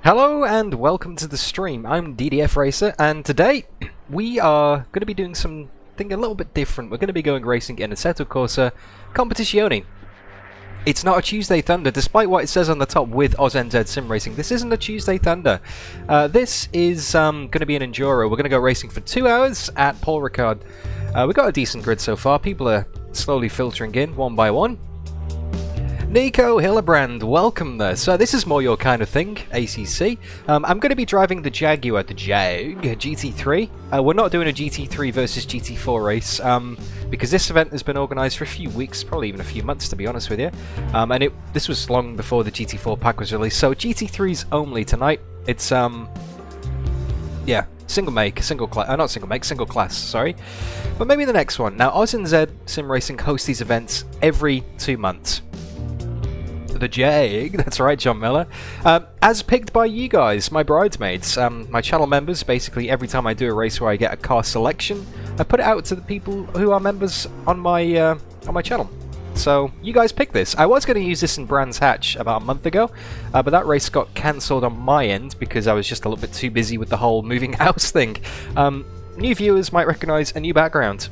Hello and welcome to the stream. I'm DDF Racer, and today we are going to be doing something a little bit different. We're going to be going racing in Assetto Corsa Competizione. It's not a Tuesday Thunder, despite what it says on the top with AUSNZ Simracing. This isn't a Tuesday Thunder. This is going to be an enduro. We're going to go racing for 2 hours at Paul Ricard. We've got a decent grid so far. People are slowly filtering in one by one. Nico Hillebrand, welcome there. So this is more your kind of thing, ACC. I'm going to be driving the Jaguar, the Jag GT3. We're not doing a GT3 versus GT4 race because this event has been organised for a few weeks, probably even a few months to be honest with you. And this was long before the GT4 pack was released. So GT3s only tonight. It's yeah, single make, single class, not single make, single class, sorry. But maybe the next one. Now AUSNZ Simracing hosts these events every 2 months. The Jag, that's right, John Miller, as picked by you guys, my bridesmaids, my channel members. Basically every time I do a race where I get a car selection, I put it out to the people who are members on my channel. So you guys pick this. I was going to use this in Brands Hatch about a month ago, but that race got cancelled on my end because I was just a little bit too busy with the whole moving house thing. New viewers might recognise a new background.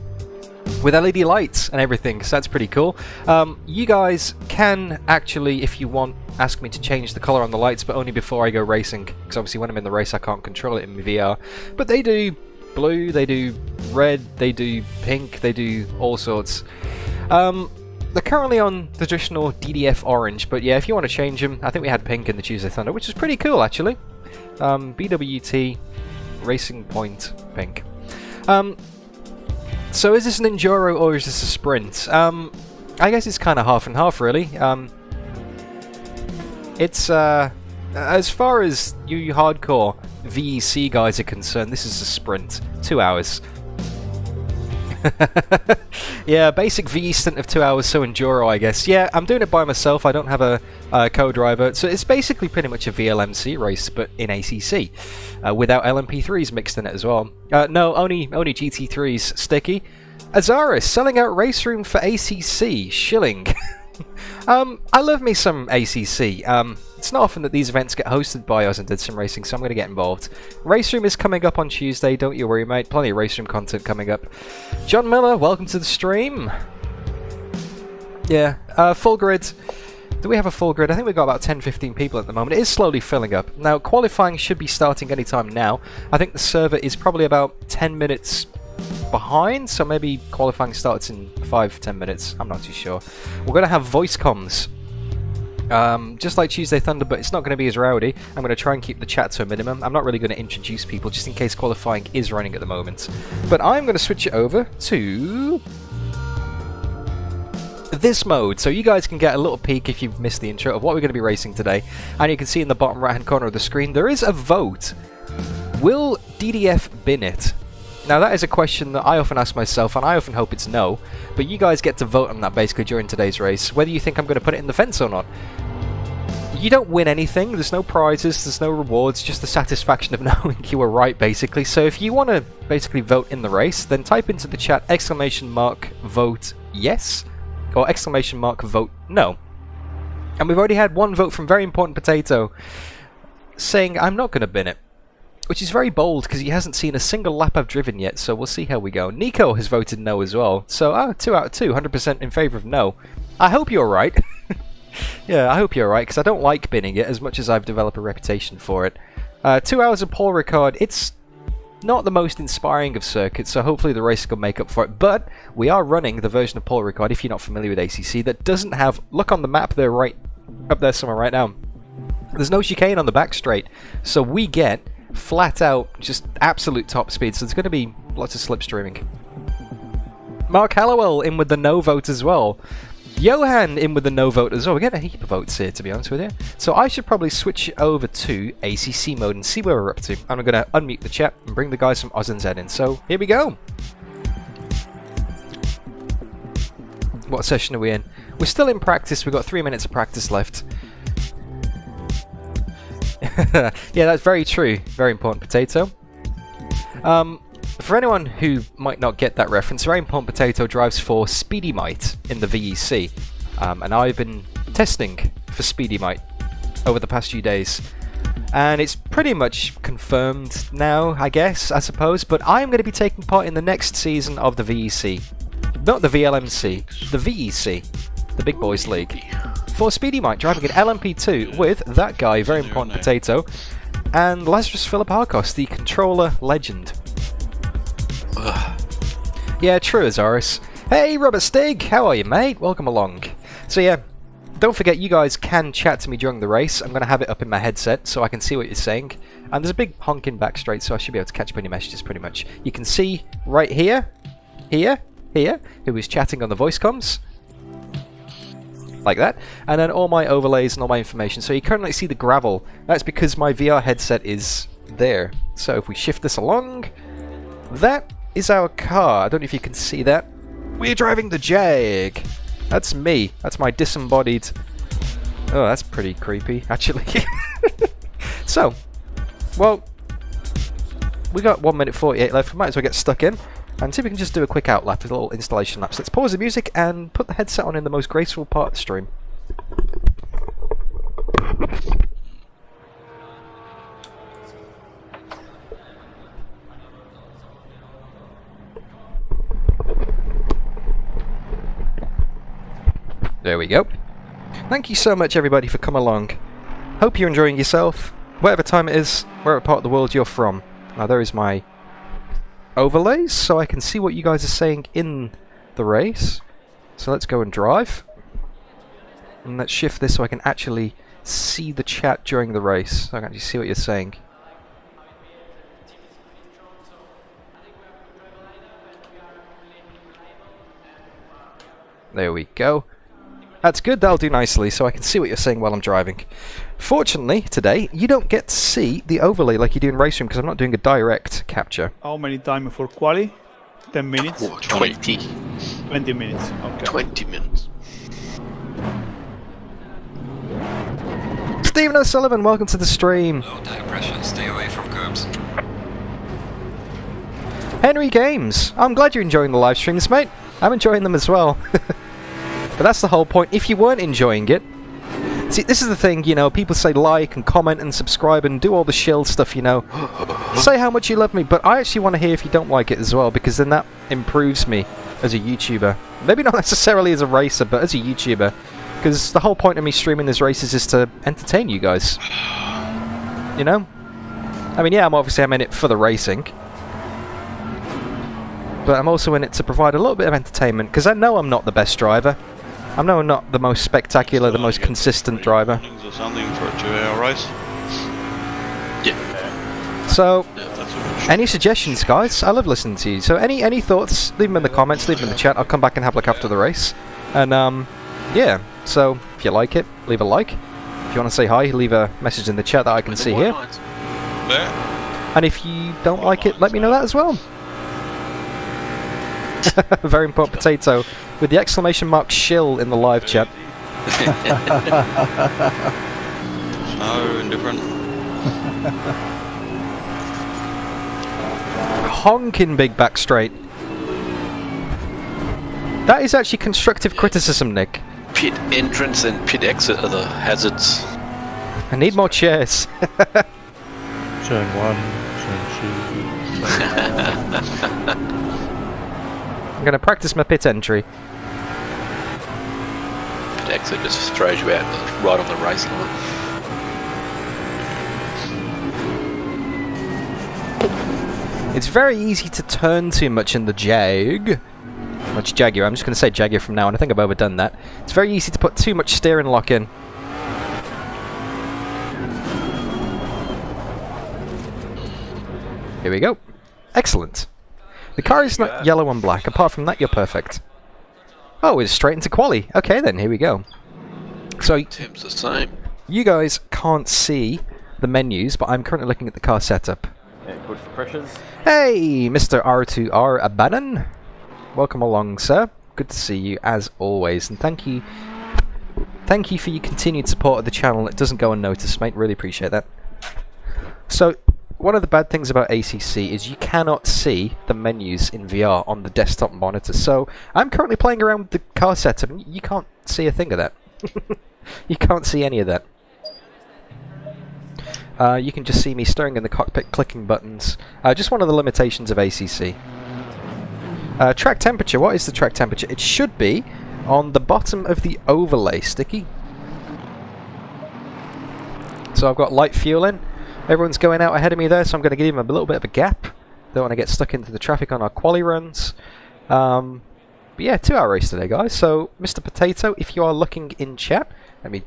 with LED lights and everything, so that's pretty cool. You guys can actually, if you want, ask me to change the colour on the lights, but only before I go racing, because obviously when I'm in the race I can't control it in my VR. But they do blue, they do red, they do pink, they do all sorts. They're currently on the traditional DDF orange, but yeah, if you want to change them, I think we had pink in the Tuesday Thunder, which is pretty cool actually. BWT Racing Point pink. So is this an enduro or is this a sprint? I guess it's kind of half and half really. It's as far as you hardcore VEC guys are concerned, this is a sprint. 2 hours. Yeah, basic VE stint of 2 hours, so enduro I guess. Yeah, I'm doing it by myself, I don't have a co-driver, so it's basically pretty much a VLMC race, but in ACC, without LMP3s mixed in it as well. No, only GT3s, sticky. Azaris, selling out race room for ACC, shilling. I love me some ACC. It's not often that these events get hosted by AUSNZ Simracing, so I'm going to get involved. Race Room is coming up on Tuesday, don't you worry mate, plenty of Race Room content coming up. John Miller, welcome to the stream. Yeah, full grid. Do we have a full grid? I think we've got about 10-15 people at the moment. It is slowly filling up. Now, qualifying should be starting anytime now. I think the server is probably about 10 minutes behind, so maybe qualifying starts in 5-10 minutes. I'm not too sure. We're going to have voice comms. Just like Tuesday Thunder, but it's not going to be as rowdy. I'm going to try and keep the chat to a minimum. I'm not really going to introduce people, just in case qualifying is running at the moment. But I'm going to switch it over to this mode, so you guys can get a little peek if you've missed the intro of what we're going to be racing today. And you can see in the bottom right hand corner of the screen, there is a vote. Will DDF bin it? Now that is a question that I often ask myself, and I often hope it's no, but you guys get to vote on that basically during today's race, whether you think I'm going to put it in the fence or not. You don't win anything, there's no prizes, there's no rewards, just the satisfaction of knowing you were right basically. So if you want to basically vote in the race, then type into the chat !vote yes, or !vote no. And we've already had one vote from Very Important Potato saying I'm not going to bin it. Which is very bold, because he hasn't seen a single lap I've driven yet, so we'll see how we go. Nico has voted no as well, so 2 out of 2, 100% in favour of no. I hope you're right. Yeah, I hope you're right, because I don't like binning it as much as I've developed a reputation for it. 2 hours of Paul Ricard, it's not the most inspiring of circuits, so hopefully the race will make up for it, but we are running the version of Paul Ricard, if you're not familiar with ACC, that doesn't have, look on the map there, right up there somewhere right now, there's no chicane on the back straight, so we get flat out, just absolute top speed, so there's going to be lots of slipstreaming. Mark Hallowell in with the no vote as well. Johan in with the no vote as well. We're getting a heap of votes here, to be honest with you. So I should probably switch over to ACC mode and see where we're up to. I'm going to unmute the chat and bring the guys from AUSNZ in. So here we go. What session are we in? We're still in practice. We've got 3 minutes of practice left. Yeah, that's very true. Very Important Potato. For anyone who might not get that reference, Very Important Potato drives for Speedy Might in the VEC. And I've been testing for Speedy Might over the past few days. And it's pretty much confirmed now, I guess, I suppose. But I'm going to be taking part in the next season of the VEC. Not the VLMC, the VEC. The Big Boys League. For Speedy Mike, driving an LMP2 with that guy, Very Important Potato, and Lazarus Philip Harkos, the controller legend. Ugh. Yeah, true, Azaris. Hey, Robert Stig, how are you, mate? Welcome along. So yeah, don't forget, you guys can chat to me during the race. I'm going to have it up in my headset so I can see what you're saying. And there's a big honking back straight, so I should be able to catch up on your messages pretty much. You can see right here, who is chatting on the voice comms. Like that, and then all my overlays and all my information. So you currently see the gravel. That's because my VR headset is there. So if we shift this along, that is our car. I don't know if you can see that. We're driving the Jag. That's me. That's my disembodied. Oh, that's pretty creepy, actually. So, well, we got 1 minute 48 left. We might as well get stuck in. And see if we can just do a quick outlap, a little installation lap. So let's pause the music and put the headset on in the most graceful part of the stream. There we go. Thank you so much, everybody, for coming along. Hope you're enjoying yourself, whatever time it is, wherever part of the world you're from. Now, there is my overlays, so I can see what you guys are saying in the race. So let's go and drive. And let's shift this so I can actually see the chat during the race. So I can actually see what you're saying. There we go. That's good, that'll do nicely, so I can see what you're saying while I'm driving. Fortunately, today, you don't get to see the overlay like you do in Race Room, because I'm not doing a direct capture. How many time for quali? 10 minutes? Oh, 20. 20 minutes, okay. 20 minutes. Stephen O'Sullivan, welcome to the stream. Low tire pressure, stay away from curbs. Henry Games, I'm glad you're enjoying the live streams, mate. I'm enjoying them as well. But that's the whole point. If you weren't enjoying it... See, this is the thing, you know, people say like and comment and subscribe and do all the shill stuff, you know. Say how much you love me, but I actually want to hear if you don't like it as well, because then that improves me as a YouTuber. Maybe not necessarily as a racer, but as a YouTuber. Because the whole point of me streaming these races is to entertain you guys. You know? I mean, yeah, I'm in it for the racing. But I'm also in it to provide a little bit of entertainment, because I know I'm not the best driver. I know I'm not the most spectacular, the most consistent driver. Or something for a 2-hour race. Yeah. So, Yeah, that's what any suggestions, guys? I love listening to you. So, any thoughts? Leave them in the comments, leave them in the chat. I'll come back and have a look after the race. And, yeah. So, if you like it, leave a like. If you want to say hi, leave a message in the chat that I can see here. Yeah. And if you don't like it, let me know that as well. Very important potato with the exclamation mark shill in the live chat. So indifferent. Honking big back straight. That is actually constructive criticism, Nick. Pit entrance and pit exit are the hazards. I need more chairs. Turn 1, turn 2. I'm going to practice my pit entry. Pit exit just throws you out right on the race line. It's very easy to turn too much in the Jag. Much Jaguar. I'm just going to say Jaguar from now on. I think I've overdone that. It's very easy to put too much steering lock in. Here we go. Excellent. The car is not yellow and black. Apart from that, you're perfect. Oh, it's straight into quali. Okay then, here we go. So, Tim's the same. you guys can't see the menus, but I'm currently looking at the car setup. Yeah, good for pressures. Hey, Mr. R2R Abannon. Welcome along, sir. Good to see you, as always. And thank you for your continued support of the channel. It doesn't go unnoticed, mate. Really appreciate that. So, one of the bad things about ACC is you cannot see the menus in VR on the desktop monitor. So, I'm currently playing around with the car setup, and you can't see a thing of that. You can't see any of that. You can just see me staring in the cockpit, clicking buttons. Just one of the limitations of ACC. Track temperature. What is the track temperature? It should be on the bottom of the overlay, Sticky. So I've got light fuel in. Everyone's going out ahead of me there, so I'm going to give him a little bit of a gap. Don't want to get stuck into the traffic on our quali runs. But yeah, 2-hour race today, guys. So, Mr. Potato, if you are looking in chat, I mean,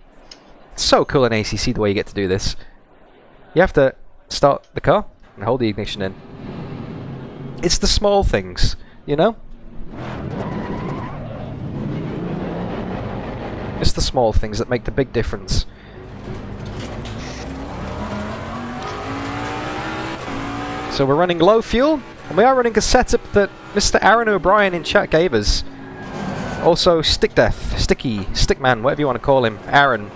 it's so cool in ACC the way you get to do this. You have to start the car and hold the ignition in. It's the small things, you know? It's the small things that make the big difference. So we're running low fuel, and we are running a setup that Mr. Aaron O'Brien in chat gave us. Also, Stickman, whatever you want to call him, Aaron.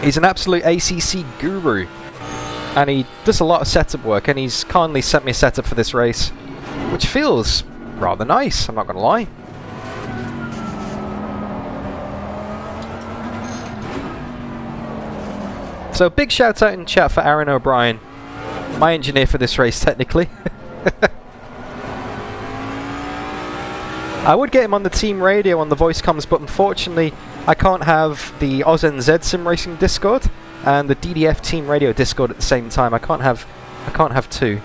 He's an absolute ACC guru, and he does a lot of setup work, and he's kindly sent me a setup for this race, which feels rather nice, I'm not going to lie. So big shout out in chat for Aaron O'Brien, my engineer for this race technically. I would get him on the team radio on the voice comms, but unfortunately I can't have the AUSNZ Simracing Discord and the DDF team radio Discord at the same time. I can't have two.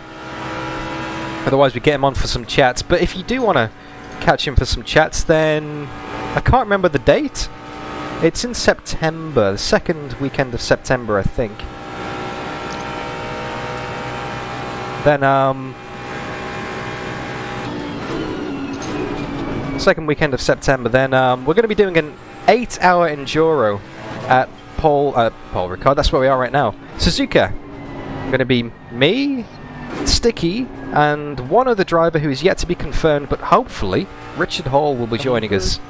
Otherwise we get him on for some chats. But if you do want to catch him for some chats, then I can't remember the date. It's in September, the second weekend of September, I think. Then second weekend of September. Then we're going to be doing an 8-hour enduro at Paul Ricard. That's where we are right now. Suzuka. Going to be me, Sticky, and one other driver who is yet to be confirmed, but hopefully Richard Hall will be joining us.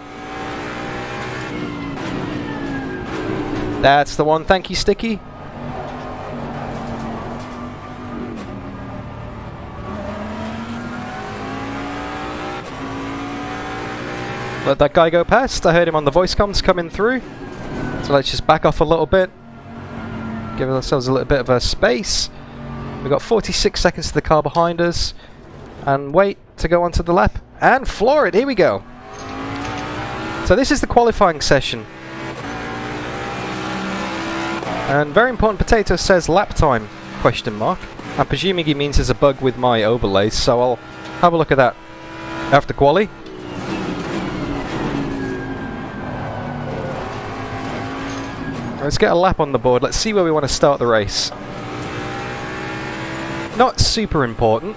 That's the one. Thank you, Sticky. Let that guy go past. I heard him on the voice comms coming through. So let's just back off a little bit. Give ourselves a little bit of a space. We've got 46 seconds to the car behind us. And wait to go onto the lap. And floor it. Here we go. So this is the qualifying session. And very important, Potato says lap time, question mark. I'm presuming he means there's a bug with my overlays, so I'll have a look at that after quali. Let's get a lap on the board. Let's see where we want to start the race. Not super important,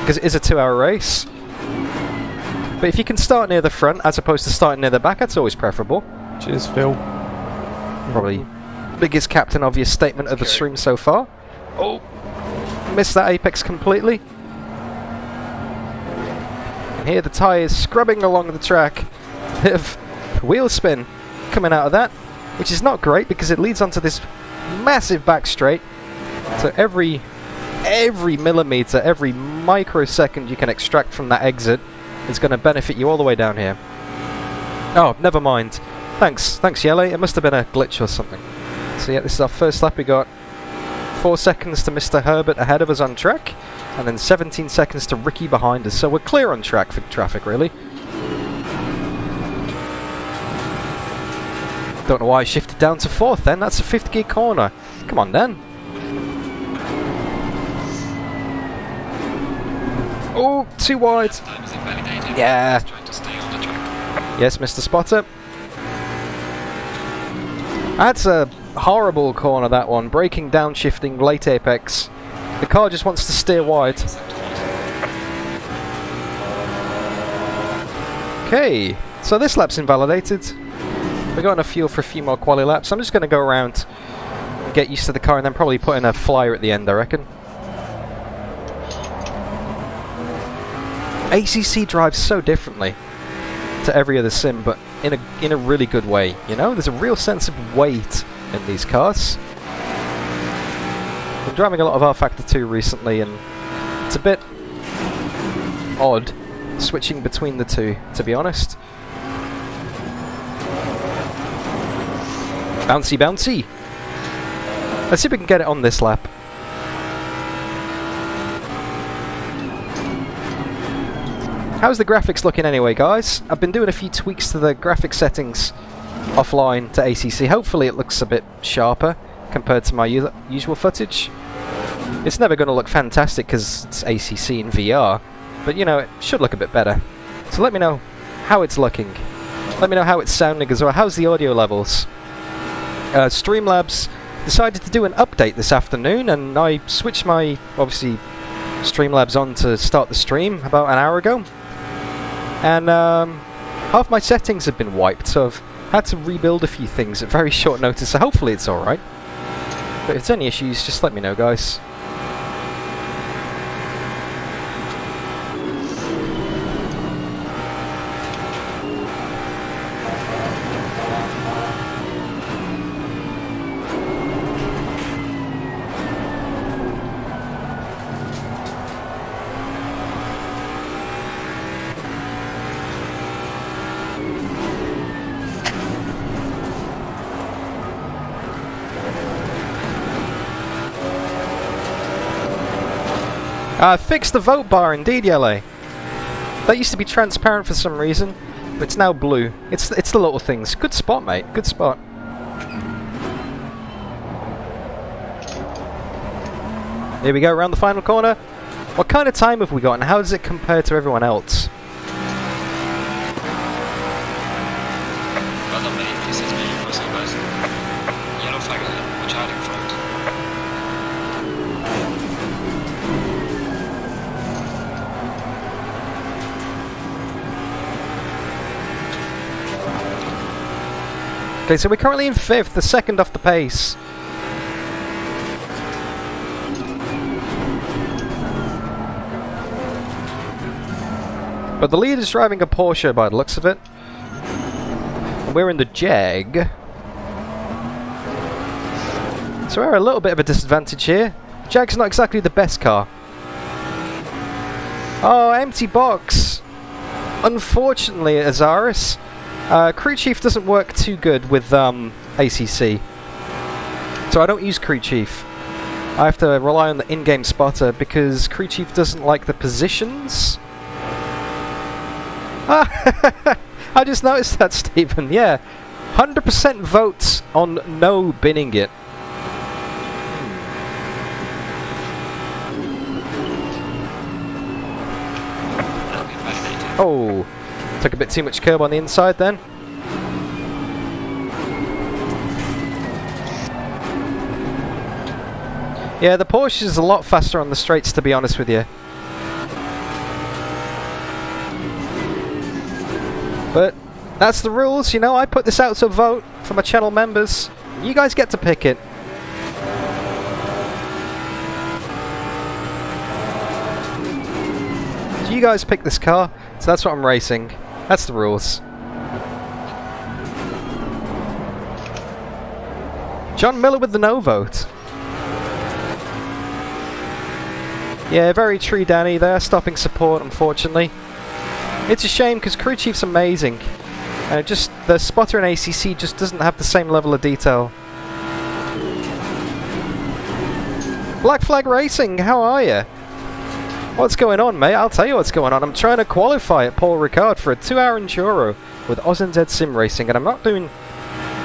because it is a 2-hour race. But if you can start near the front as opposed to starting near the back, that's always preferable. Cheers, Phil. Probably biggest Captain Obvious statement of the stream so far. Oh, missed that apex completely. And here the tyres scrubbing along the track. Bit of wheel spin coming out of that, which is not great because it leads onto this massive back straight. So every millimeter, every microsecond you can extract from that exit is going to benefit you all the way down here. Oh, never mind. Thanks Yele. It must have been a glitch or something. So yeah, this is our first lap. We got 4 seconds to Mr. Herbert ahead of us on track, and then 17 seconds to Ricky behind us. So we're clear on track for traffic, really. Don't know why I shifted down to 4th then. That's a 5th gear corner. Come on then. Oh, too wide. Yeah. Yes, Mr. Spotter. That's a horrible corner, that one. Braking, downshifting, late apex. The car just wants to steer wide. Okay, so this lap's invalidated. We've got enough fuel for a few more quali laps. I'm just going to go around, get used to the car, and then probably put in a flyer at the end, I reckon. ACC drives so differently to every other sim, but in a really good way, you know? There's a real sense of weight in these cars. Been driving a lot of R-Factor 2 recently, and it's a bit odd switching between the two, to be honest. Bouncy, bouncy! Let's see if we can get it on this lap. How's the graphics looking anyway, guys? I've been doing a few tweaks to the graphic settings offline to ACC. Hopefully it looks a bit sharper compared to my usual footage. It's never going to look fantastic because it's ACC in VR, but you know, it should look a bit better. So let me know how it's looking. Let me know how it's sounding as well. How's the audio levels? Streamlabs decided to do an update this afternoon, and I switched my, obviously, Streamlabs on to start the stream about an hour ago. And half my settings have been wiped, so I've had to rebuild a few things at very short notice, so hopefully it's alright. But if there's any issues, just let me know, guys. Fix the vote bar, indeed, Yele. That used to be transparent for some reason, but it's now blue. It's the little things. Good spot, mate. Good spot. Here we go, around the final corner. What kind of time have we got, and how does it compare to everyone else? Well done, mate. This is me, also, guys. Yellow flag ahead. Watch out in front. Okay, so we're currently in 5th, the second off the pace. But the lead is driving a Porsche by the looks of it. And we're in the Jag. So we're at a little bit of a disadvantage here. The Jag's not exactly the best car. Oh, empty box. Unfortunately, Azaris, Crew Chief doesn't work too good with ACC. So I don't use Crew Chief. I have to rely on the in-game spotter because Crew Chief doesn't like the positions. I just noticed that, Stephen. Yeah, 100% votes on no binning it. Oh, took a bit too much curb on the inside then. Yeah, the Porsche is a lot faster on the straights, to be honest with you. But that's the rules, you know. I put this out to vote for my channel members. You guys get to pick it. So you guys pick this car, so that's what I'm racing. That's the rules. John Miller with the no vote. Yeah, very true, Danny. They're stopping support, unfortunately. It's a shame because Crew Chief's amazing. Just the spotter in ACC just doesn't have the same level of detail. Black Flag Racing, how are you? What's going on, mate? I'll tell you what's going on. I'm trying to qualify at Paul Ricard for a 2-hour enduro with AUSNZ Simracing, and I'm not doing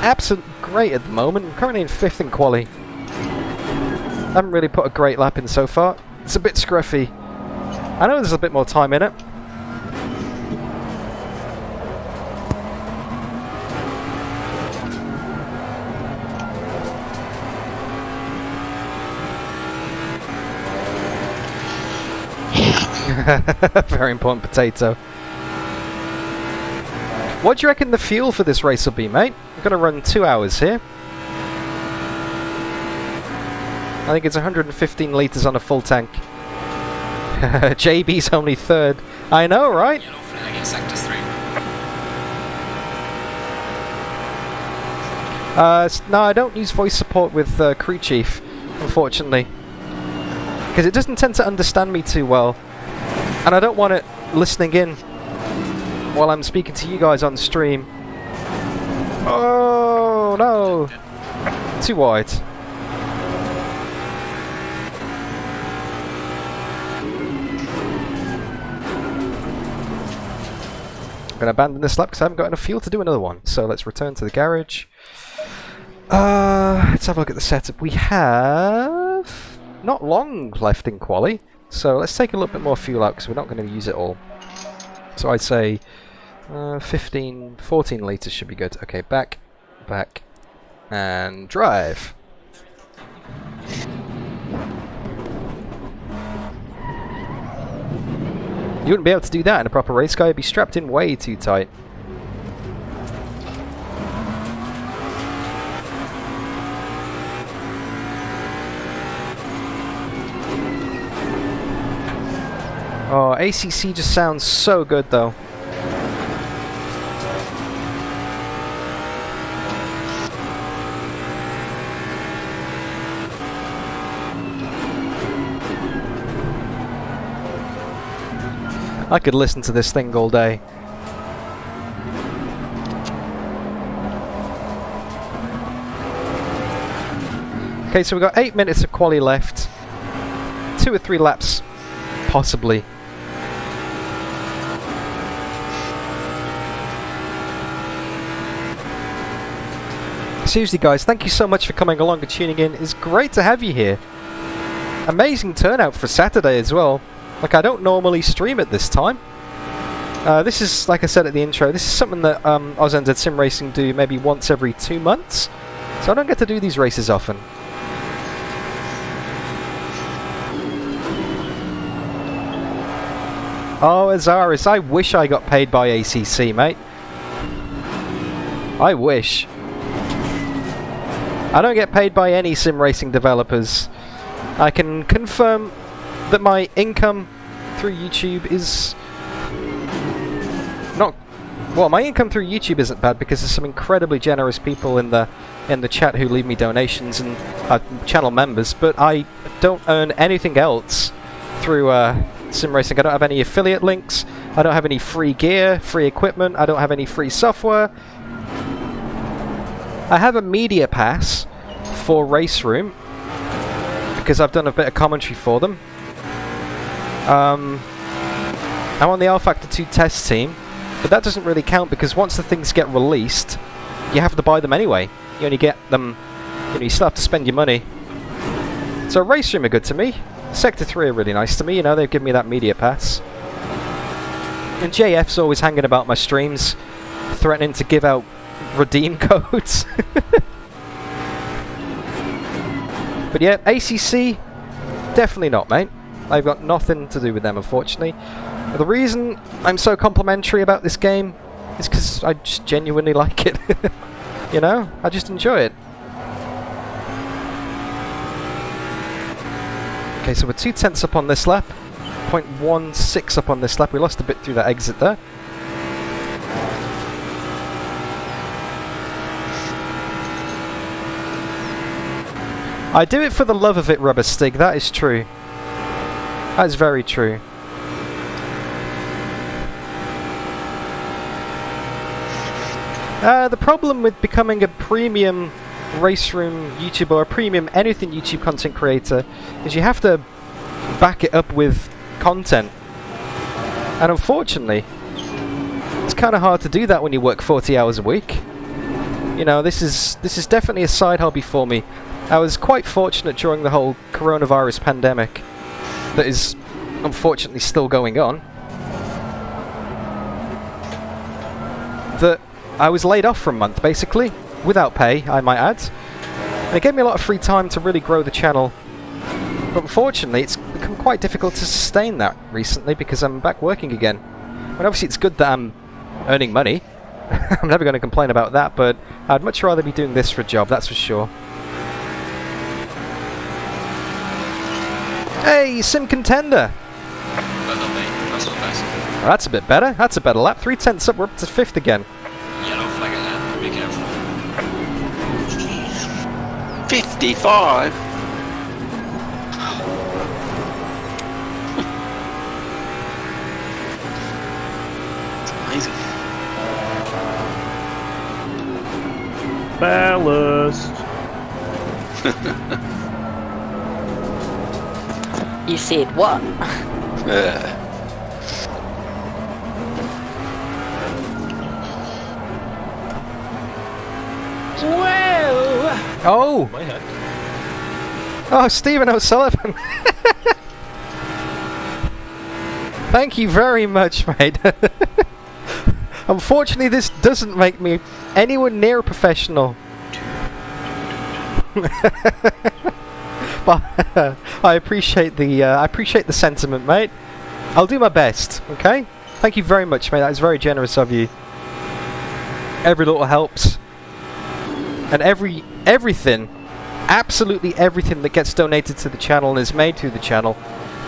absolutely great at the moment. I'm currently in 5th in quali. I haven't really put a great lap in so far. It's a bit scruffy. I know there's a bit more time in it. Very important potato. What do you reckon the fuel for this race will be, mate? I'm going to run 2 hours here. I think it's 115 litres on a full tank. JB's only 3rd. I know, right? Yellow flag in sector 3. No, I don't use voice support with Crew Chief, unfortunately. Because it doesn't tend to understand me too well. And I don't want it listening in while I'm speaking to you guys on stream. Oh, no. Too wide. I'm going to abandon this lap because I haven't got enough fuel to do another one. So let's return to the garage. Let's have a look at the setup. We have not long left in quali. So let's take a little bit more fuel out because we're not going to use it all. So I'd say 14 litres should be good. Okay, back, and drive. You wouldn't be able to do that in a proper race car. You'd be strapped in way too tight. Oh, ACC just sounds so good though. I could listen to this thing all day. Okay, so we've got 8 minutes of quali left. 2 or 3 laps, possibly. Seriously guys, thank you so much for coming along and tuning in. It's great to have you here. Amazing turnout for Saturday as well. Like, I don't normally stream at this time. This is, like I said at the intro, this is something that AUSNZ Simracing do maybe once every 2 months. So I don't get to do these races often. Oh, Azaris, I wish I got paid by ACC, mate. I wish. I don't get paid by any sim racing developers. I can confirm that my income through YouTube is not... Well, my income through YouTube isn't bad because there's some incredibly generous people in the chat who leave me donations and channel members, but I don't earn anything else through sim racing. I don't have any affiliate links. I don't have any free gear, free equipment. I don't have any free software. I have a media pass for Race Room because I've done a bit of commentary for them. I'm on the R Factor 2 test team, but that doesn't really count because once the things get released, you have to buy them anyway. You only get them, you know, you still have to spend your money. So Race Room are good to me. Sector 3 are really nice to me, you know, they've given me that media pass. And JF's always hanging about my streams, threatening to give out redeem codes. But yeah, ACC, definitely not, mate. I've got nothing to do with them, unfortunately. The reason I'm so complimentary about this game is because I just genuinely like it. You know, I just enjoy it. Okay, so we're 0.2 up on this lap, 0.16 up on this lap. We lost a bit through that exit there. I do it for the love of it, Rubber Stig, that is true. That is very true. The problem with becoming a premium Race Room YouTuber or a premium anything YouTube content creator is you have to back it up with content. And unfortunately, it's kind of hard to do that when you work 40 hours a week. You know, this is definitely a side hobby for me. I was quite fortunate during the whole coronavirus pandemic that is unfortunately still going on, that I was laid off for a month basically, without pay I might add, and it gave me a lot of free time to really grow the channel. But unfortunately it's become quite difficult to sustain that recently because I'm back working again. And obviously it's good that I'm earning money. I'm never going to complain about that, but I'd much rather be doing this for a job, that's for sure. Hey, Sim Contender! Well done, mate. That's not bad. Well, that's a bit better. That's a better lap. 0.3 up, we're up to 5th again. Yellow flag ahead. Be careful. 55? It's amazing. Ballast. You said what? Whoa! Oh! My head. Oh, Stephen O'Sullivan! Thank you very much, mate. Unfortunately, this doesn't make me anywhere near a professional. But I appreciate the sentiment, mate. I'll do my best, okay? Thank you very much, mate. That is very generous of you. Every little helps. And everything, absolutely everything that gets donated to the channel and is made through the channel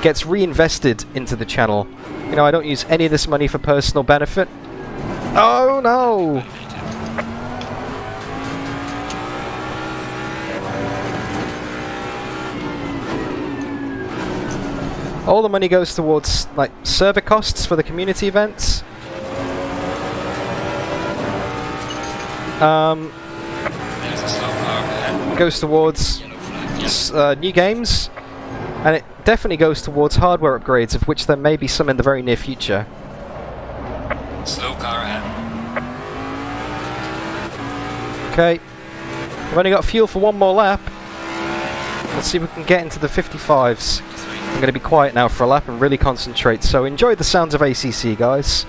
gets reinvested into the channel. You know, I don't use any of this money for personal benefit. Oh no! All the money goes towards, like, server costs for the community events. There's a slow car ahead. Goes towards Yellow flag. Yes. new games, and it definitely goes towards hardware upgrades, of which there may be some in the very near future. Slow car ahead. Okay. We've only got fuel for one more lap. Let's see if we can get into the 55s. I'm going to be quiet now for a lap and really concentrate. So enjoy the sounds of ACC, guys.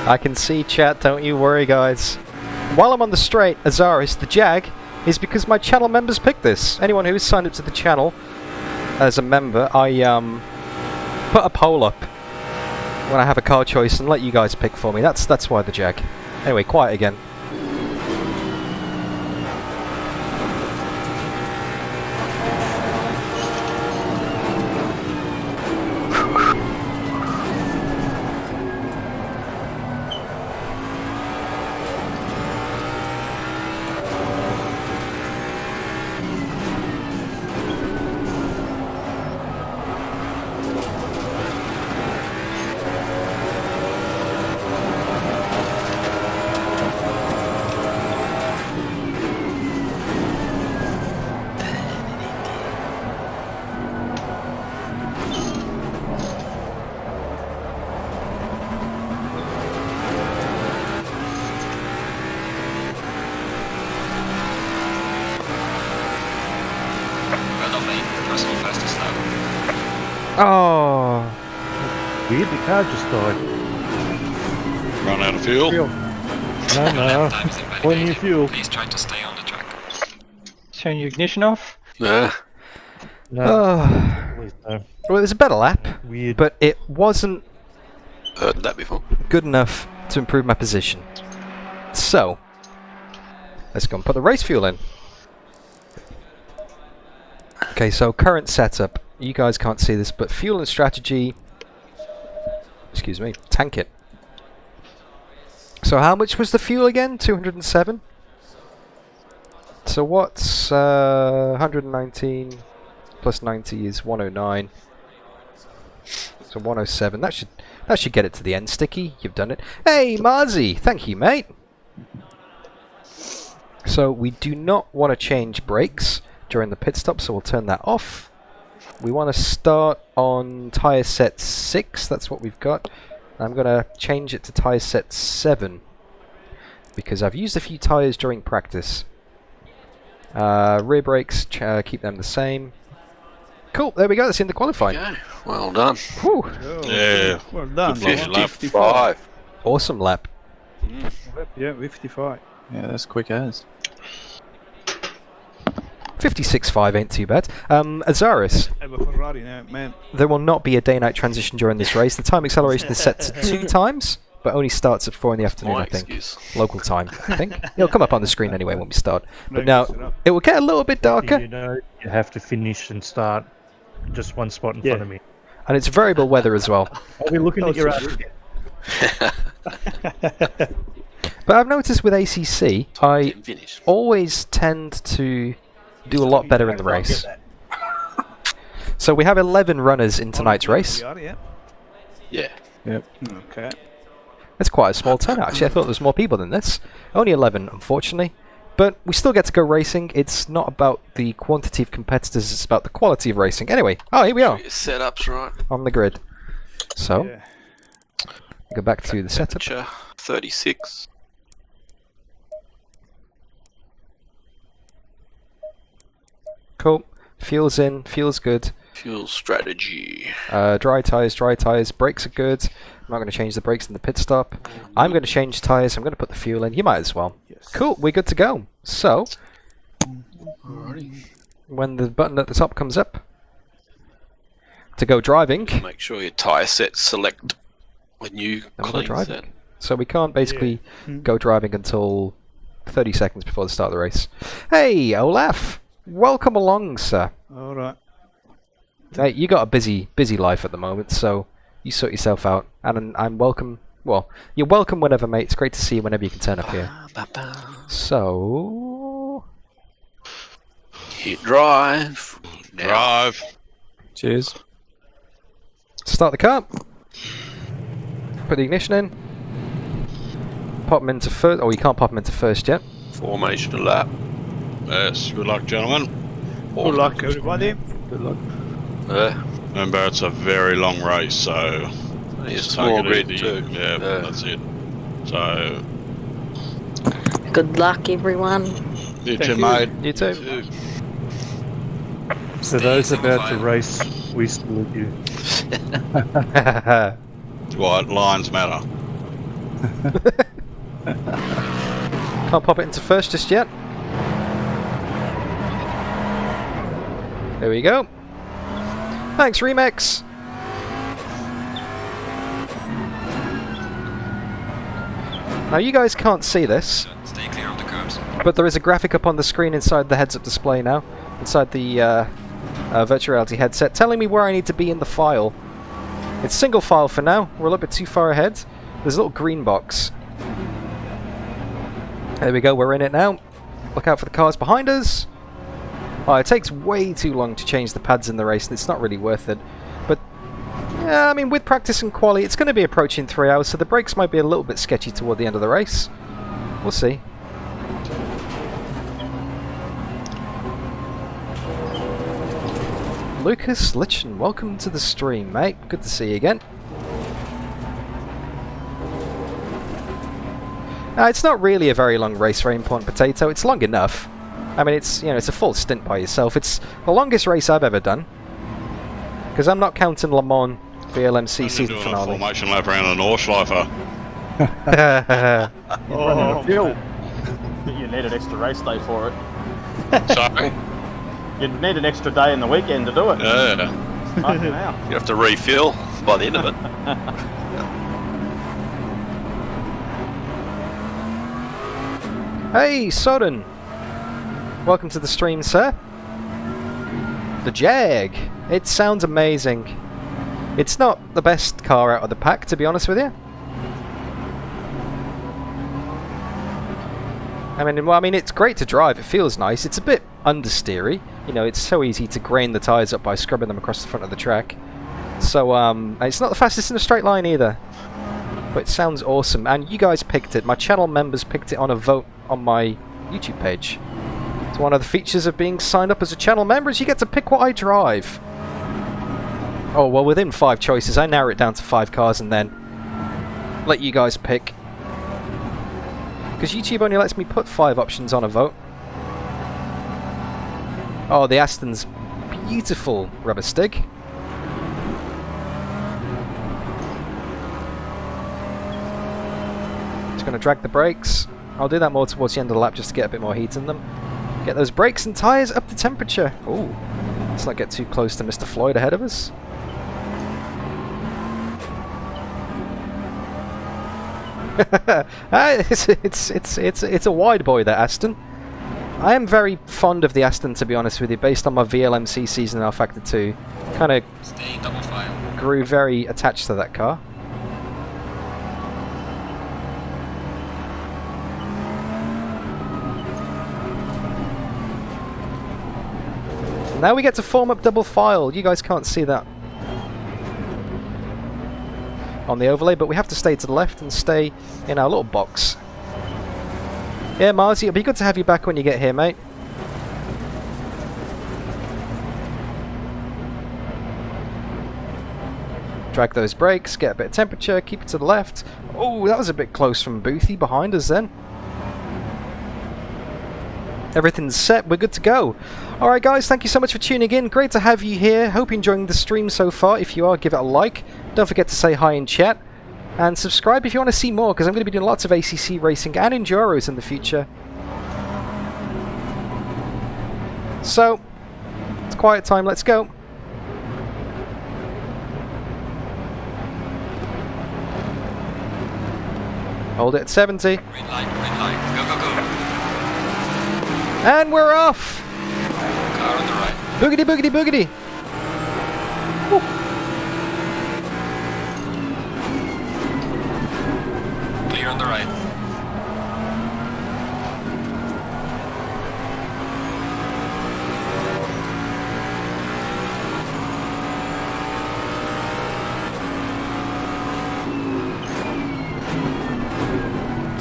I can see chat, don't you worry guys. While I'm on the straight, Azaris, the Jag, is because my channel members picked this. Anyone who is signed up to the channel as a member, I put a poll up when I have a car choice and let you guys pick for me. That's why the Jag. Anyway, quiet again. Personal fastest lap. Oh, Weird, the car just died. Run out of fuel. No, Times in plenty of validating. fuel. Please try to stay on the track. Turn your ignition off. Nah. No, oh. please no. Well, it was a better lap, Weird. but it wasn't Heard that before. good enough to improve my position. So, let's go and put the race fuel in. Okay, so current setup. You guys can't see this, but fuel and strategy. Excuse me, tank it. So how much was the fuel again? 207? So what's 119 plus 90 is 109. So 107. That should get it to the end, Sticky. You've done it. Hey, Marzi! Thank you, mate. So we do not want to change brakes during the pit stop, so we'll turn that off. We want to start on tyre set 6. That's what we've got. I'm going to change it to tyre set 7 because I've used a few tyres during practice. Rear brakes, keep them the same. Cool, there we go. That's in the qualifying. Okay, well done. Whew. Yeah. Well done. Good lap. 55. Awesome lap. Yeah, 55. Yeah, that's quick as. 56.5 ain't too bad. Azaris, I have a Ferrari now, man. there will not be a day-night transition during this race. The time acceleration is set to 2 times, but only starts at 4 in the afternoon, My I think. excuse. Local time, I think. It'll come up on the screen anyway when we start. But No, now, you set up. it will get a little bit darker, You know, you have to finish and start just one spot in front of me. and it's variable weather as well. I'll be looking at your so ass. But I've noticed with ACC, I Didn't finish. always tend to do a lot better in the race. So we have 11 runners in tonight's race. We are, yeah. Yeah. Okay. That's quite a small turnout. Actually, I thought there was more people than this. Only 11, unfortunately. But we still get to go racing. It's not about the quantity of competitors, it's about the quality of racing. Anyway, oh, here we are, Your setup's right. on the grid. So, Yeah. go back to the setup. Temperature 36. Cool. Fuel's in, fuel's good. Fuel strategy. Dry tyres. Brakes are good. I'm not going to change the brakes in the pit stop. I'm going to change tyres. I'm going to put the fuel in. You might as well. Yes. Cool, we're good to go. So, Alrighty. when the button at the top comes up to go driving, Make sure your tyre set select when you then we'll go clean driving. set. So we can't basically go driving until 30 seconds before the start of the race. Hey, Olaf! welcome along, sir. All right. Hey, you got a busy life at the moment, so you sort yourself out. And I'm welcome. Well, you're welcome whenever, mate. It's great to see you whenever you can turn up here. So, Hit drive. Now. Drive. Cheers. start the car. Put the ignition in. Pop them into first. Oh, you can't pop them into first yet. Formation lap. Yes, good luck, gentlemen. Good luck, everybody. Good luck. Remember, it's a very long race, so It's just small take it grid easy. too. Yeah, that's it. So, Good luck, everyone. you Thank too, you. mate. You too. So those about to race, we salute you. What lines matter? Can't pop it into first just yet. There we go. Thanks, Remix. Now you guys can't see this, Stay clear of the curbs. but there is a graphic up on the screen inside the heads-up display now, inside the virtual reality headset, telling me where I need to be in the file. It's single file for now. We're a little bit too far ahead. There's a little green box. There we go. We're in it now. Look out for the cars behind us. Oh, it takes way too long to change the pads in the race, and it's not really worth it. But yeah, I mean, with practice and quali, it's going to be approaching 3 hours, so the brakes might be a little bit sketchy toward the end of the race. We'll see. Lucas Litchen, welcome to the stream, mate. Good to see you again. It's not really a very long race for Aimpoint Potato. It's long enough. I mean, it's it's a full stint by yourself. It's the longest race I've ever done. Because I'm not counting Le Mans VLMC season doing a finale. formation lap around the Nordschleifer. Oh, fuel. You need an extra race day for it. Sorry? You need an extra day in the weekend to do it. Yeah. Fucking hell. You have to refill by the end of it. Hey, Soden! Welcome to the stream, sir. The Jag. It sounds amazing. It's not the best car out of the pack, to be honest with you. I mean, it's great to drive. It feels nice. It's a bit understeery. It's so easy to grain the tyres up by scrubbing them across the front of the track. So, it's not the fastest in a straight line either. But it sounds awesome. And you guys picked it. My channel members picked it on a vote on my YouTube page. It's one of the features of being signed up as a channel member is you get to pick what I drive. Oh, well, within 5 choices, I narrow it down to 5 cars and then let you guys pick. Because YouTube only lets me put 5 options on a vote. Oh, the Aston's beautiful rubber stig. Just going to drag the brakes. I'll do that more towards the end of the lap just to get a bit more heat in them. Get those brakes and tyres up to temperature. Ooh, let's not get too close to Mr. Floyd ahead of us. It's a wide boy, that Aston. I am very fond of the Aston, to be honest with you, based on my VLMC season in R Factor 2. Kind of Stay double file. grew very attached to that car. Now we get to form up double file. You guys can't see that on the overlay, but we have to stay to the left and stay in our little box. Yeah, Marzi, it'll be good to have you back when you get here, mate. Drag those brakes, get a bit of temperature, keep it to the left. Oh, that was a bit close from Boothie behind us then. Everything's set, we're good to go. Alright guys, thank you so much for tuning in. Great to have you here. Hope you're enjoying the stream so far. If you are, give it a like. Don't forget to say hi in chat. And subscribe if you want to see more, because I'm going to be doing lots of ACC racing and Enduros in the future. So, it's quiet time, let's go. Hold it at 70. Green light, go, go, go. And we're off! right. Boogity, boogity, boogity! Clear on the right.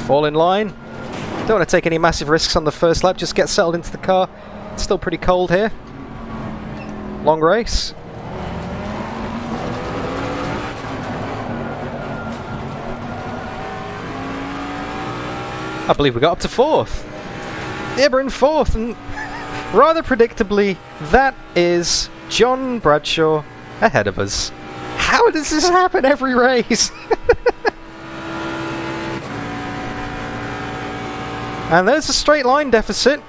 Fall in line. Don't want to take any massive risks on the first lap, just get settled into the car. It's still pretty cold here. Long race. I believe we got up to 4th. Yeah, we're in 4th, and rather predictably, that is John Bradshaw ahead of us. How does this happen every race? And there's a straight line deficit.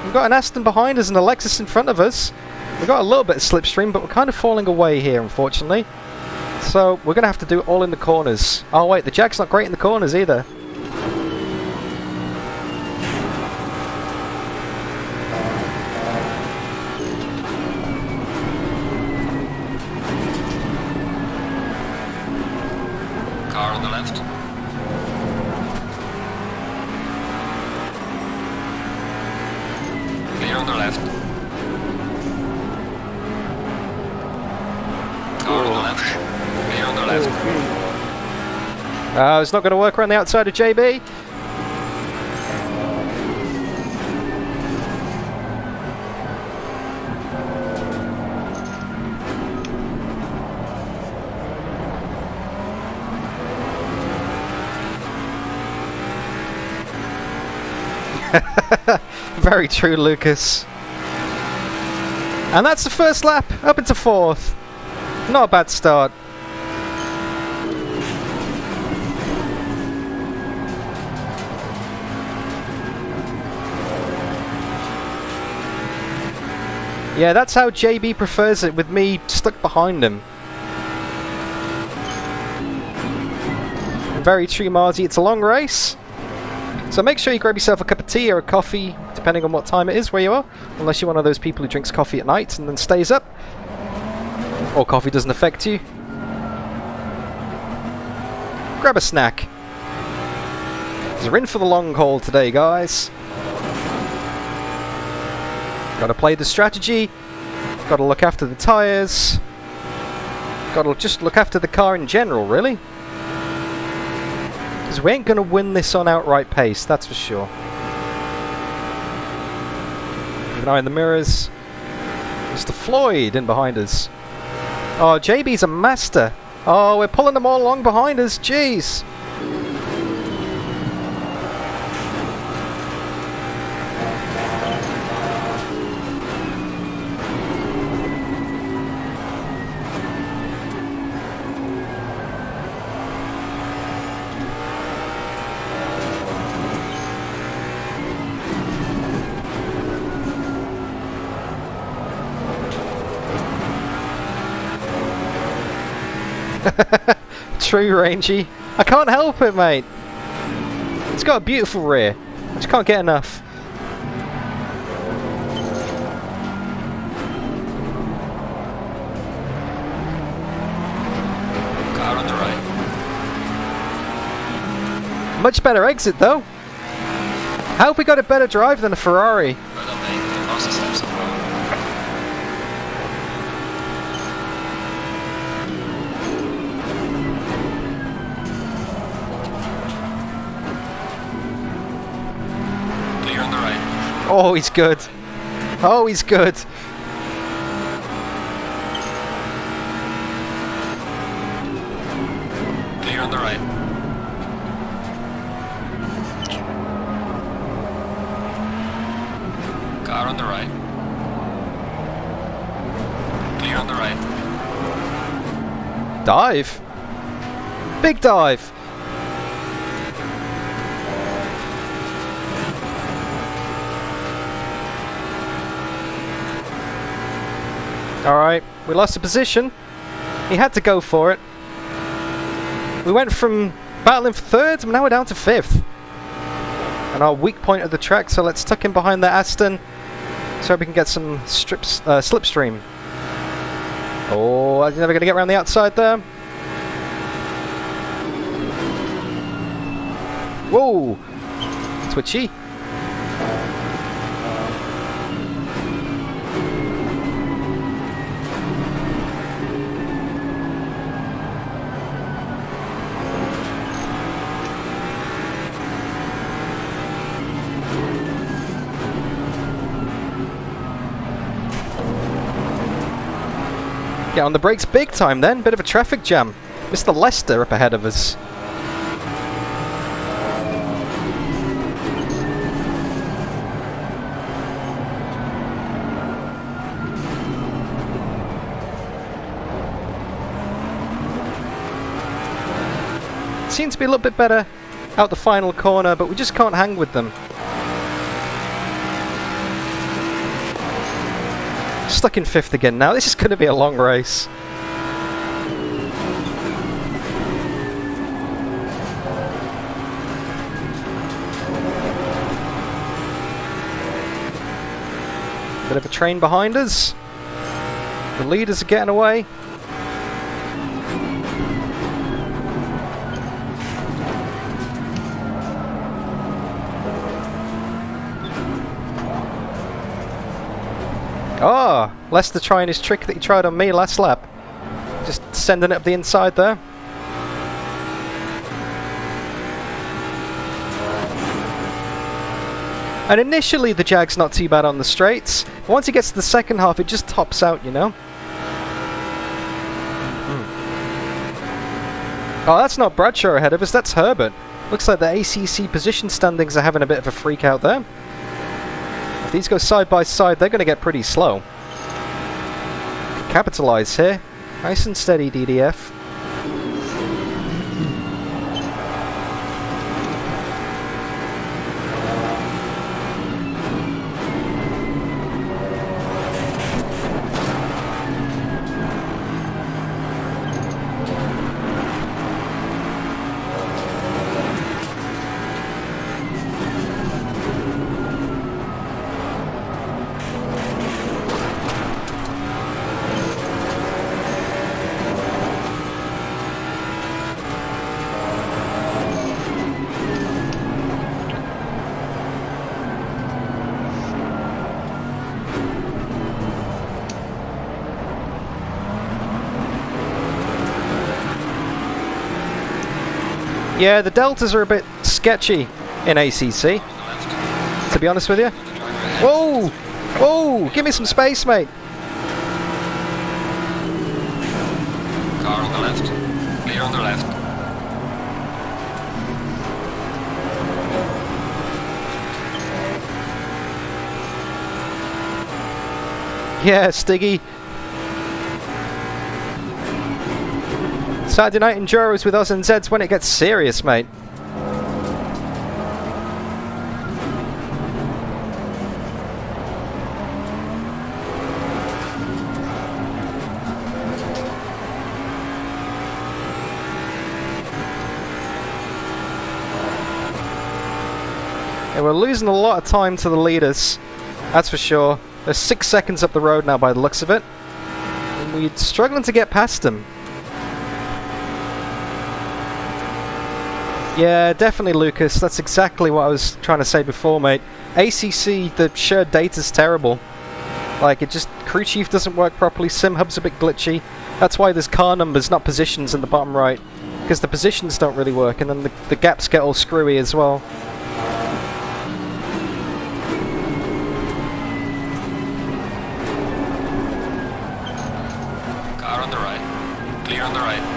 We've got an Aston behind us and a Lexus in front of us. We've got a little bit of slipstream, but we're kind of falling away here, unfortunately. So we're going to have to do it all in the corners. Oh wait, the Jag's not great in the corners either. Car on the left. Clear on the left. Car on the left. Clear on the left. It's not going to work around the outside of JB. Very true, Lucas. And that's the first lap, up into 4th. Not a bad start. Yeah, that's how JB prefers it, with me stuck behind him. Very true, Marty. It's a long race. So make sure you grab yourself a cup of tea or a coffee, depending on what time it is where you are. Unless you're one of those people who drinks coffee at night and then stays up. Or coffee doesn't affect you. Grab a snack. We're in for the long haul today, guys. Gotta play the strategy. Gotta look after the tyres. Gotta just look after the car in general, really. Because we ain't going to win this on outright pace, that's for sure. Keep an eye on the mirrors. Mr. Floyd in behind us. Oh, JB's a master. Oh, we're pulling them all along behind us, jeez. True, Rangy. I can't help it, mate. It's got a beautiful rear. I just can't get enough. Car on the right. Much better exit, though. How have we got a better drive than a Ferrari? Well done, mate. The fastest lap so far. Clear on the right. Oh, he's good. Oh, he's good. Clear on the right. Car on the right. Clear on the right. Dive. Big dive. Alright, we lost a position. He had to go for it. We went from battling for 3rd, and now we're down to 5th. And our weak point of the track, so let's tuck in behind the Aston. So we can get some slipstream. Oh, I'm never going to get around the outside there. Whoa! Twitchy. Get on the brakes big time then, bit of a traffic jam. Mr. Lester up ahead of us. Seems to be a little bit better out the final corner, but we just can't hang with them. Stuck in 5th again now. This is going to be a long race. Bit of a train behind us. The leaders are getting away. Oh, Lester trying his trick that he tried on me last lap. Just sending it up the inside there. And initially the Jag's not too bad on the straights. But once he gets to the second half, it just tops out, you know? Oh, that's not Bradshaw ahead of us, that's Herbert. Looks like the ACC position standings are having a bit of a freak out there. If these go side by side, they're going to get pretty slow. Capitalise here. Nice and steady, DDF. Yeah, the deltas are a bit sketchy in ACC, to be honest with you. Whoa! Whoa! Give me some space, mate! Car on the left. Clear on the left. Yeah, Stiggy. Saturday night enduros with AUSNZ when it gets serious, mate. Yeah, we're losing a lot of time to the leaders, that's for sure. They're 6 seconds up the road now by the looks of it. And we're struggling to get past them. Yeah, definitely, Lucas. That's exactly what I was trying to say before, mate. ACC, the shared data's terrible. Like, it just... Crew Chief doesn't work properly, SimHub's a bit glitchy. That's why there's car numbers, not positions in the bottom right. Because the positions don't really work, and then the gaps get all screwy as well. Car on the right. Clear on the right.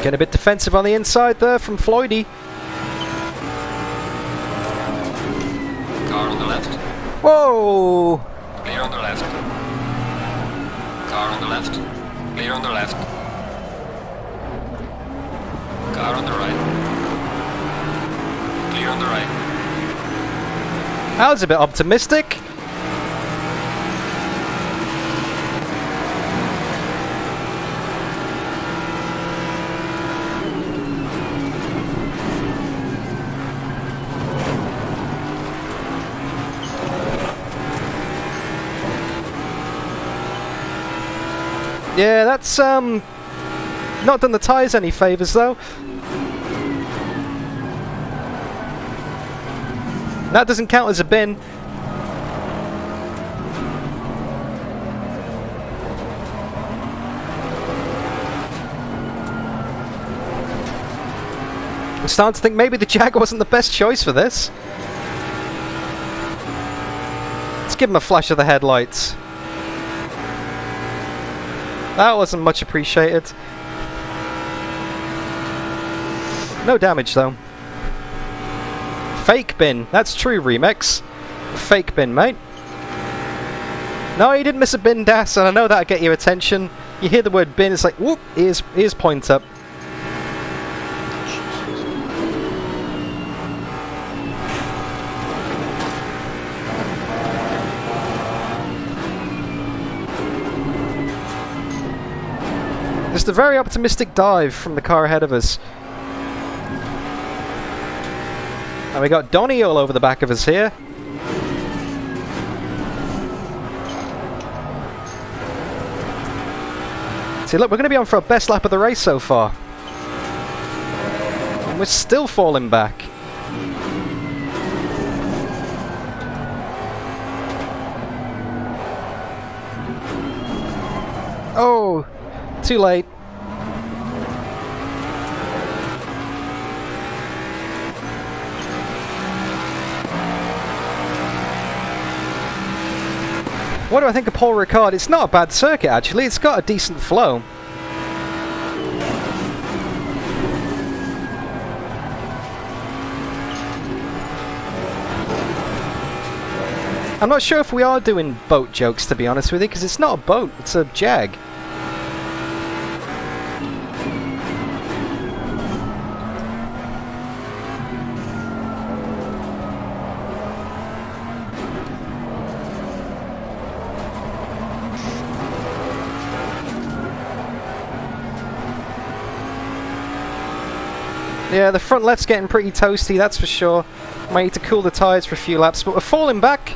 Getting a bit defensive on the inside there from Floydie. Car on the left. Whoa! Clear on the left. Car on the left. Clear on the left. Car on the right. Clear on the right. That was a bit optimistic. Yeah, that's not done the tyres any favours though. That doesn't count as a bin. I'm starting to think maybe the Jag wasn't the best choice for this. Let's give him a flash of the headlights. That wasn't much appreciated. No damage though. Fake bin. That's true, Remix. Fake bin, mate. No, you didn't miss a bin, Das, and I know that'll get your attention. You hear the word bin, it's like, whoop, ears point up. Just a very optimistic dive from the car ahead of us. And we got Donnie all over the back of us here. See, look, we're going to be on for our best lap of the race so far. And we're still falling back. Oh, too late. What do I think of Paul Ricard? It's not a bad circuit actually, it's got a decent flow. I'm not sure if we are doing boat jokes, to be honest with you, because it's not a boat, it's a Jag. Yeah, the front left's getting pretty toasty, that's for sure. Might need to cool the tyres for a few laps, but we're falling back.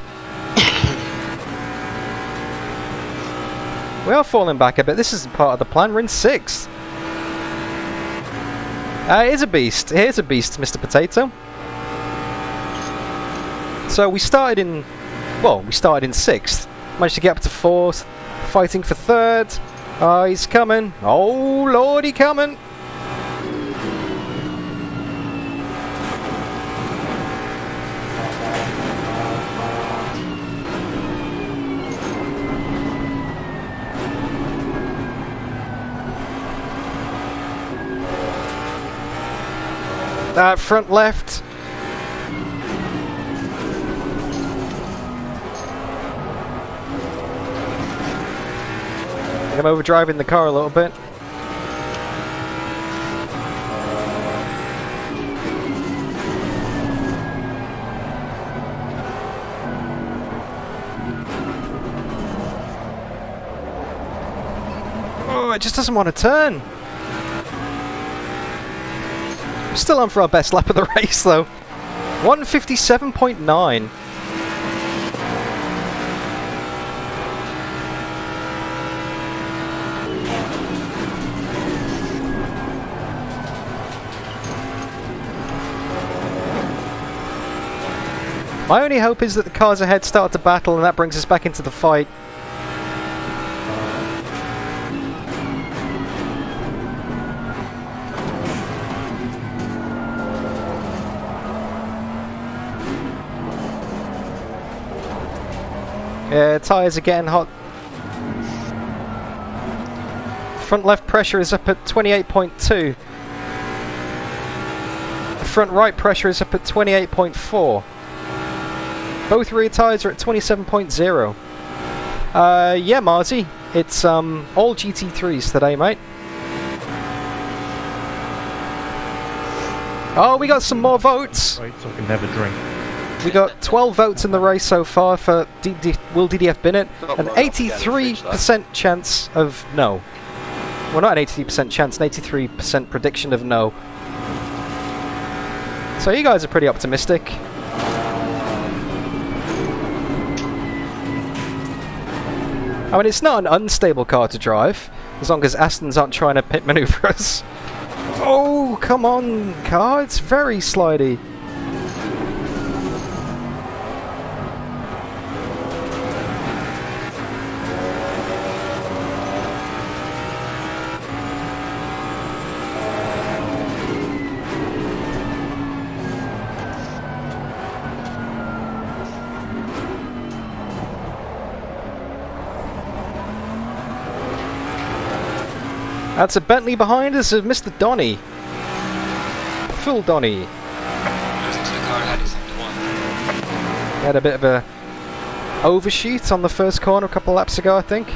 We are falling back a bit. This isn't part of the plan. We're in 6th. It is a beast. It is a beast, Mr. Potato. So we started in... Well, we started in 6th. Managed to get up to 4th. Fighting for 3rd. Oh, he's coming. Oh, lordy, coming. Front left. I'm overdriving the car a little bit. Oh, it just doesn't want to turn. Still on for our best lap of the race though. 1:57.9. My only hope is that the cars ahead start to battle and that brings us back into the fight. Yeah, tyres are getting hot. Front left pressure is up at 28.2. Front right pressure is up at 28.4. Both rear tyres are at 27.0. Yeah, Marzi, it's all GT3s today, mate. Oh, we got some more votes. Right, so I can never drink. We got 12 votes in the race so far for will DDF bin it? An 83% chance of no. Well, not an 80% chance, an 83% prediction of no. So you guys are pretty optimistic. I mean, it's not an unstable car to drive, as long as Astons aren't trying to pit maneuver us. Oh, come on, car, it's very slidey. That's a Bentley behind us of Mr. Donny. Full Donny. Losing to the car ahead is the one. He had a bit of a overshoot on the first corner a couple of laps ago, I think.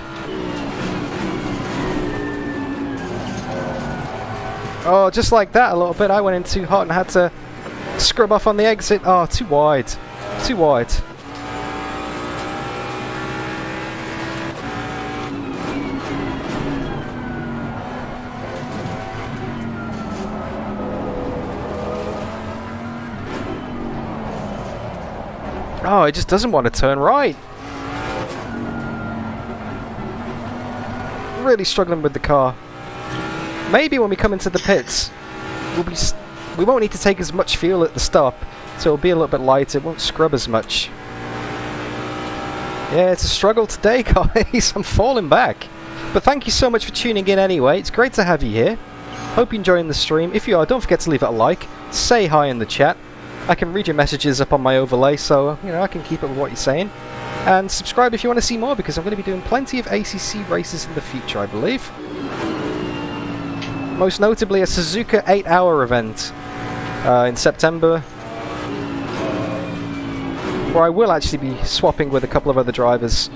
Oh, just like that a little bit. I went in too hot and had to scrub off on the exit. Oh, too wide. Too wide. Oh, it just doesn't want to turn right. Really struggling with the car. Maybe when we come into the pits, we won't need to take as much fuel at the stop, so it'll be a little bit lighter. It won't scrub as much. Yeah, it's a struggle today, guys. I'm falling back. But thank you so much for tuning in anyway. It's great to have you here. Hope you're enjoying the stream. If you are, don't forget to leave it a like. Say hi in the chat. I can read your messages up on my overlay, so you know I can keep up with what you're saying. And subscribe if you want to see more, because I'm going to be doing plenty of ACC races in the future, I believe. Most notably a Suzuka 8-hour event in September, where I will actually be swapping with a couple of other drivers.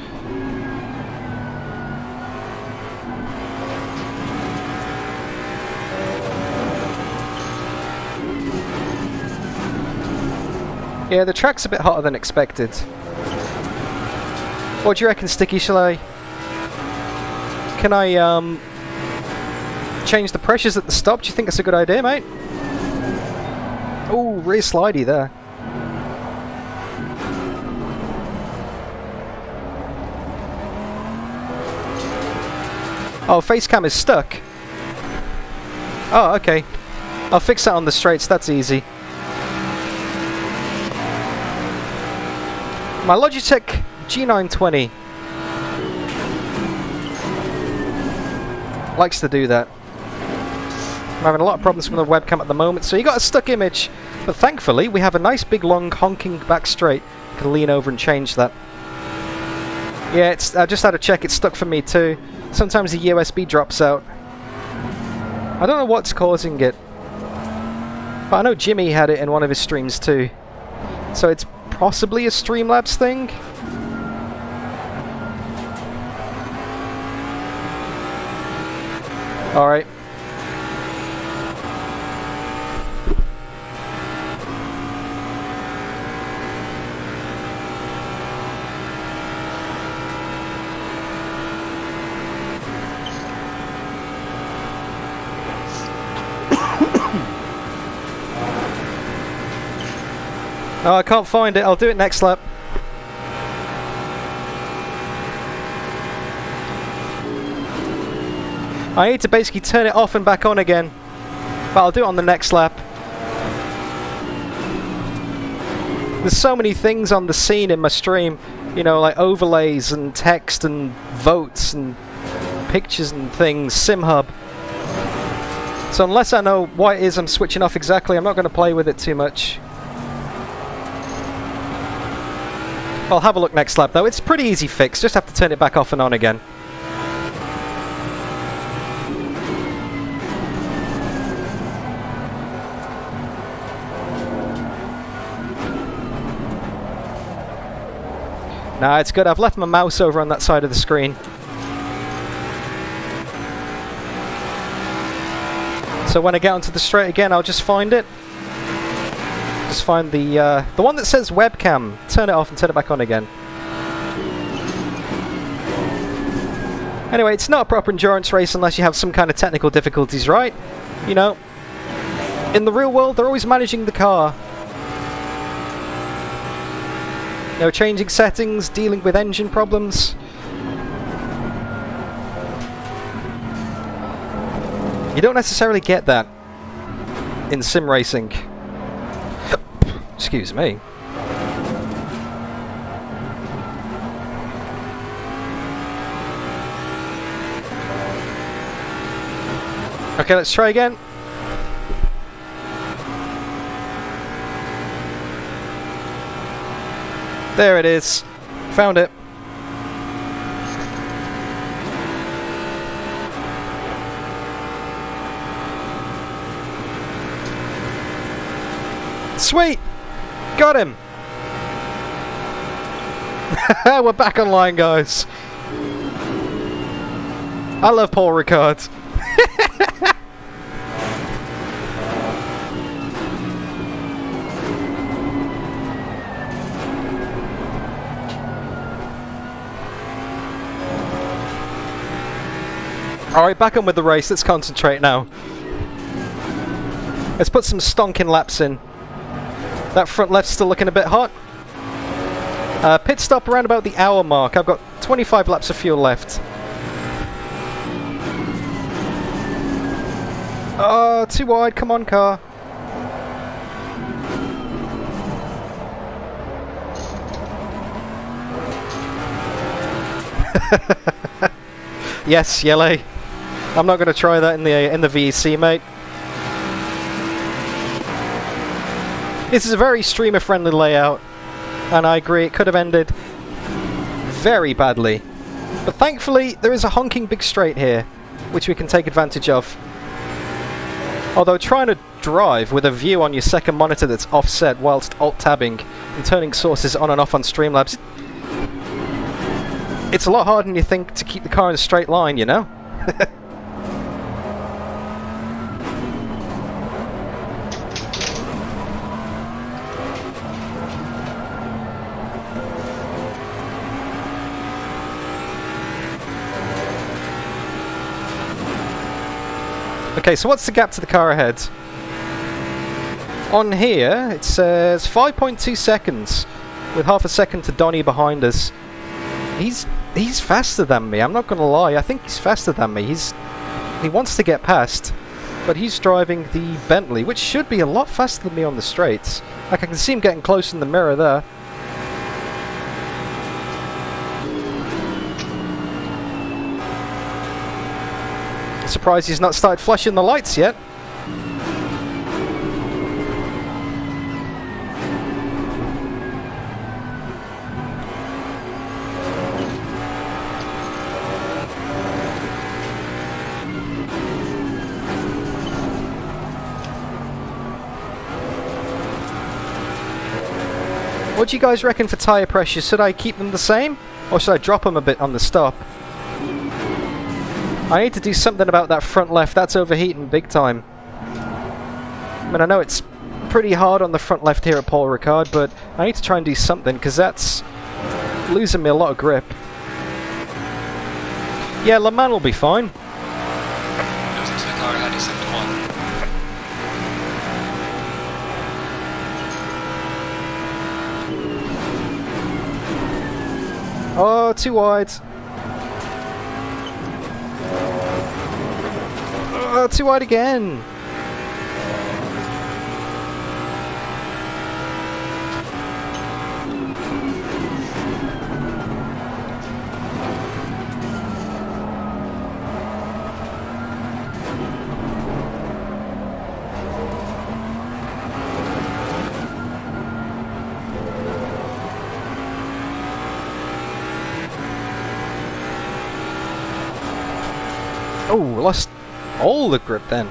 Yeah, the track's a bit hotter than expected. What do you reckon, Sticky? Can I change the pressures at the stop? Do you think that's a good idea, mate? Oh, rear slidey there. Oh, face cam is stuck. Oh, okay. I'll fix that on the straights, that's easy. My Logitech G920 likes to do that. I'm having a lot of problems with the webcam at the moment, so you got a stuck image. But thankfully, we have a nice big long honking back straight. I can lean over and change that. Yeah, I just had to check, it's stuck for me too. Sometimes the USB drops out. I don't know what's causing it. But I know Jimmy had it in one of his streams too. So it's possibly a Streamlabs thing? Alright. Oh, I can't find it. I'll do it next lap. I need to basically turn it off and back on again. But I'll do it on the next lap. There's so many things on the scene in my stream. You know, like overlays and text and votes and pictures and things. SimHub. So unless I know what it is I'm switching off exactly, I'm not going to play with it too much. I'll have a look next lap though. It's a pretty easy fix, just have to turn it back off and on again. Nah, it's good. I've left my mouse over on that side of the screen. So when I get onto the straight again, I'll just find it. Just find the one that says webcam. Turn it off and turn it back on again. Anyway, it's not a proper endurance race unless you have some kind of technical difficulties, right? You know, in the real world, they're always managing the car. You know, changing settings, dealing with engine problems. You don't necessarily get that in sim racing. Excuse me. Okay, let's try again. There it is. Found it. Sweet! Got him! We're back online, guys. I love Paul Ricard. Alright, back on with the race. Let's concentrate now. Let's put some stonking laps in. That front left's still looking a bit hot. Pit stop around about the hour mark. I've got 25 laps of fuel left. Oh, too wide. Come on, car. Yes, yellow. I'm not going to try that in the VEC, mate. This is a very streamer-friendly layout, and I agree it could have ended very badly. But thankfully, there is a honking big straight here, which we can take advantage of. Although trying to drive with a view on your second monitor that's offset whilst alt-tabbing and turning sources on and off on Streamlabs, it's a lot harder than you think to keep the car in a straight line, you know? Okay, so what's the gap to the car ahead? On here, it says 5.2 seconds, with half a second to Donny behind us. He's faster than me, I'm not going to lie. I think he's faster than me. He wants to get past, but he's driving the Bentley, which should be a lot faster than me on the straights. Like, I can see him getting close in the mirror there. Surprised he's not started flashing the lights yet. What do you guys reckon for tyre pressure? Should I keep them the same, or should I drop them a bit on the stop? I need to do something about that front left. That's overheating big time. I mean, I know it's pretty hard on the front left here at Paul Ricard, but I need to try and do something, because that's losing me a lot of grip. Yeah, Le Mans will be fine. Losing to the car ahead is at 1. Oh, too wide. Oh, too wide again. Oh, lost all the grip then.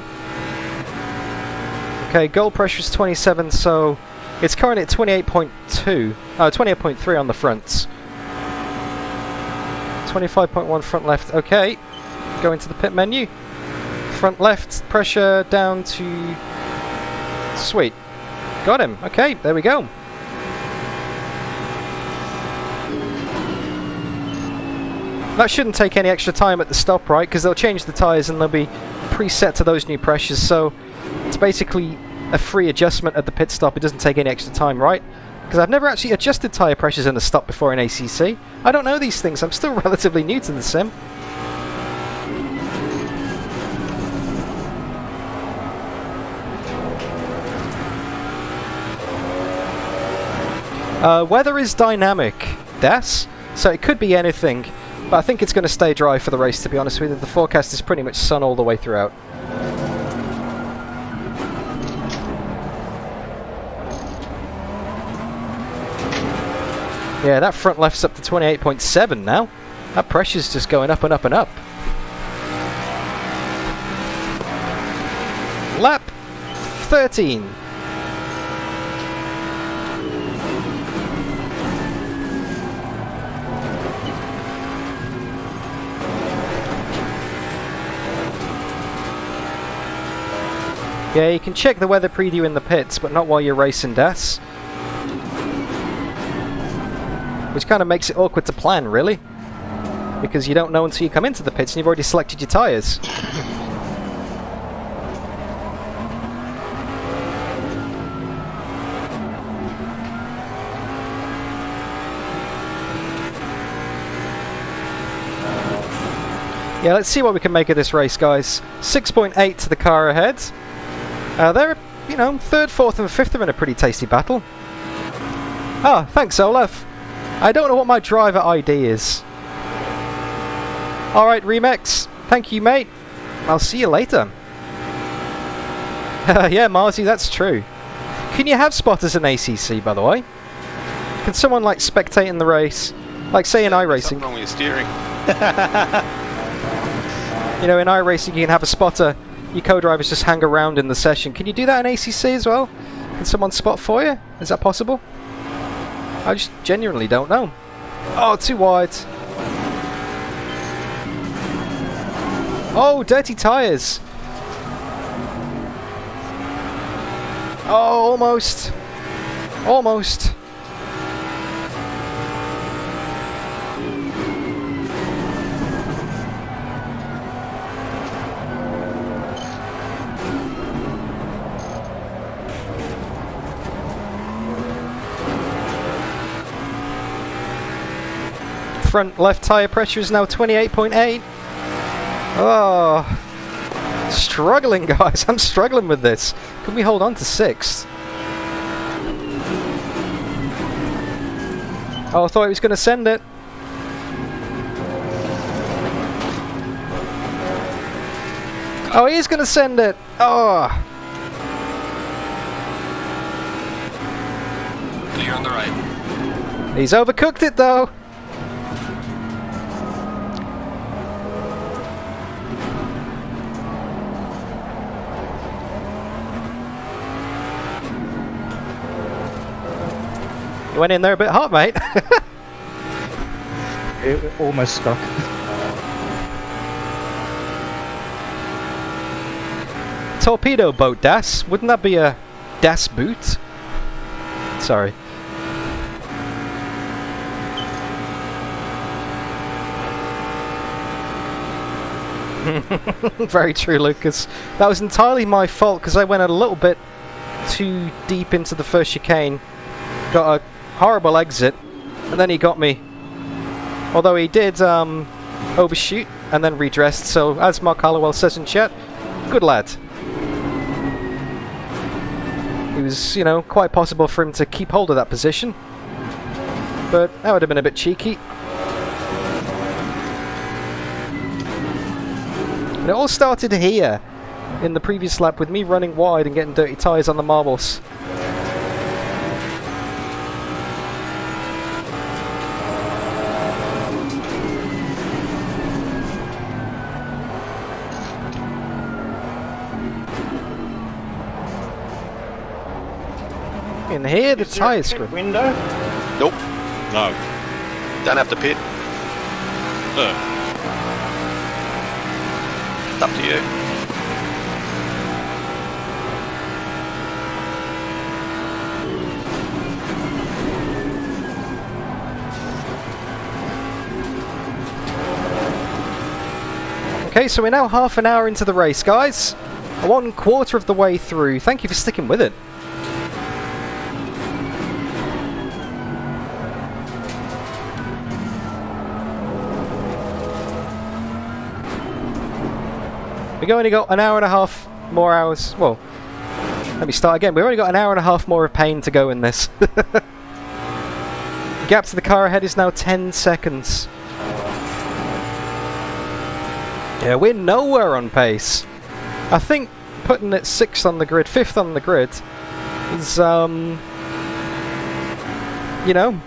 Okay, goal pressure is 27, so it's currently at 28.2. 28.3 on the fronts. 25.1 front left. Okay, go into the pit menu. Front left, pressure down to... Sweet. Got him. Okay, there we go. That shouldn't take any extra time at the stop, right? Because they'll change the tyres and they'll be preset to those new pressures, so it's basically a free adjustment at the pit stop. It doesn't take any extra time, right? Because I've never actually adjusted tyre pressures in a stop before in ACC. I don't know these things. I'm still relatively new to the sim. Weather is dynamic, Des, so it could be anything, but I think it's going to stay dry for the race, to be honest with you. The forecast is pretty much sun all the way throughout. Yeah, that front left's up to 28.7 now. That pressure's just going up and up and up. Lap 13. Yeah, you can check the weather preview in the pits, but not while you're racing, Das. Which kind of makes it awkward to plan, really. Because you don't know until you come into the pits and you've already selected your tyres. Yeah, let's see what we can make of this race, guys. 6.8 to the car ahead. They're, you know, 3rd, 4th and 5th are in a pretty tasty battle. Ah, thanks, Olaf. I don't know what my driver ID is. Alright, Remix. Thank you, mate. I'll see you later. Yeah, Marzi, that's true. Can you have spotters in ACC, by the way? Can someone, like, spectate in the race? Like, say in iRacing. Something wrong with your steering. You know, in iRacing you can have a spotter. Your co-drivers just hang around in the session. Can you do that in ACC as well? Can someone spot for you? Is that possible? I just genuinely don't know. Oh, too wide. Oh, dirty tyres. Oh, almost. Almost. Front left tyre pressure is now 28.8. Oh, struggling, guys. I'm struggling with this. Can we hold on to 6th? Oh, I thought he was going to send it. Oh, he is going to send it. Oh. Clear on the right. He's overcooked it, though. You went in there a bit hot, mate. It almost stuck. Torpedo boat, Das. Wouldn't that be a Das boot? Sorry. Very true, Lucas. That was entirely my fault because I went a little bit too deep into the first chicane. Got a horrible exit, and then he got me. Although he did overshoot and then redressed, so as Mark Hollowell says in chat, good lad. It was, you know, quite possible for him to keep hold of that position, but that would have been a bit cheeky. And it all started here, in the previous lap, with me running wide and getting dirty tyres on the marbles. In here, the tyre screen. Window? Nope. No. Don't have to pit. It's up to you. Okay, so we're now half an hour into the race, guys. 1/4 of the way through. Thank you for sticking with it. We've only got an hour and a half more hours. Well, let me start again. We've only got an hour and a half more of pain to go in this. gap to the car ahead is now 10 seconds. Yeah, we're nowhere on pace. I think putting it 6th on the grid, 5th on the grid is, you know,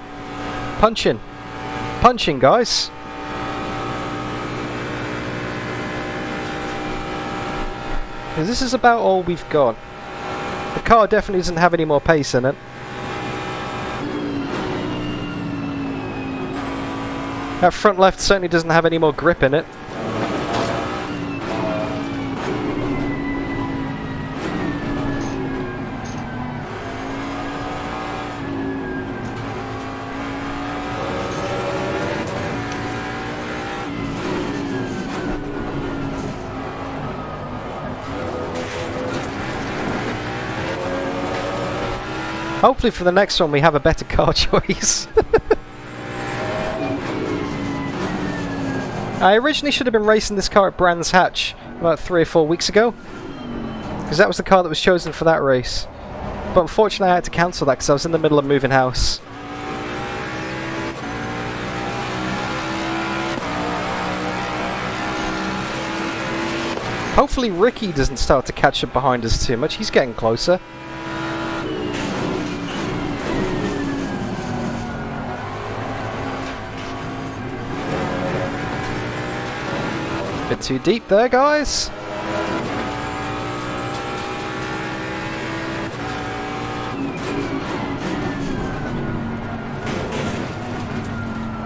punching. Punching, guys. Because this is about all we've got. The car definitely doesn't have any more pace in it. That front left certainly doesn't have any more grip in it. Hopefully for the next one we have a better car choice. I originally should have been racing this car at Brands Hatch about 3 or 4 weeks ago, because that was the car that was chosen for that race. But unfortunately I had to cancel that because I was in the middle of moving house. Hopefully Ricky doesn't start to catch up behind us too much. He's getting closer. Bit too deep there, guys.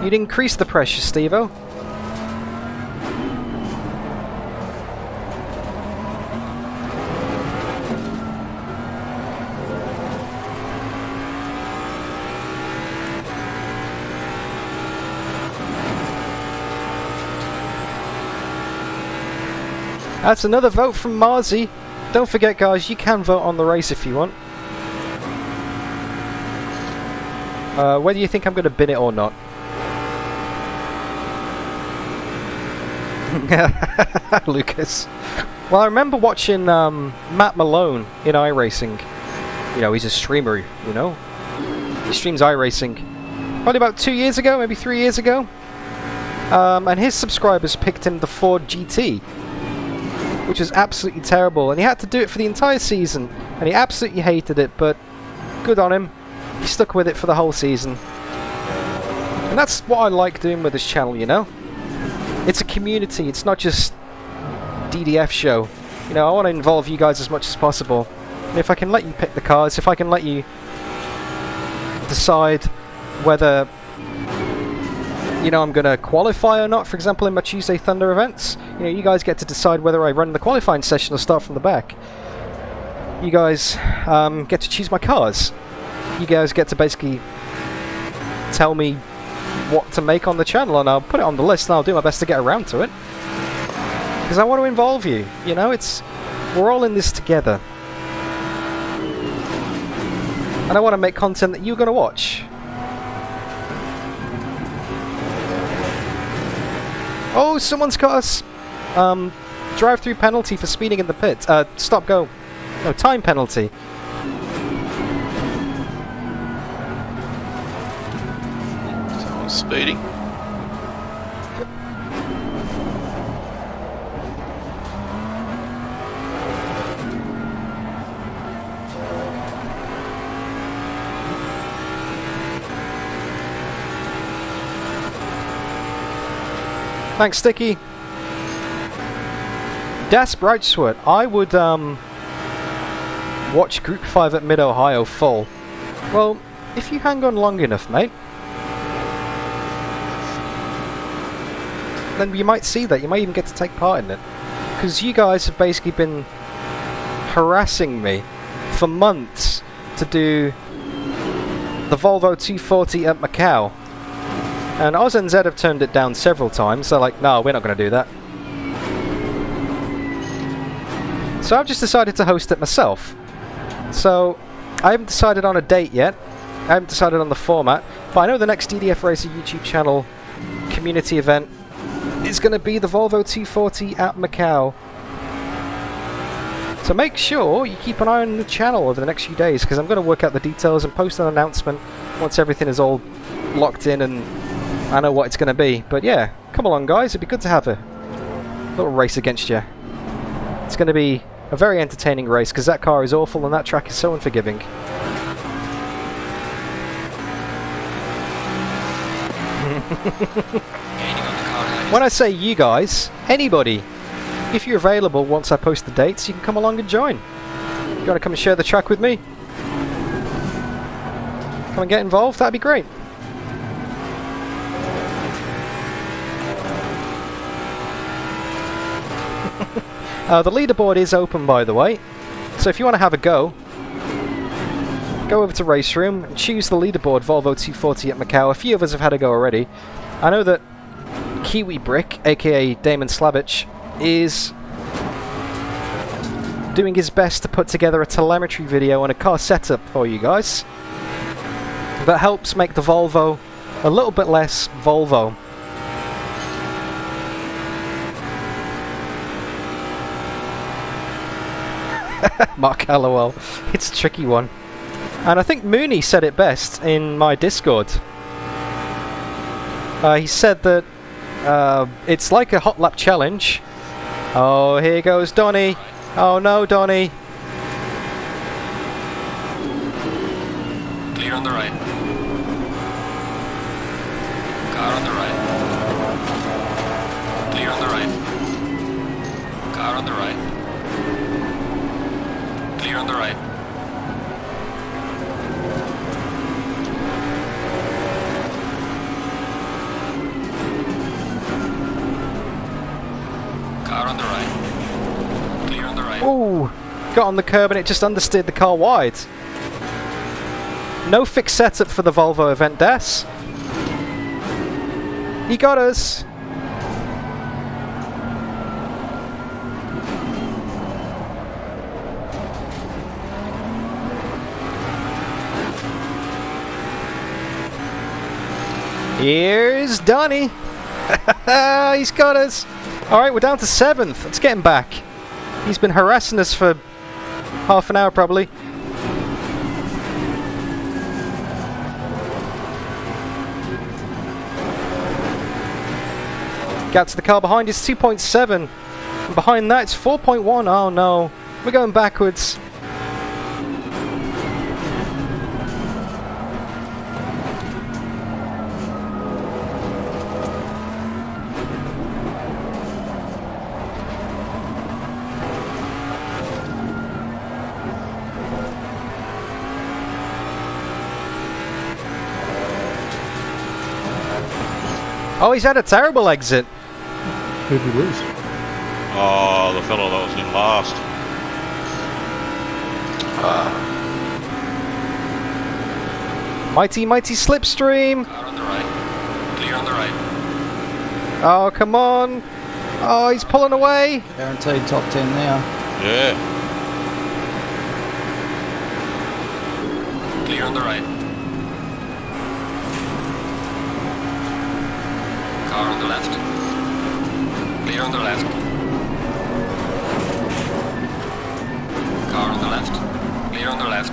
You'd increase the pressure, Steve-O. That's another vote from Marzi. Don't forget, guys, you can vote on the race if you want. Whether you think I'm going to bin it or not. Lucas. Well, I remember watching Matt Malone in iRacing. You know, he's a streamer, you know. He streams iRacing. Probably about 2 years ago, maybe 3 years ago. And his subscribers picked him the Ford GT, which was absolutely terrible, and he had to do it for the entire season, and he absolutely hated it, but good on him. He stuck with it for the whole season. And that's what I like doing with this channel, you know? It's a community, it's not just DDF show. You know, I want to involve you guys as much as possible. And if I can let you pick the cars, if I can let you decide whether, you know, I'm going to qualify or not, for example, in my Tuesday Thunder events. You know, you guys get to decide whether I run the qualifying session or start from the back. You guys get to choose my cars. You guys get to basically tell me what to make on the channel, and I'll put it on the list, and I'll do my best to get around to it. Because I want to involve you. You know, we're all in this together. And I want to make content that you're going to watch. Oh, someone's got us drive-through penalty for speeding in the pit. Stop, go. No, time penalty. Someone's speeding. Thanks, Sticky. Das Brightsword, I would watch Group 5 at Mid-Ohio full. Well, if you hang on long enough, mate, then you might see that. You might even get to take part in it. Because you guys have basically been harassing me for months to do the Volvo 240 at Macau. And AUSNZ have turned it down several times. They're like, no, we're not going to do that. So I've just decided to host it myself. So I haven't decided on a date yet. I haven't decided on the format. But I know the next DDF Racer YouTube channel community event is going to be the Volvo 240 at Macau. So make sure you keep an eye on the channel over the next few days, because I'm going to work out the details and post an announcement once everything is all locked in and I know what it's going to be. But yeah, come along guys, it'd be good to have a little race against you. It's going to be a very entertaining race because that car is awful and that track is so unforgiving. When I say you guys, anybody, if you're available once I post the dates, you can come along and join. You want to come and share the track with me? Come and get involved, that'd be great. The leaderboard is open, by the way, so if you want to have a go over to Race Room and choose the leaderboard Volvo 240 at Macau. A few of us have had a go already. I know that Kiwi Brick, aka Damon Slavich, is doing his best to put together a telemetry video and a car setup for you guys that helps make the Volvo a little bit less Volvo. Mark Hallowell. It's a tricky one. And I think Mooney said it best in my Discord. He said that it's like a hot lap challenge. Oh, here goes Donny. Oh no, Donny. Clear on the right. Car on the right. Clear on the right. Car on the right. Clear on the right. Car on the right. Clear on the right. Ooh, got on the curb and it just understeered the car wide. No fixed setup for the Volvo event, Des. He got us. Here's Donny. He's got us. Alright, we're down to 7th. Let's get him back. He's been harassing us for half an hour probably. Gap to the car behind is 2.7. And behind that it's 4.1. Oh no. We're going backwards. Oh, he's had a terrible exit. Who'd we lose? Oh, the fellow that was in last. Mighty, mighty slipstream. Car on the right. Clear on the right. Oh, come on. Oh, he's pulling away. Guaranteed top 10 now. Yeah. Clear on the right. Car on the left. Clear on the left. Car on the left. Clear on the left.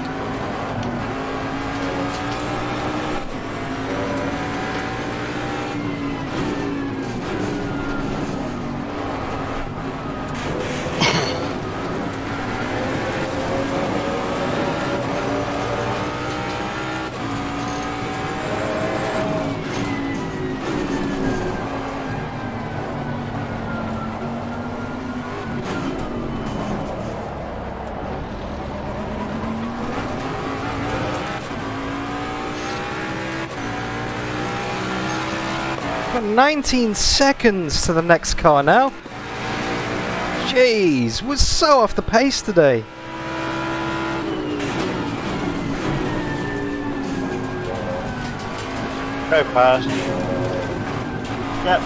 Got 19 seconds to the next car now. Jeez, we're so off the pace today. Go past. Yep.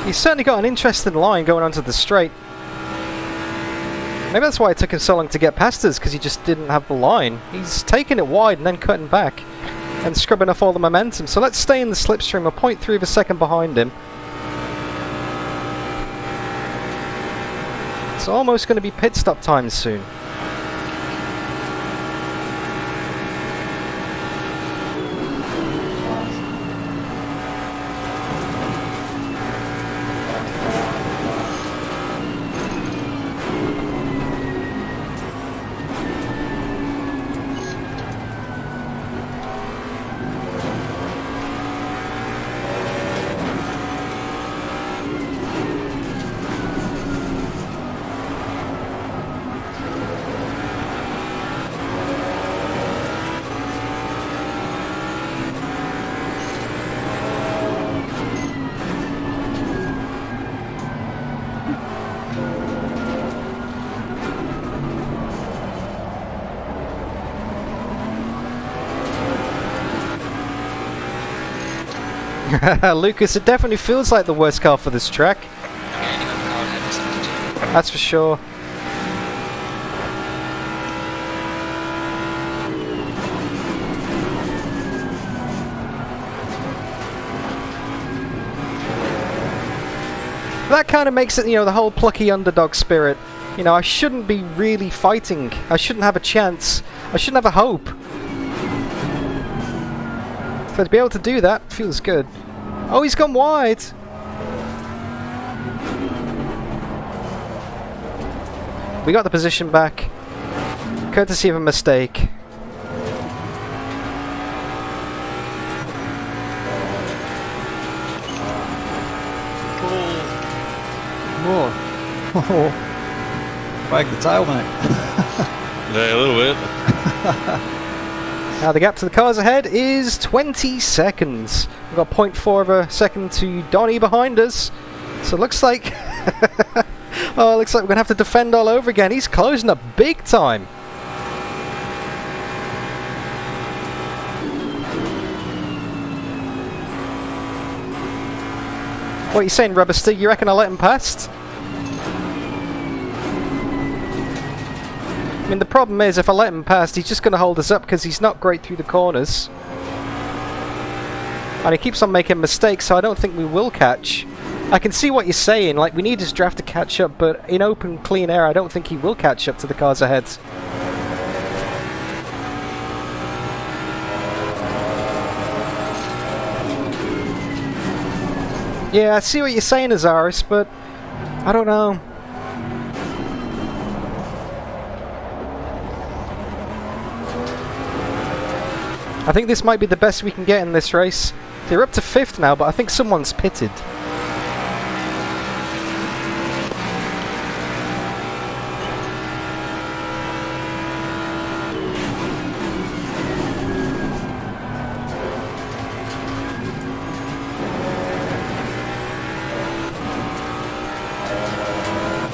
He's certainly got an interesting line going onto the straight. Maybe that's why it took him so long to get past us, because he just didn't have the line. He's taking it wide and then cutting back and scrubbing off all the momentum. So let's stay in the slipstream. We're 0.3 of a second behind him. It's almost going to be pit stop time soon. Lucas, it definitely feels like the worst car for this track. Gaining on the car ahead is up to 2. That's for sure. That kind of makes it, you know, the whole plucky underdog spirit. You know, I shouldn't be really fighting. I shouldn't have a chance. I shouldn't have a hope. So to be able to do that feels good. Oh, he's gone wide. We got the position back, courtesy of a mistake. More. Wag the tail, mate. Yeah, a little bit. Now the gap to the cars ahead is 20 seconds. We've got 0.4 of a second to Donny behind us. So it looks like... oh, it looks like we're going to have to defend all over again. He's closing up big time. What are you saying, Rubber Stick? You reckon I'll let him past? I mean, the problem is, if I let him past, he's just going to hold us up because he's not great through the corners. And he keeps on making mistakes, so I don't think we will catch. I can see what you're saying, like, we need his draft to catch up, but in open, clean air, I don't think he will catch up to the cars ahead. Yeah, I see what you're saying, Azaris, but I don't know. I think this might be the best we can get in this race. They're up to 5th now, but I think someone's pitted.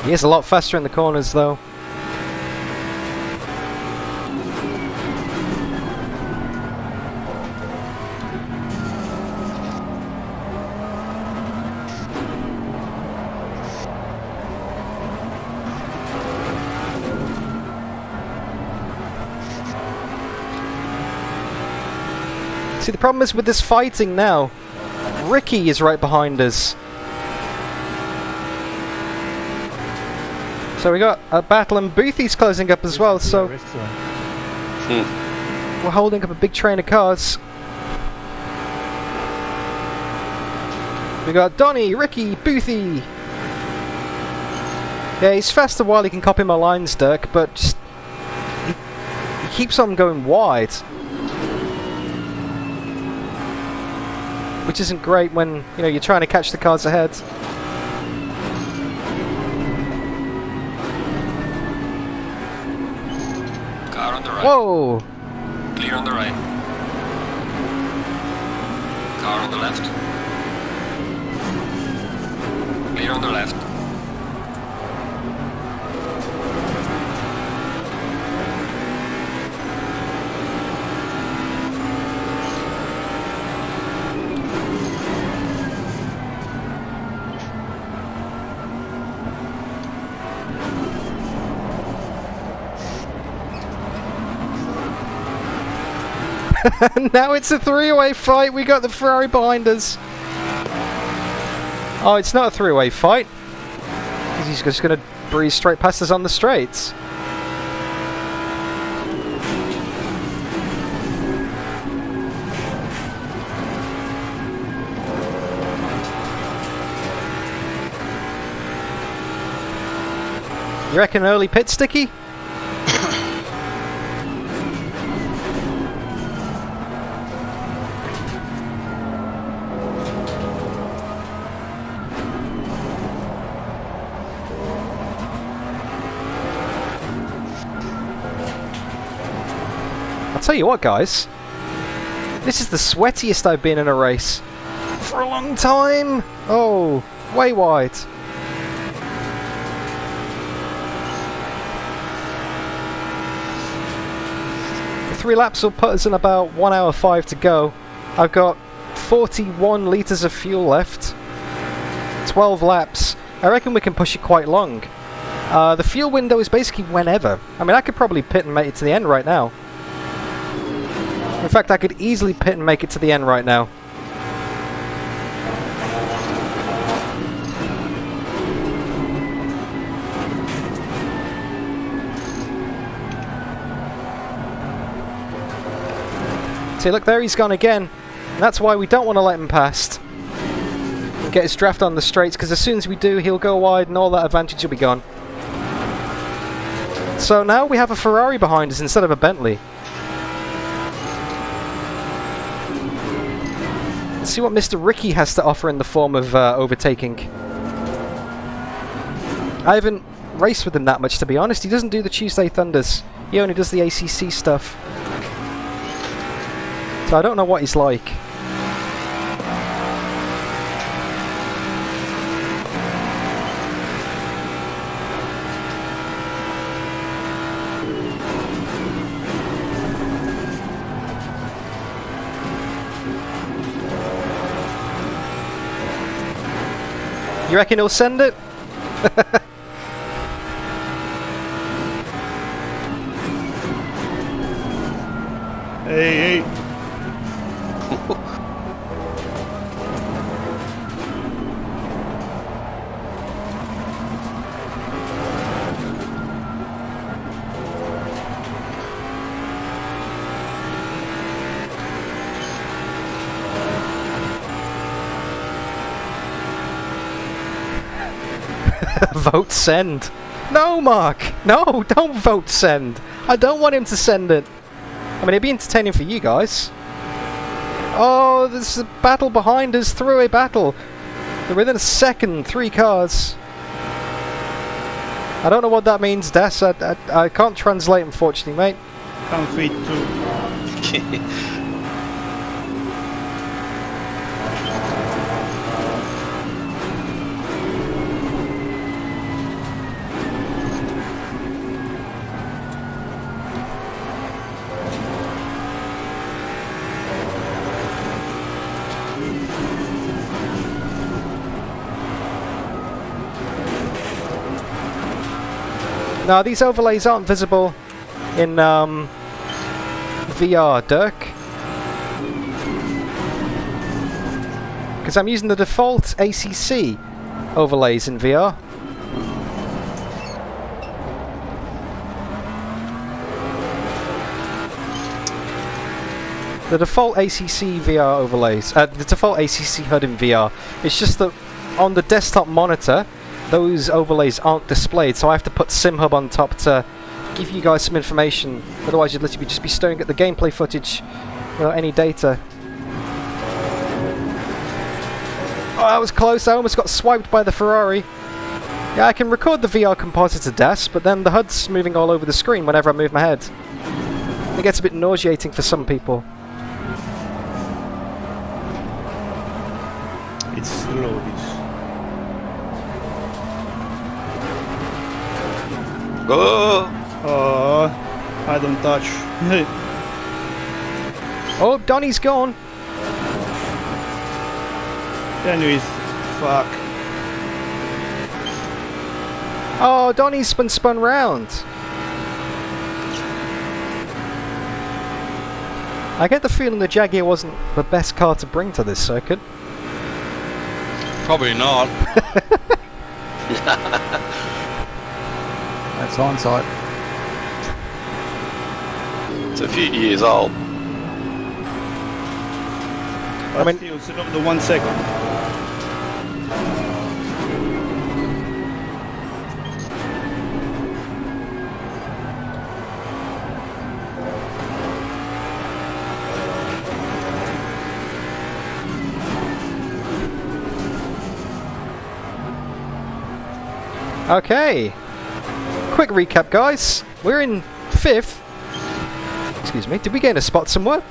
He is a lot faster in the corners, though. See, the problem is with this fighting now. Ricky is right behind us. So we got a battle and Boothy's closing up as well, so we're holding up a big train of cars. We got Donny, Ricky, Boothy. Yeah, he's faster while he can copy my lines, Dirk, but just, he keeps on going wide. Which isn't great when, you know, you're trying to catch the cars ahead. Car on the right. Whoa! Clear on the right. Car on the left. Clear on the left. Now it's a three-way fight. We got the Ferrari behind us. Oh, it's not a three-way fight. He's just going to breeze straight past us on the straights. You reckon early pit sticky? I'll tell you what, guys. This is the sweatiest I've been in a race for a long time. Oh, way wide. The 3 laps will put us in about 1 hour 5 to go. I've got 41 litres of fuel left. 12 laps. I reckon we can push it quite long. The fuel window is basically whenever. I mean, I could probably pit and make it to the end right now. In fact, I could easily pit and make it to the end right now. See, look, there he's gone again. And that's why we don't want to let him past. Get his draft on the straights, because as soon as we do, he'll go wide and all that advantage will be gone. So now we have a Ferrari behind us instead of a Bentley. Let's see what Mr. Ricky has to offer in the form of overtaking. I haven't raced with him that much, to be honest. He doesn't do the Tuesday Thunders. He only does the ACC stuff. So I don't know what he's like. You reckon he'll send it? Hey, hey. Vote send. No, Mark! No, don't vote send. I don't want him to send it. I mean, it'd be entertaining for you guys. Oh, there's a battle behind us. Three-way battle. We're within a second. 3 cars. I don't know what that means, Des. I can't translate, unfortunately, mate. Can't fit too. Now, these overlays aren't visible in VR, Dirk. Because I'm using the default ACC overlays in VR. The default ACC VR overlays, the default ACC HUD in VR, it's just that on the desktop monitor, those overlays aren't displayed, so I have to put SimHub on top to give you guys some information. Otherwise, you'd literally just be staring at the gameplay footage without any data. Oh, that was close. I almost got swiped by the Ferrari. Yeah, I can record the VR composite to DAS, but then the HUD's moving all over the screen whenever I move my head. It gets a bit nauseating for some people. It's slow, this. Oh! Oh, I don't touch. Oh, Donnie's gone. Anyways, fuck. Oh, Donnie's been spun round. I get the feeling the Jaguar wasn't the best car to bring to this circuit. Probably not. That's hindsight. It's a few years old. I mean, it's another 1 second. Okay. Quick recap, guys. We're in 5th. Excuse me. Did we gain a spot somewhere?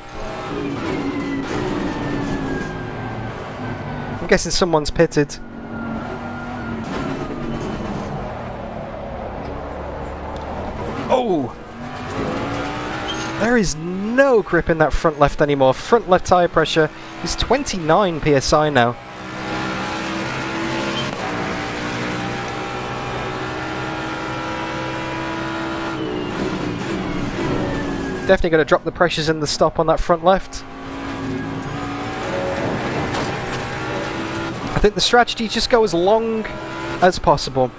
I'm guessing someone's pitted. Oh! There is no grip in that front left anymore. Front left tyre pressure is 29 psi now. Definitely going to drop the pressures in the stop on that front left. I think the strategy is just go as long as possible.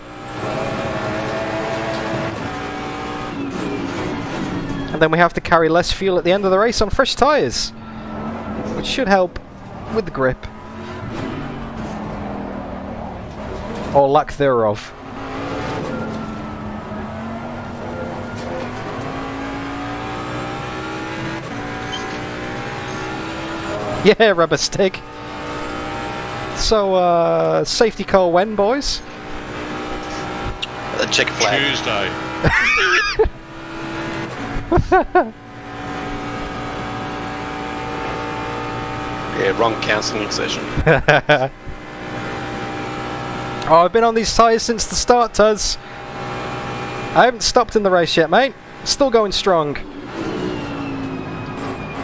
And then we have to carry less fuel at the end of the race on fresh tyres, which should help with the grip. Or lack thereof. Yeah, rubber stick. So, safety car when, boys? The check flag. Tuesday. Yeah, wrong counselling session. Oh, I've been on these tyres since the start, Tuz. I haven't stopped in the race yet, mate. Still going strong.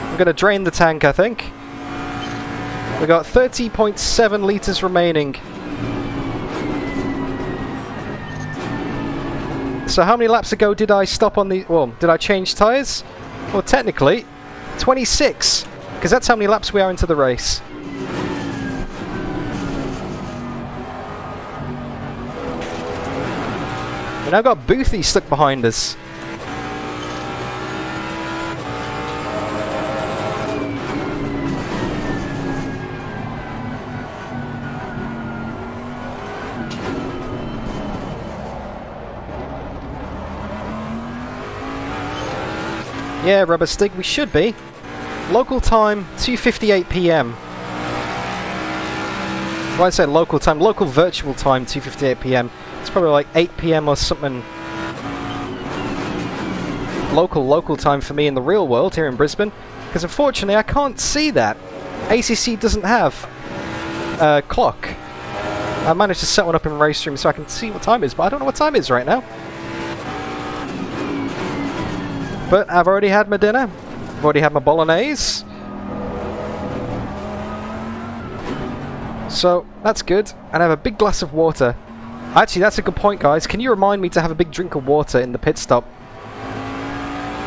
I'm going to drain the tank, I think. We've got 30.7 litres remaining. So how many laps ago did I stop on the... Well, did I change tyres? Well, technically, 26. Because that's how many laps we are into the race. We now got Boothie stuck behind us. Yeah, rubber stick, we should be. Local time, 2:58 PM. Well, I say local time, local virtual time, 2:58 PM. It's probably like 8 PM or something. Local time for me in the real world here in Brisbane. Because unfortunately I can't see that. ACC doesn't have a clock. I managed to set one up in Racestream so I can see what time it is, but I don't know what time it is right now. But I've already had my dinner. I've already had my bolognese. So, that's good. And I have a big glass of water. Actually, that's a good point, guys. Can you remind me to have a big drink of water in the pit stop?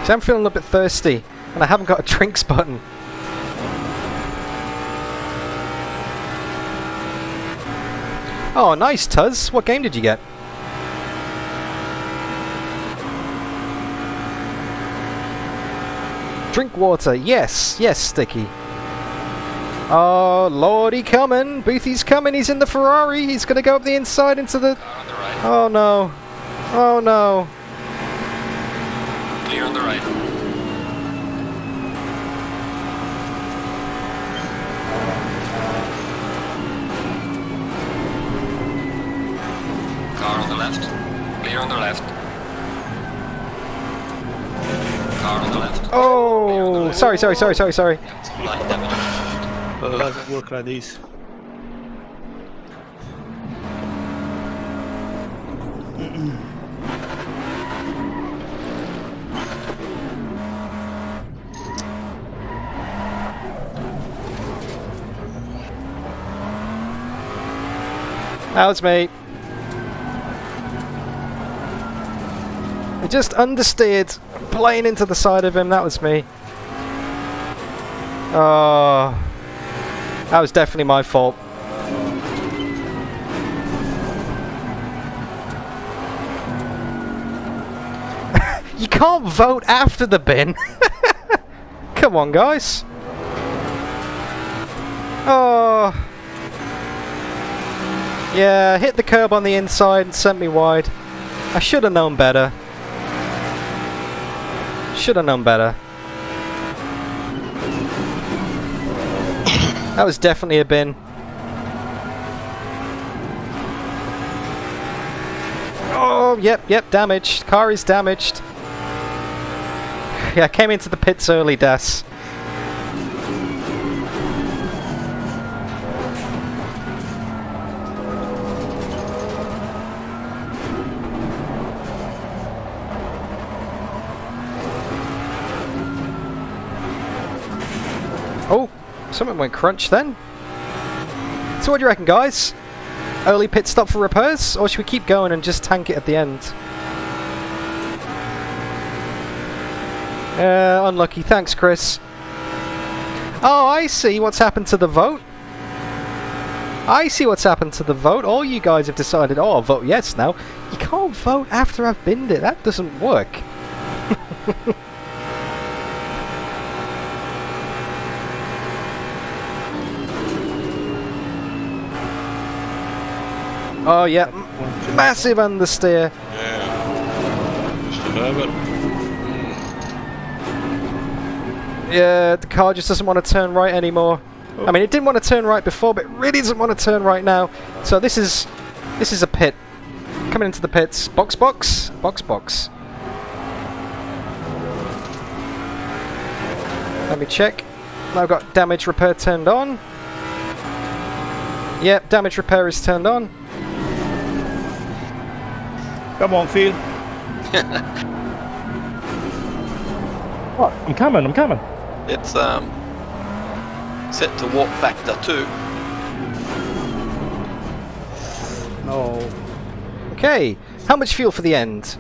So I'm feeling a bit thirsty, and I haven't got a drinks button. Oh, nice, Tuz. What game did you get? Drink water, yes, yes, Sticky. Oh, Lordy coming. Boothie's coming, he's in the Ferrari. He's going to go up the inside into the... Car on the right. Oh no. Oh no. Clear on the right. Car on the left. Clear on the left. Car on the left. Oh, sorry. Light damage. It doesn't work like this. That was me. I just understeered, playing into the side of him. That was me. Oh, that was definitely my fault. You can't vote after the bin. Come on, guys. Oh. Yeah, hit the curb on the inside and sent me wide. I should have known better. Should have known better. That was definitely a bin. Oh, yep, damaged. Car is damaged. Yeah, I came into the pits early, Das. Oh, something went crunch then. So what do you reckon, guys? Early pit stop for repairs, or should we keep going and just tank it at the end? Unlucky. Thanks, Chris. Oh, I see what's happened to the vote. I see what's happened to the vote. All you guys have decided, oh, I'll vote yes now. You can't vote after I've binned it. That doesn't work. Oh, yeah. Massive understeer. Yeah. Mr. Herbert. Yeah, the car just doesn't want to turn right anymore. Oh. I mean, it didn't want to turn right before, but it really doesn't want to turn right now. So this is a pit. Coming into the pits. Box. Let me check. Now I've got damage repair turned on. Yep, damage repair is turned on. Come on, Phil. What? I'm coming. It's set to warp factor 2. No. Okay, how much fuel for the end?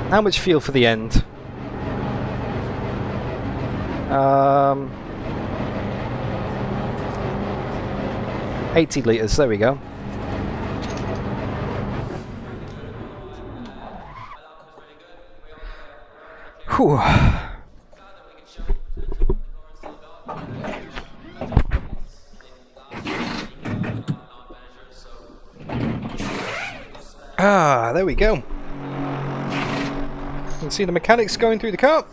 How much fuel for the end? 80 litres, there we go. Whew. Ah, there we go. You can see the mechanics going through the car.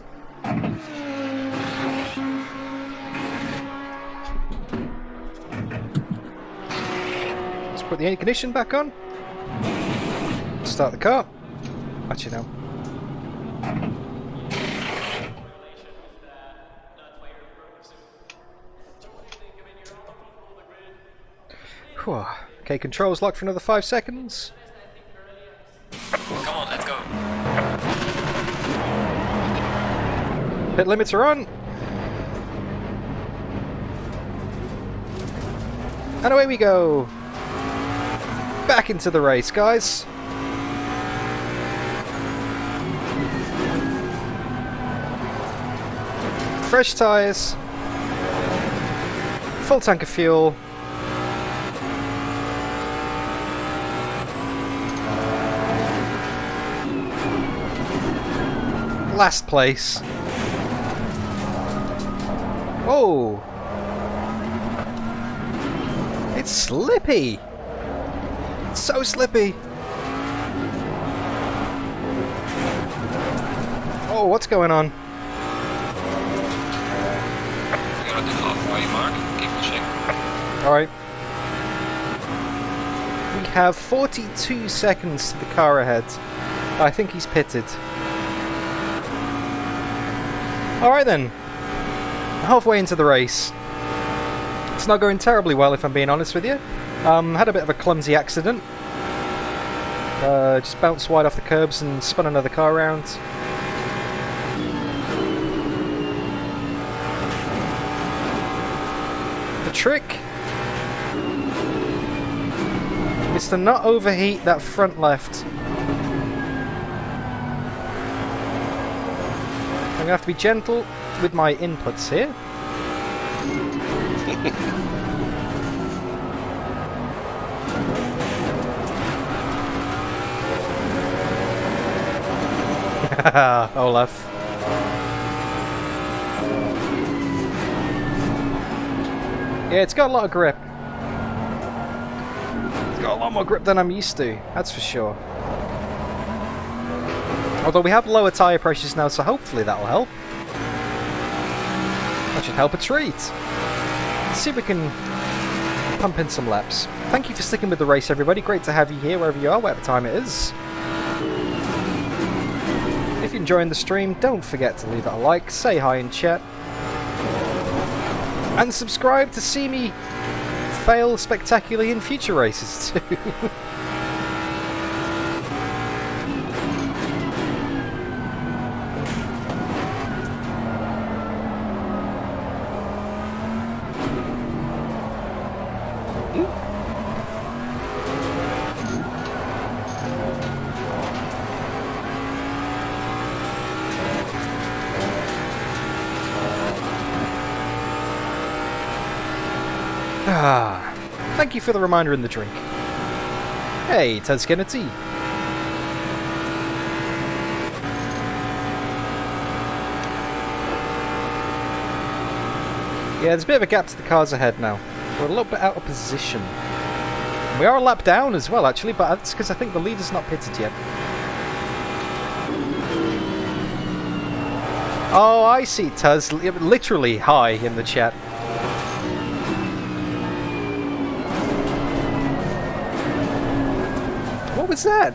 Let's put the air condition back on. Start the car. Actually, no. Whew. Okay, controls locked for another 5 seconds. Come on, let's go. Pit limits are on. And away we go. Back into the race, guys. Fresh tyres. Full tank of fuel. Last place. Oh! It's slippy! It's so slippy! Oh, what's going on? You're at the halfway mark. Keep pushing. Alright. We have 42 seconds to the car ahead. I think he's pitted. Alright then. Halfway into the race. It's not going terribly well, if I'm being honest with you. Had a bit of a clumsy accident. Just bounced wide off the curbs and spun another car around. The trick is to not overheat that front left. I'm going to have to be gentle with my inputs here. Olaf. Yeah, it's got a lot of grip. It's got a lot more grip than I'm used to, that's for sure. Although we have lower tyre pressures now, so hopefully that'll help. That should help a treat. Let's see if we can pump in some laps. Thank you for sticking with the race, everybody. Great to have you here, wherever you are, whatever time it is. If you're enjoying the stream, don't forget to leave it a like, say hi in chat, and subscribe to see me fail spectacularly in future races too. Thank you for the reminder in the drink. Hey, Ted Skinner Tea. Yeah, there's a bit of a gap to the cars ahead now. We're a little bit out of position. We are a lap down as well, actually, but that's because I think the leader's not pitted yet. Oh, I see, Tuz. Literally hi in the chat. What was that?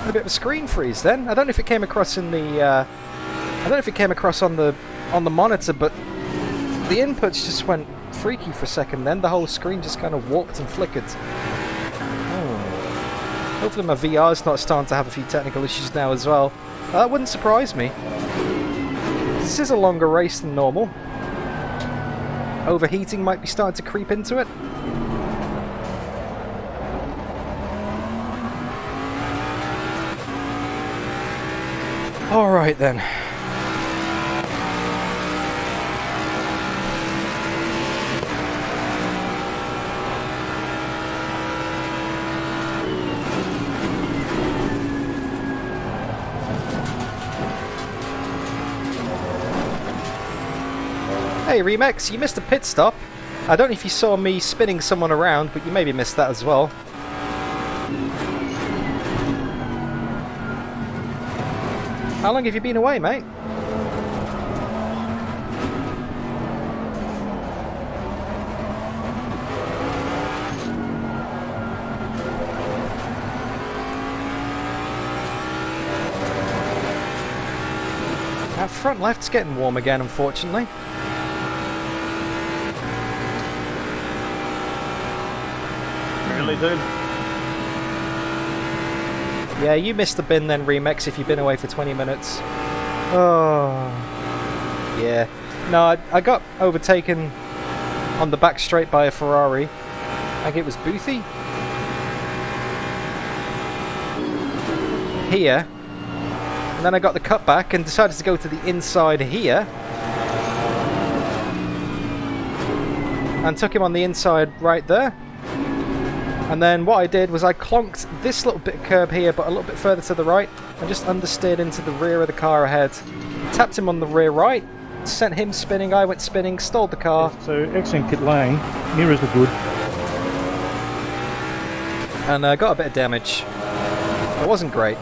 A bit of a screen freeze then. I don't know if it came across in the I don't know if it came across on the monitor, but the inputs just went freaky for a second then. The whole screen just kind of warped and flickered. Oh. Hopefully my VR's not starting to have a few technical issues now as well. That wouldn't surprise me. This is a longer race than normal. Overheating might be starting to creep into it. Alright then. Hey Remix, you missed a pit stop. I don't know if you saw me spinning someone around, but you maybe missed that as well. How long have you been away, mate? That front left's getting warm again, unfortunately. Really, dude? Yeah, you missed the bin then, Remix, if you've been away for 20 minutes. Oh. Yeah. No, I got overtaken on the back straight by a Ferrari. I think it was Boothie. Here. And then I got the cutback and decided to go to the inside here. And took him on the inside right there. And then what I did was I clonked this little bit of curb here, but a little bit further to the right, and just understeered into the rear of the car ahead. Tapped him on the rear right, sent him spinning, I went spinning, stalled the car. So excellent kit lane, mirrors are good. And got a bit of damage. It wasn't great.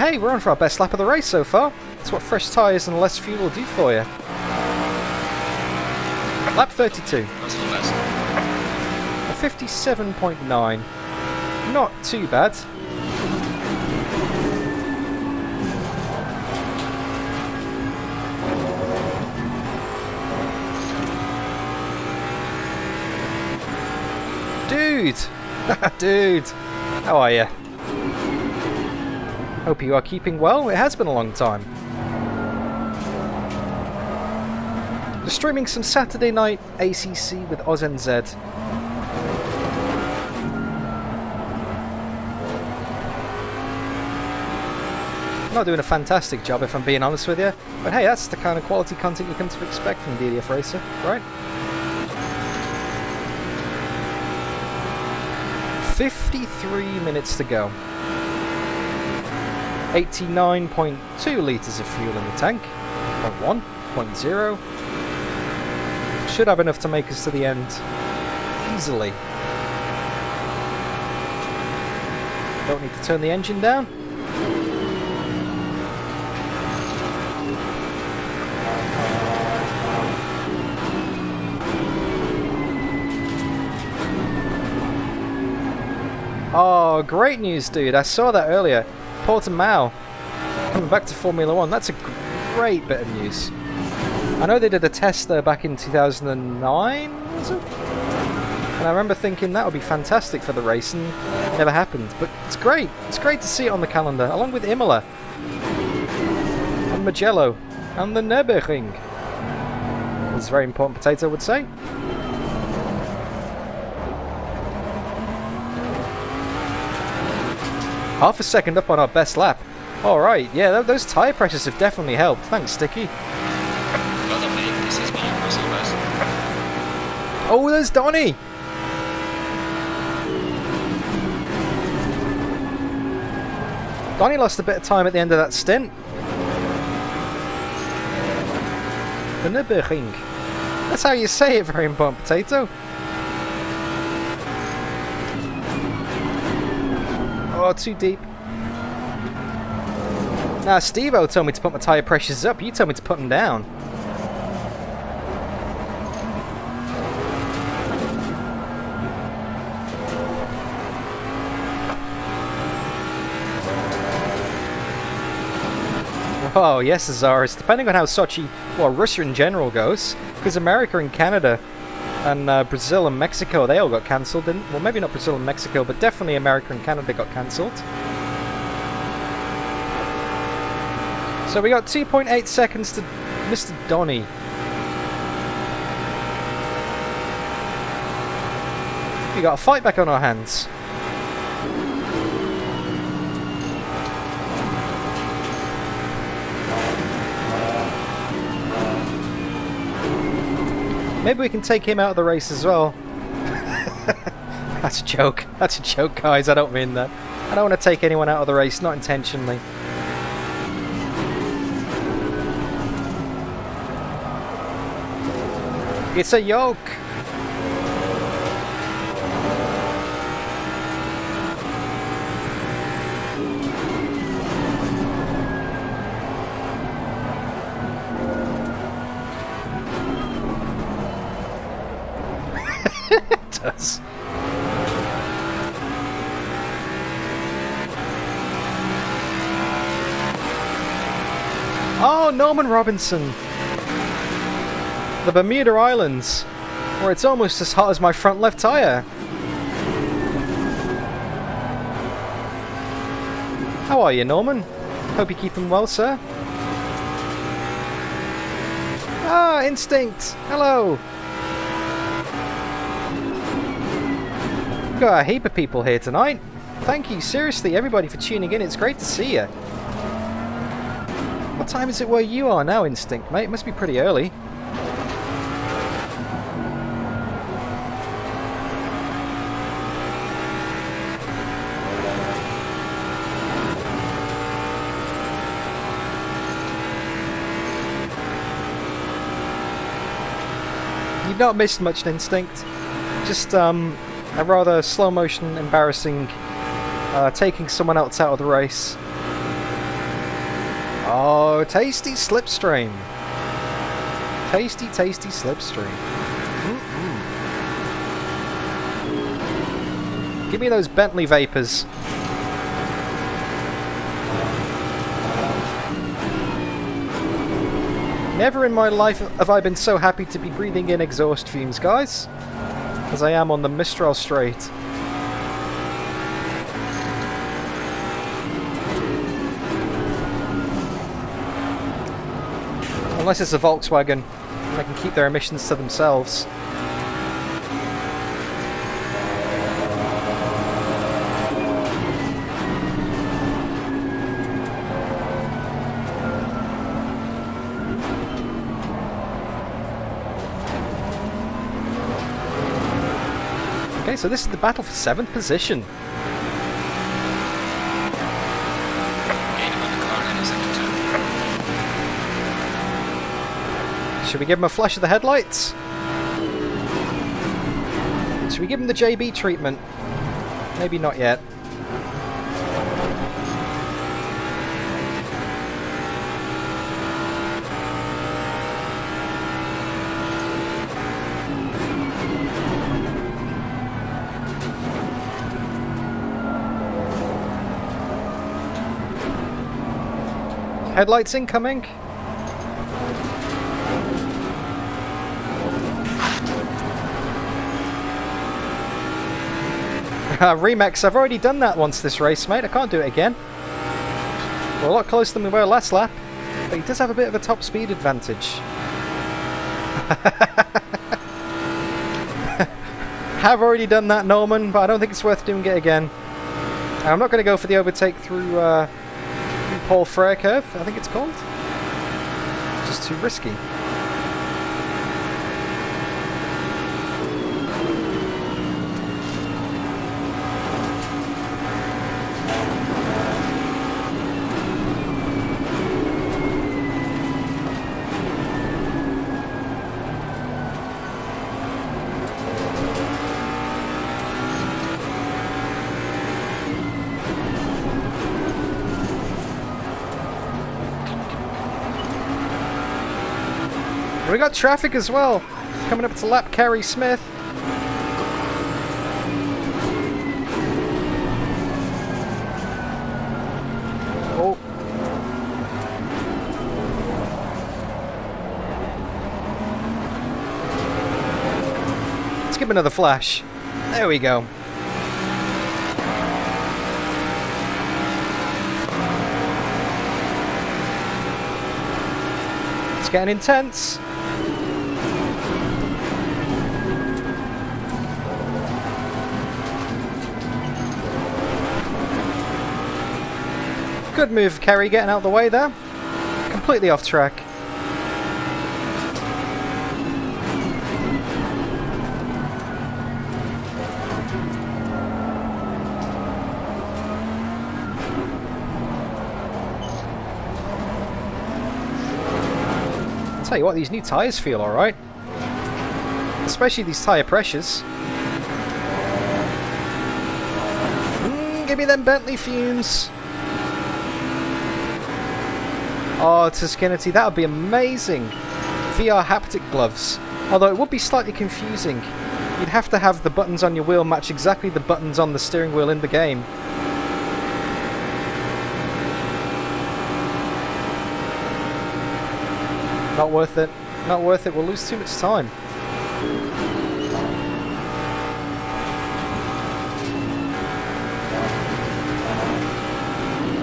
Hey, we're on for our best lap of the race so far. That's what fresh tyres and less fuel will do for you. Lap 32. That's not bad. A 57.9. Not too bad. Dude! Dude! How are you? Hope you are keeping well. It has been a long time. Just streaming some Saturday night ACC with AUSNZ. Not doing a fantastic job, if I'm being honest with you. But hey, that's the kind of quality content you come to expect from DDF Racer, right? 53 minutes to go. 89.2 litres of fuel in the tank. 0.1, 0.0. Should have enough to make us to the end easily. Don't need to turn the engine down. Oh, great news, dude. I saw that earlier. Portimao coming back to Formula 1. That's a great bit of news. I know they did a test there back in 2009, was it? And I remember thinking that would be fantastic for the race, and it never happened. But it's great. It's great to see it on the calendar, along with Imola, and Mugello, and the Nürburgring. It's a very important potato, I would say. Half a second up on our best lap. Alright, yeah, those tyre pressures have definitely helped. Thanks, Sticky. Oh, there's Donny! Donny lost a bit of time at the end of that stint. The Nürburgring. That's how you say it, very important potato. Oh, too deep. Nah, Steve-O told me to put my tyre pressures up. You told me to put them down. Oh, yes, Azaris. Depending on how Sochi, well, Russia in general goes, because America and Canada and Brazil and Mexico, they all got cancelled. Well, maybe not Brazil and Mexico, but definitely America and Canada got cancelled. So we got 2.8 seconds to Mr. Donny. We got a fight back on our hands. Maybe we can take him out of the race as well. That's a joke. That's a joke, guys. I don't mean that. I don't want to take anyone out of the race, not intentionally. It's a yoke. It does. Oh, Norman Robinson. The Bermuda Islands, where it's almost as hot as my front left tyre. How are you, Norman? Hope you're keeping well, sir. Ah, Instinct! Hello! Got a heap of people here tonight. Thank you, seriously, everybody, for tuning in. It's great to see you. What time is it where you are now, Instinct, mate? It must be pretty early. You've not missed much, Instinct. Just a rather slow motion, embarrassing taking someone else out of the race. Oh, tasty slipstream. Tasty, tasty slipstream. Give me those Bentley Vapors. Never in my life have I been so happy to be breathing in exhaust fumes, guys, as I am on the Mistral Strait. Unless it's a Volkswagen, they can keep their emissions to themselves. Okay, so this is the battle for 7th position. Gain him on the car and he's into 2. Should we give him a flash of the headlights? Should we give him the JB treatment? Maybe not yet. Headlights incoming. Remix, I've already done that once this race, mate. I can't do it again. We're a lot closer than we were last lap, but he does have a bit of a top speed advantage. Have already done that, Norman, but I don't think it's worth doing it again. I'm not going to go for the overtake through Paul Frey curve, I think it's called. Just too risky. We got traffic as well, coming up to lap Carrie Smith. Oh. Let's give him another flash. There we go. It's getting intense. Good move, Kerry, getting out of the way there. Completely off track. I'll tell you what, these new tyres feel alright. Especially these tyre pressures. Give me them Bentley fumes. Oh, Tuscanity, that would be amazing. VR haptic gloves. Although it would be slightly confusing. You'd have to have the buttons on your wheel match exactly the buttons on the steering wheel in the game. Not worth it. Not worth it. We'll lose too much time.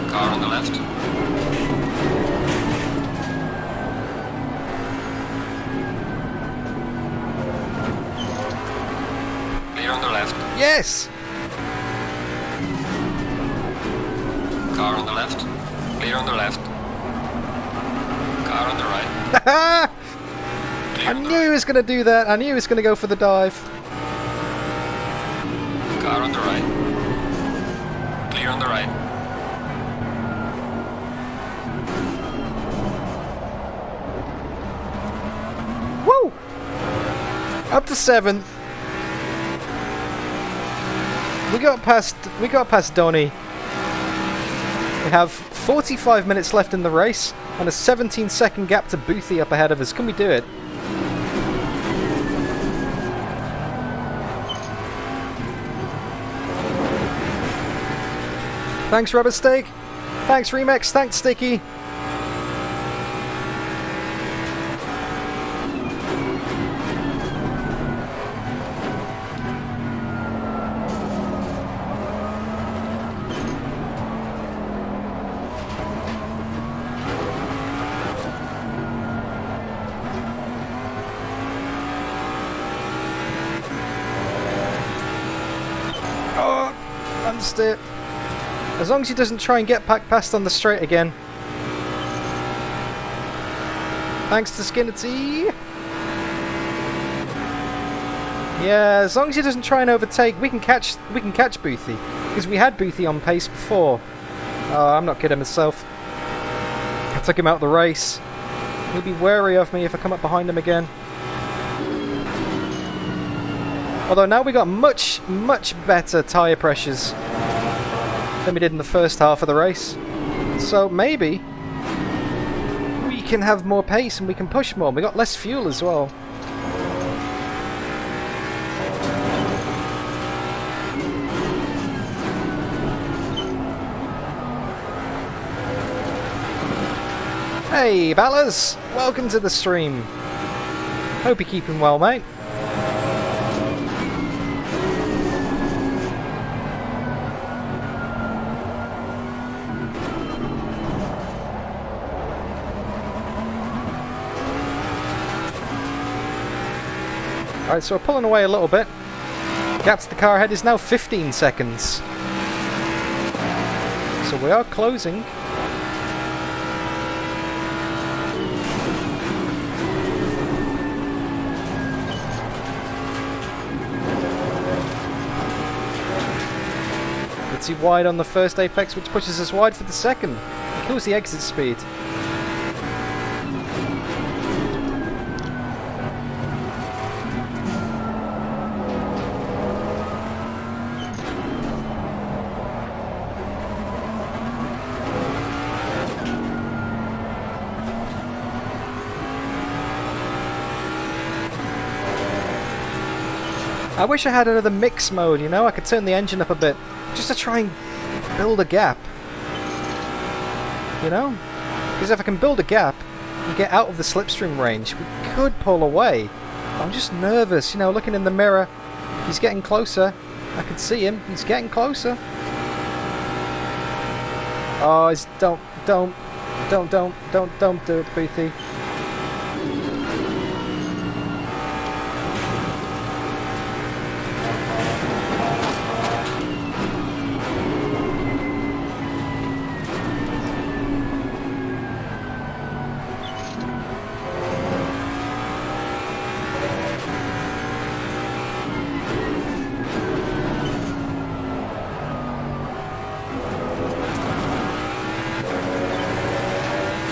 Car on the left. Clear on the left. Yes! Car on the left. Clear on the left. Car on the right. I knew he was going to do that. I knew he was going to go for the dive. Car on the right. Clear on the right. Woo! Up to 7th. We got past Donny. We have 45 minutes left in the race and a 17-second gap to Boothie up ahead of us. Can we do it? Thanks, Rubber Steak. Thanks, Remix. Thanks, Sticky. past it. As long as he doesn't try and get back past on the straight again. Thanks to Skinnerty. Yeah, as long as he doesn't try and overtake, we can catch Boothie. Because we had Boothie on pace before. Oh, I'm not kidding myself. I took him out of the race. He'll be wary of me if I come up behind him again. Although now we got much, much better tyre pressures than we did in the first half of the race. So maybe we can have more pace and we can push more. We got less fuel as well. Hey, Ballas! Welcome to the stream. Hope you're keeping well, mate. Alright, so we're pulling away a little bit. Gap to the car ahead is now 15 seconds. So we are closing. Pretty wide on the first apex, which pushes us wide for the second. Kills the exit speed. I wish I had another mix mode, you know? I could turn the engine up a bit, just to try and build a gap. You know? Because if I can build a gap and get out of the slipstream range, we could pull away. I'm just nervous, you know, looking in the mirror. He's getting closer. I can see him. He's getting closer. Oh, don't do it, Boothie.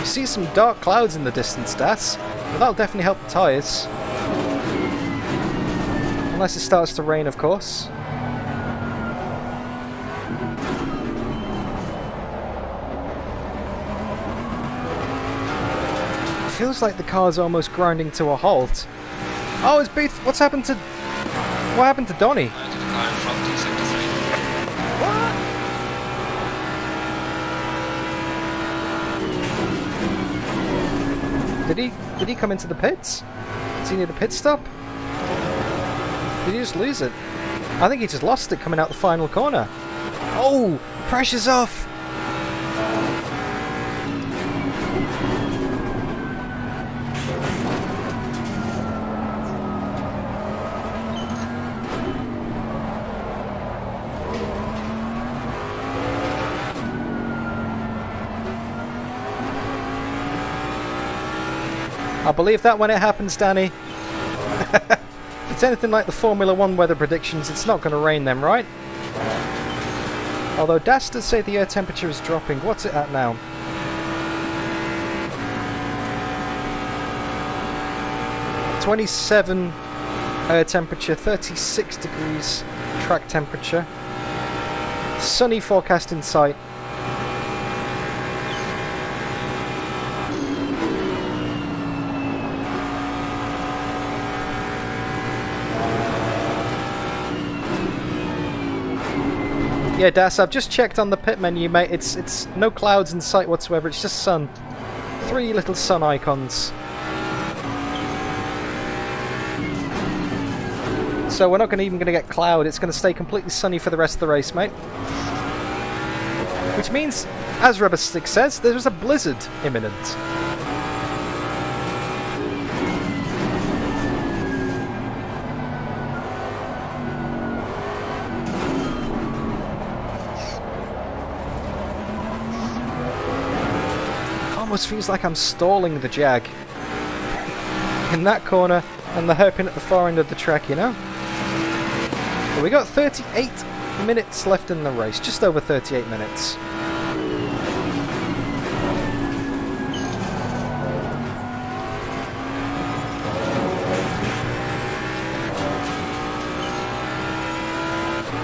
See some dark clouds in the distance, Das, but that'll definitely help the tyres. Unless it starts to rain, of course. It feels like the car's almost grinding to a halt. Oh, it's Booth. What happened to Donny? To the car in front, in sector 3. Did he come into the pits? Is he near the pit stop? Did he just lose it? I think he just lost it coming out the final corner. Oh! Pressure's off! I'll believe that when it happens, Danny. If it's anything like the Formula 1 weather predictions, it's not going to rain then, right? Although Das does say the air temperature is dropping. What's it at now? (27) air temperature, 36 degrees track temperature. Sunny forecast in sight. Yeah, Das, I've just checked on the pit menu, mate. It's no clouds in sight whatsoever. It's just sun. 3 little sun icons. So we're not even going to get cloud. It's going to stay completely sunny for the rest of the race, mate. Which means, as Rubberstick says, there's a blizzard imminent. almost feels like I'm stalling the Jag in that corner and the hairpin at the far end of the track, you know? But we got 38 minutes left in the race, just over 38 minutes.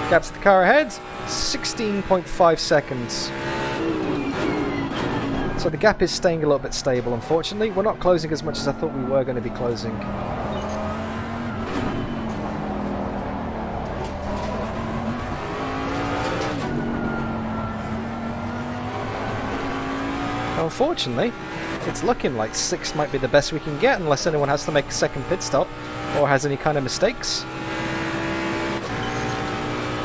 Gaps the car ahead, 16.5 seconds. So the gap is staying a little bit stable, unfortunately. We're not closing as much as I thought we were going to be closing. Unfortunately, it's looking like 6 might be the best we can get unless anyone has to make a second pit stop or has any kind of mistakes.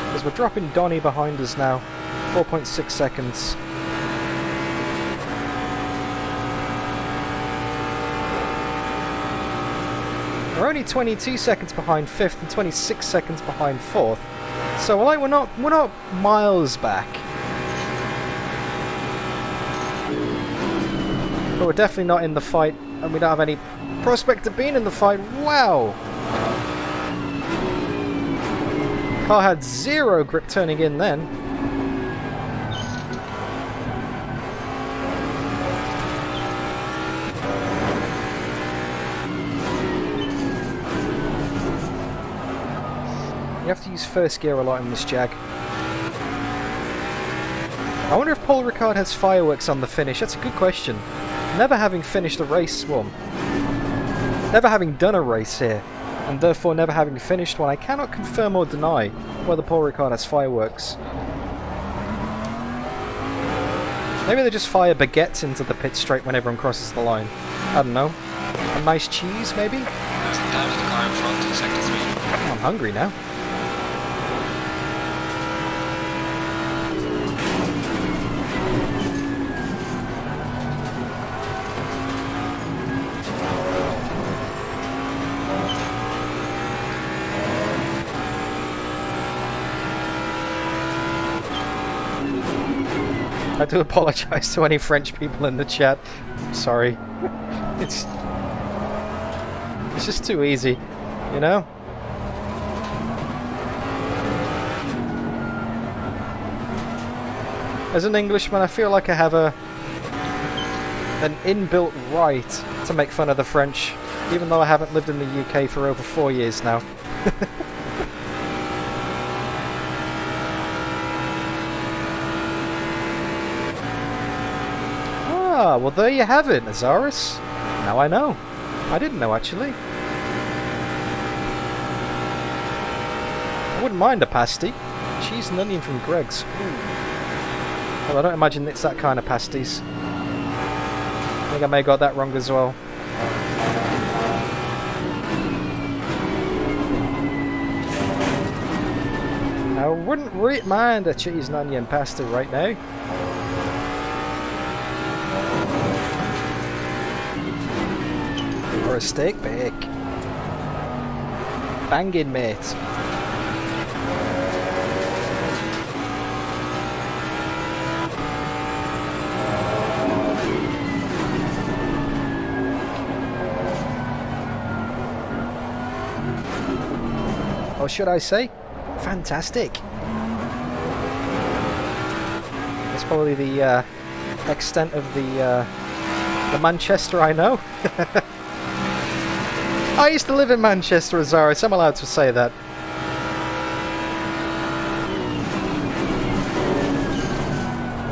Because we're dropping Donny behind us now, 4.6 seconds. We're only 22 seconds behind 5th and 26 seconds behind 4th. So like, we're not miles back. But we're definitely not in the fight, and we don't have any prospect of being in the fight. Wow! Car had 0 grip turning in then. You have to use first gear a lot in this Jag. I wonder if Paul Ricard has fireworks on the finish. That's a good question. Never having finished a race, well, never having done a race here, and therefore never having finished one, I cannot confirm or deny whether Paul Ricard has fireworks. Maybe they just fire baguettes into the pit straight when everyone crosses the line. I don't know. A nice cheese, maybe? There's a down in the car in front in sector 3. Oh, I'm hungry now. I do apologise to any French people in the chat. Sorry. It's just too easy, you know? As an Englishman, I feel like I have an inbuilt right to make fun of the French, even though I haven't lived in the UK for over 4 years now. Ah, well there you have it, Azaris. Now I know. I didn't know, actually. I wouldn't mind a pasty. Cheese and onion from Greg's. Well, I don't imagine it's that kind of pasties. I think I may have got that wrong as well. I wouldn't mind a cheese and onion pasta right now. Or a steak bake. Banging, mate. Or should I say, fantastic. That's probably the extent of the Manchester I know. I used to live in Manchester, Azaris. I'm allowed to say that.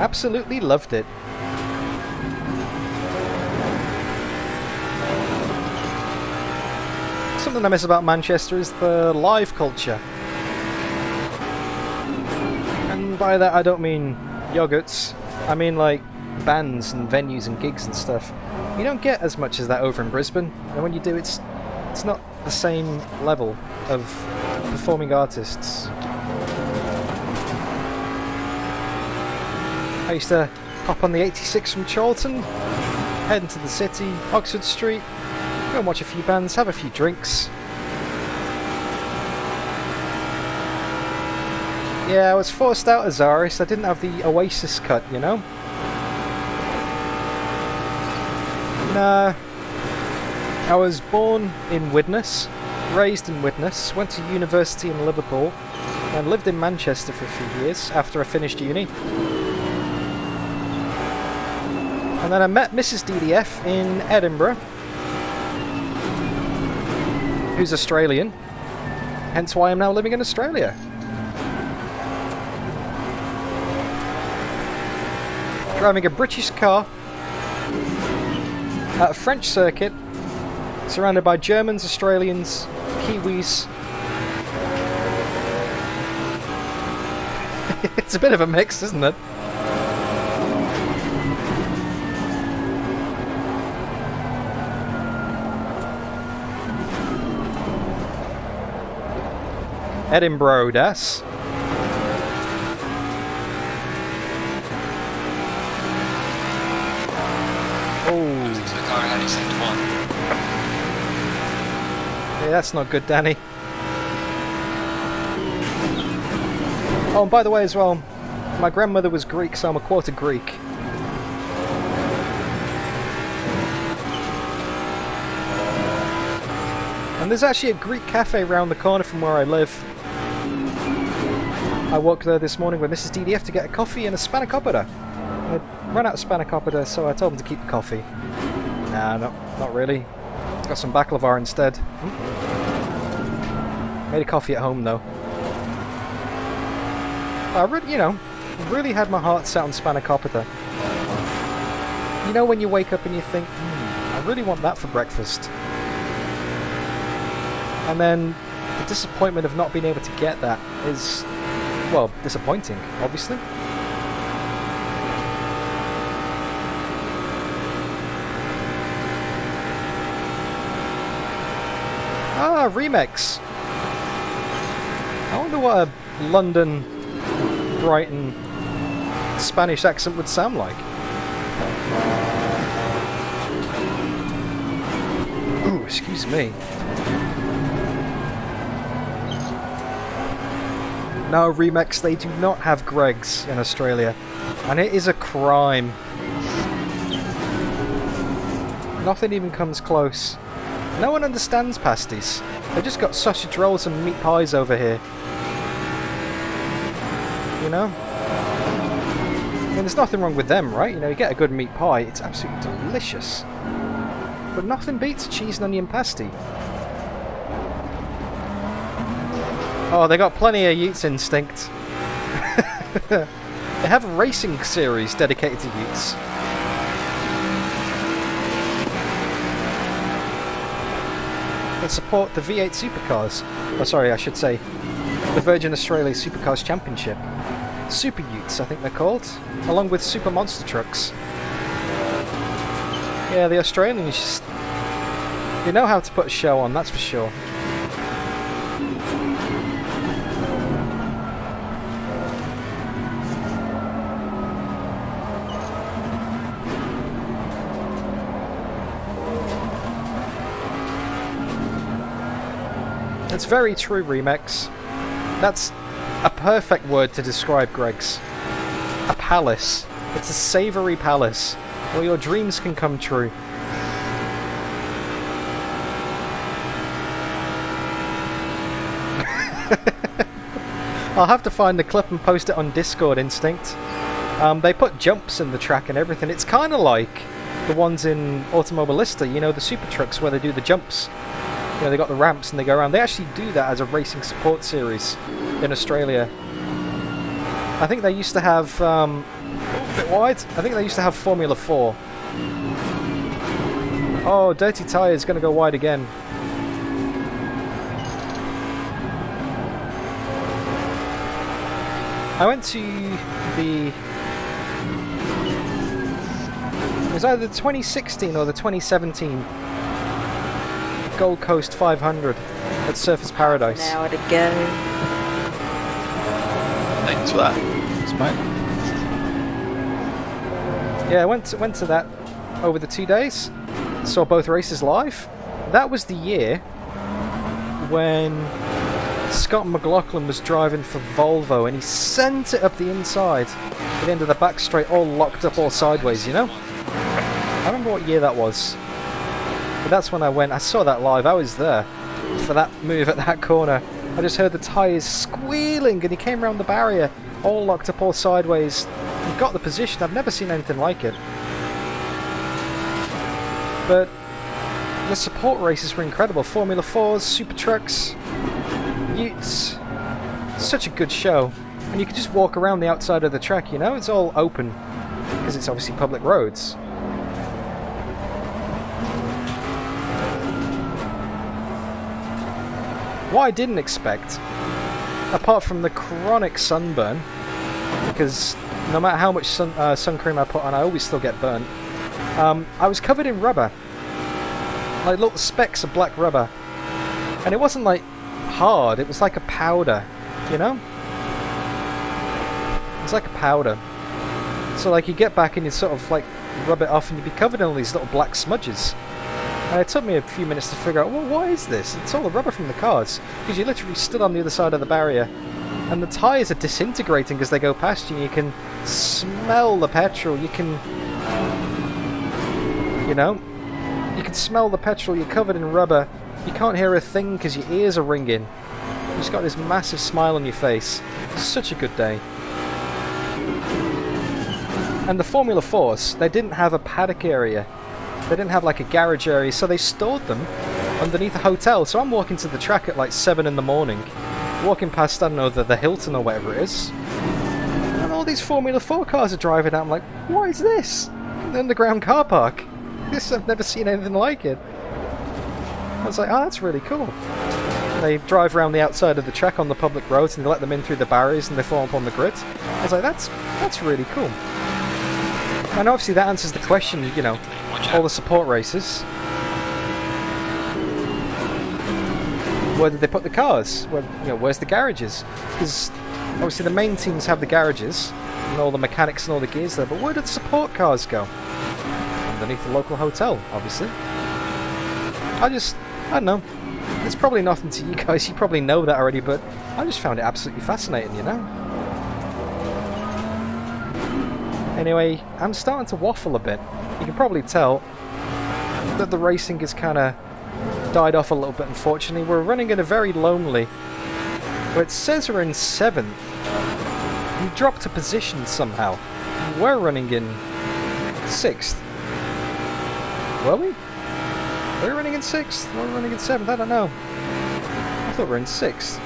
Absolutely loved it. Something I miss about Manchester is the live culture. And by that I don't mean yogurts. I mean like bands and venues and gigs and stuff. You don't get as much as that over in Brisbane. And when you do, it's not the same level of performing artists. I used to hop on the 86 from Charlton, head into the city, Oxford Street, go and watch a few bands, have a few drinks. Yeah, I was forced out Azaris. I didn't have the Oasis cut, you know? Nah. I was born in Widnes, raised in Widnes, went to university in Liverpool, and lived in Manchester for a few years after I finished uni. And then I met Mrs. DDF in Edinburgh, who's Australian, hence why I'm now living in Australia. Driving a British car at a French circuit, surrounded by Germans, Australians, Kiwis. It's a bit of a mix, isn't it? Edinburgh, das. The car had except one. Yeah, that's not good, Danny. Oh, and by the way as well, my grandmother was Greek, so I'm a quarter Greek. And there's actually a Greek cafe around the corner from where I live. I walked there this morning with Mrs. DDF to get a coffee and a spanakopita. I ran out of spanakopita, so I told them to keep the coffee. Nah, not really. Got some baklava instead. Made a coffee at home though. I really had my heart set on spanakopita. You know when you wake up and you think, I really want that for breakfast. And then the disappointment of not being able to get that is, well, disappointing, obviously. Ah, Remix. I wonder what a London, Brighton, Spanish accent would sound like. Ooh, excuse me. No, Remix, they do not have Greggs in Australia. And it is a crime. Nothing even comes close. No one understands pasties. They just got sausage rolls and meat pies over here. You know? I mean, there's nothing wrong with them, right? You know, you get a good meat pie, it's absolutely delicious. But nothing beats a cheese and onion pasty. Oh, they got plenty of Utes instinct. They have a racing series dedicated to Utes. They support the V8 Supercars. Oh, sorry, I should say the Virgin Australia Supercars Championship. Super Utes, I think they're called, along with Super Monster Trucks. Yeah, the Australians just, they know how to put a show on, that's for sure. It's very true, Remix. That's a perfect word to describe Greggs. A palace. It's a savoury palace where your dreams can come true. I'll have to find the clip and post it on Discord, Instinct. They put jumps in the track and everything. It's kind of like the ones in Automobilista, you know, the super trucks where they do the jumps. You know, they got the ramps and they go around. They actually do that as a racing support series in Australia. I think they used to have, a bit wide. I think they used to have Formula 4. Oh, Dirty Tyre is going to go wide again. I went to the... It was either the 2016 or the 2017 Gold Coast 500 at Surfers Paradise. An hour to go. Thanks for that. It's mate. Yeah, I went to that over the 2 days. Saw both races live. That was the year when Scott McLaughlin was driving for Volvo and he sent it up the inside at the end of the back straight, all locked up all sideways, you know? I remember what year that was. But that's when I saw that live. I was there for that move at that corner. I just heard the tyres squealing, and he came around the barrier, all locked up, all sideways. He got the position. I've never seen anything like it. But the support races were incredible. Formula 4s, Super Trucks, Utes. Such a good show. And you could just walk around the outside of the track, you know? It's all open, because it's obviously public roads. What I didn't expect, apart from the chronic sunburn, because no matter how much sun cream I put on, I always still get burnt, I was covered in rubber. Like little specks of black rubber. And it wasn't like hard, it was like a powder, you know? It's like a powder. So like you get back and you sort of like rub it off and you'd be covered in all these little black smudges. And it took me a few minutes to figure out, well, what is this? It's all the rubber from the cars. Because you literally stood on the other side of the barrier and the tyres are disintegrating as they go past you. You can smell the petrol, you can... You know? You can smell the petrol, you're covered in rubber. You can't hear a thing because your ears are ringing. You just got this massive smile on your face. Such a good day. And the Formula 4s, they didn't have a paddock area. They didn't have like a garage area, so they stored them underneath a hotel. So I'm walking to the track at like 7 in the morning, walking past, I don't know, the Hilton or whatever it is. And all these Formula 4 cars are driving out. I'm like, what is this? An underground car park. I've never seen anything like it. I was like, oh, that's really cool. They drive around the outside of the track on the public roads and they let them in through the barriers and they form up on the grid. I was like, that's really cool. And obviously that answers the question, you know, all the support races. Where did they put the cars? Where, you know, where's the garages? Because obviously the main teams have the garages and all the mechanics and all the gears there, but where did the support cars go? Underneath the local hotel, obviously. I don't know. It's probably nothing to you guys, you probably know that already, but I just found it absolutely fascinating, you know? Anyway, I'm starting to waffle a bit. You can probably tell that the racing has kind of died off a little bit, unfortunately. We're running in a very lonely... Well, it says we're in 7th. We dropped a position somehow. We're running in 6th. Were we? Were we running in 6th? Were we running in 7th? I don't know. I thought we were in 6th.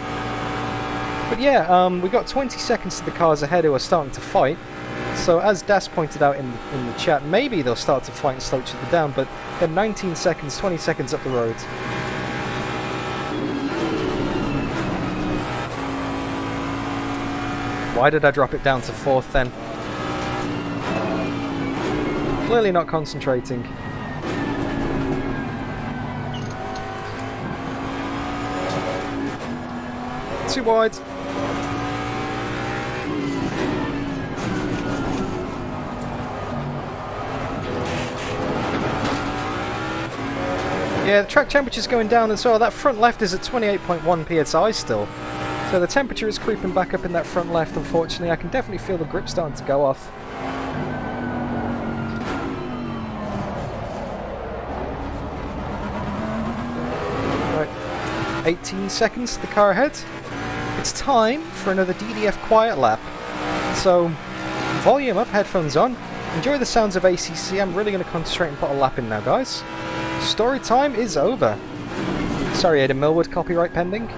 But yeah, we got 20 seconds to the cars ahead who are starting to fight. So as Das pointed out in the chat, maybe they'll start to fight and slow each other down, but they're 19 seconds, 20 seconds up the road. Why did I drop it down to 4th then? Clearly not concentrating. Too wide. Yeah, the track temperature's going down as well. That front left is at 28.1 psi still. So the temperature is creeping back up in that front left, unfortunately. I can definitely feel the grip starting to go off. Right, 18 seconds to the car ahead. It's time for another DDF quiet lap. So, volume up, headphones on. Enjoy the sounds of ACC. I'm really going to concentrate and put a lap in now, guys. Story time is over. Sorry, Ada Millwood, copyright pending.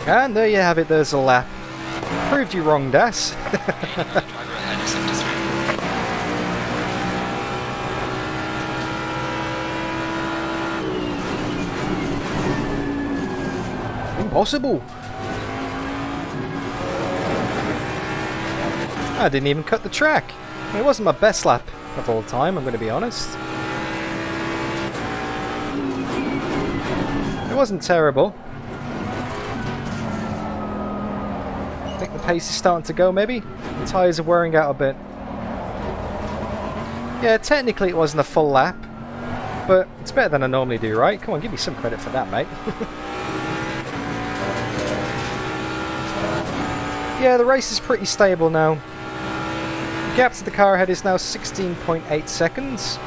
And there you have it, there's a lap. Proved you wrong, Das. Driver ahead is sector 3. Impossible. I didn't even cut the track. It wasn't my best lap of all time, I'm going to be honest. It wasn't terrible. I think the pace is starting to go, maybe? The tyres are wearing out a bit. Yeah, technically it wasn't a full lap, but it's better than I normally do, right? Come on, give me some credit for that, mate. Yeah, the race is pretty stable now. The gap to the car ahead is now 16.8 seconds.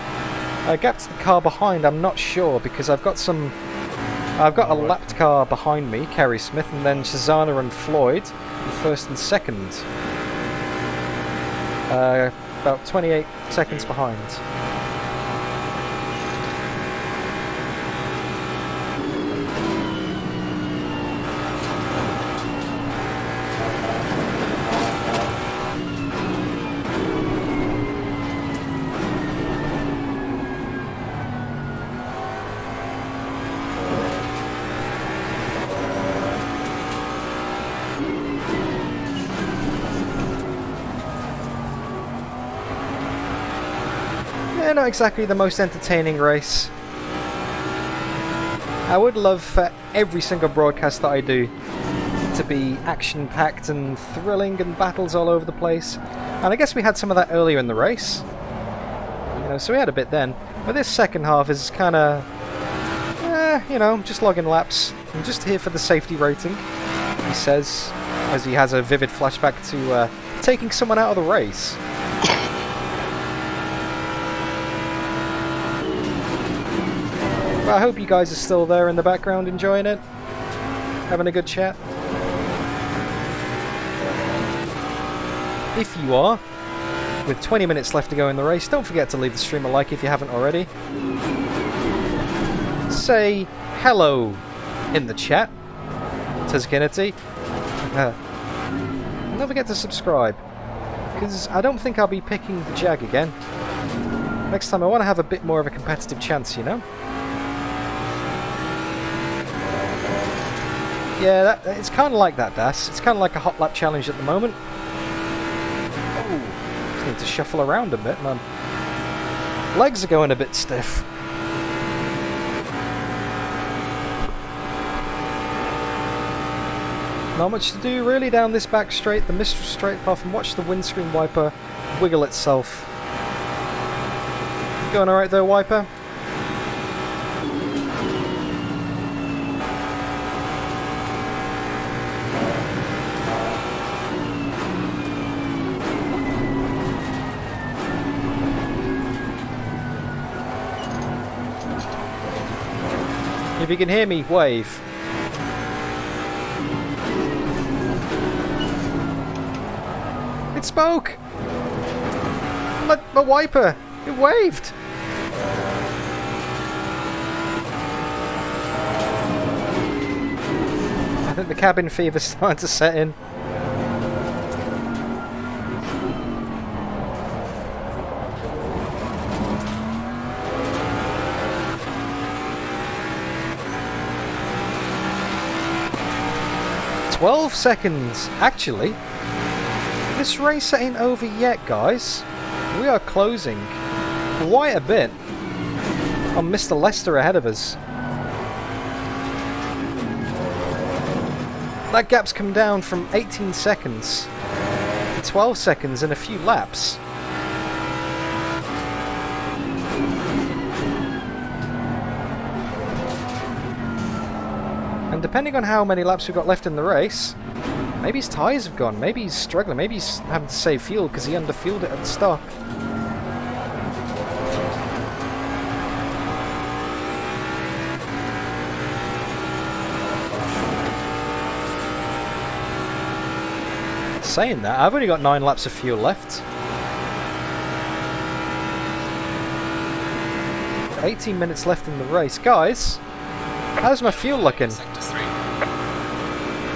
Gap to the car behind, I'm not sure, because I've got a lapped car behind me, Kerry Smith, and then Shazana and Floyd in first and second. About 28 seconds behind. Yeah, not exactly the most entertaining race. I would love for every single broadcast that I do to be action-packed and thrilling and battles all over the place. And I guess we had some of that earlier in the race. You know, so we had a bit then. But this second half is kind of, you know, just logging laps. I'm just here for the safety rating, he says, as he has a vivid flashback to taking someone out of the race. But I hope you guys are still there in the background enjoying it, having a good chat. If you are, with 20 minutes left to go in the race, don't forget to leave the stream a like if you haven't already. Say hello in the chat, Tazkinity. And don't forget to subscribe, because I don't think I'll be picking the Jag again. Next time I want to have a bit more of a competitive chance, you know? Yeah, it's kind of like that, Das. It's kind of like a hot lap challenge at the moment. Oh, just need to shuffle around a bit, man. Legs are going a bit stiff. Not much to do really down this back straight, the Mistress straight, apart from watch the windscreen wiper wiggle itself. You going alright there, wiper? If you can hear me, wave. It spoke! My wiper! It waved! I think the cabin fever's starting to set in. "12 seconds. Actually, this race ain't over yet, guys. We are closing quite a bit on Mr. Lester ahead of us. That gap's come down from 18 seconds to 12 seconds in a few laps. And depending on how many laps we've got left in the race, maybe his tyres have gone, maybe he's struggling, maybe he's having to save fuel because he underfueled it at the stop. Saying that, I've only got 9 laps of fuel left. 18 minutes left in the race. Guys, how's my fuel looking? Sector 3.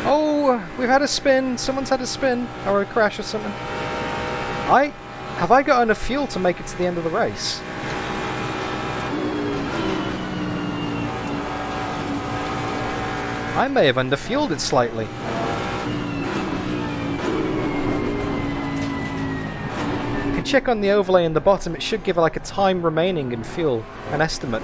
Oh no! We've had a spin. Someone's had a spin or a crash or something. Have I got enough fuel to make it to the end of the race? I may have underfueled it slightly. You can check on the overlay in the bottom. It should give like a time remaining in fuel, an estimate.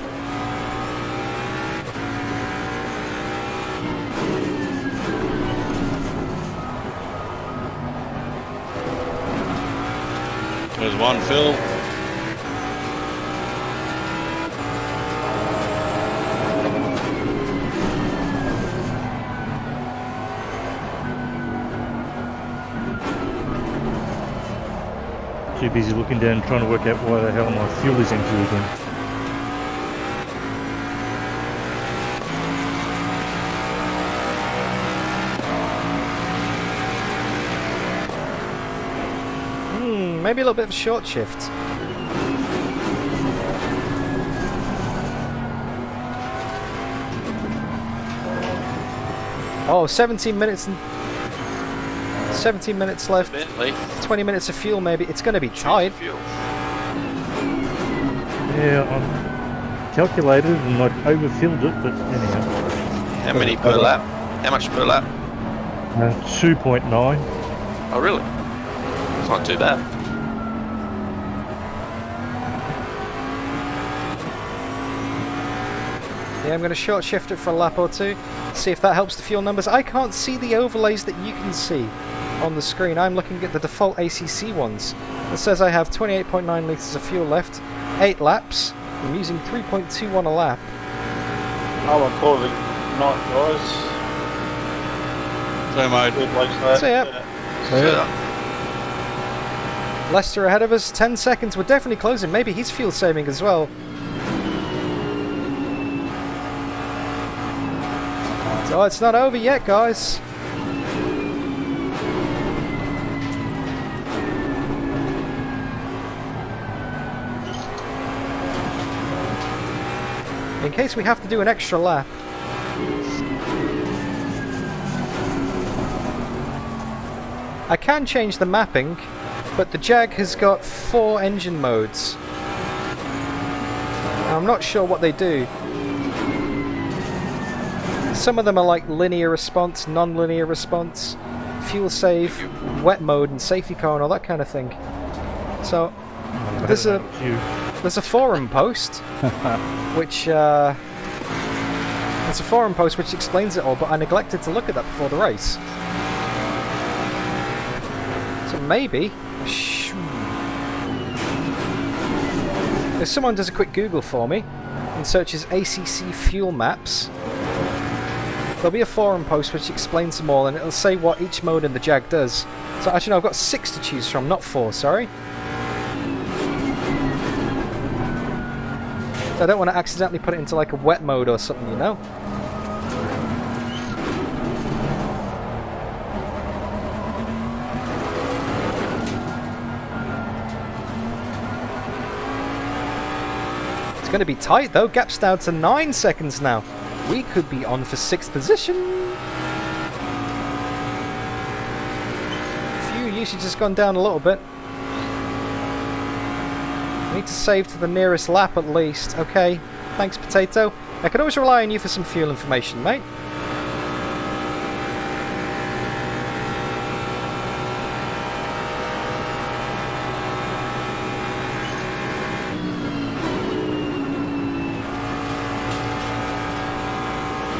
There's one, Phil. Too busy looking down trying to work out why the hell my fuel is empty again. Maybe a little bit of a short shift. Oh, 17 minutes and 17 minutes left. 20 minutes of fuel maybe. It's going to be tight. Yeah, I calculated and I overfilled it, but anyhow. How many per lap? How much per lap? 2.9. Oh, really? It's not too bad. Yeah, I'm going to short shift it for a lap or two. See if that helps the fuel numbers. I can't see the overlays that you can see on the screen. I'm looking at the default ACC ones. It says I have 28.9 litres of fuel left, 8 laps. I'm using 3.21 a lap. I will call it night, guys. So, mate. Good like that. So, yeah. Leicester ahead of us, 10 seconds. We're definitely closing. Maybe he's fuel saving as well. So it's not over yet, guys. In case we have to do an extra lap. I can change the mapping, but the Jag has got 4 engine modes. I'm not sure what they do. Some of them are like linear response, non-linear response, fuel save, wet mode, and safety car, and all that kind of thing. So there's a forum post, which explains it all, but I neglected to look at that before the race. So maybe, if someone does a quick Google for me and searches ACC fuel maps, there'll be a forum post which explains them all, and it'll say what each mode in the Jag does. So actually no, I've got 6 to choose from, not 4, sorry. So I don't want to accidentally put it into like a wet mode or something, you know? It's going to be tight though, gap's down to 9 seconds now. We could be on for 6th position. Fuel usage has gone down a little bit. Need to save to the nearest lap at least. Okay, thanks Potato. I can always rely on you for some fuel information, mate.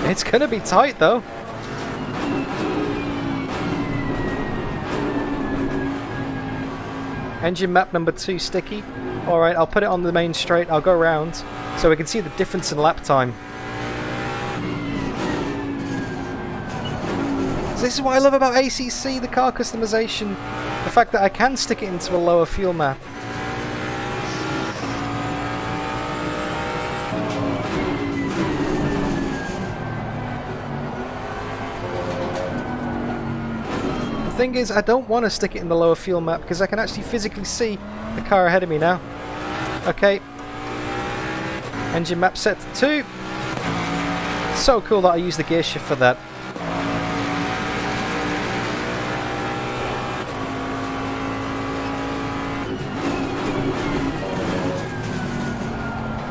It's gonna be tight though. Engine map number 2 sticky. Alright, I'll put it on the main straight. I'll go around so we can see the difference in lap time. So this is what I love about ACC, the car customization. The fact that I can stick it into a lower fuel map. The thing is, I don't want to stick it in the lower fuel map because I can actually physically see the car ahead of me now. Okay. Engine map set to 2. So cool that I use the gear shift for that.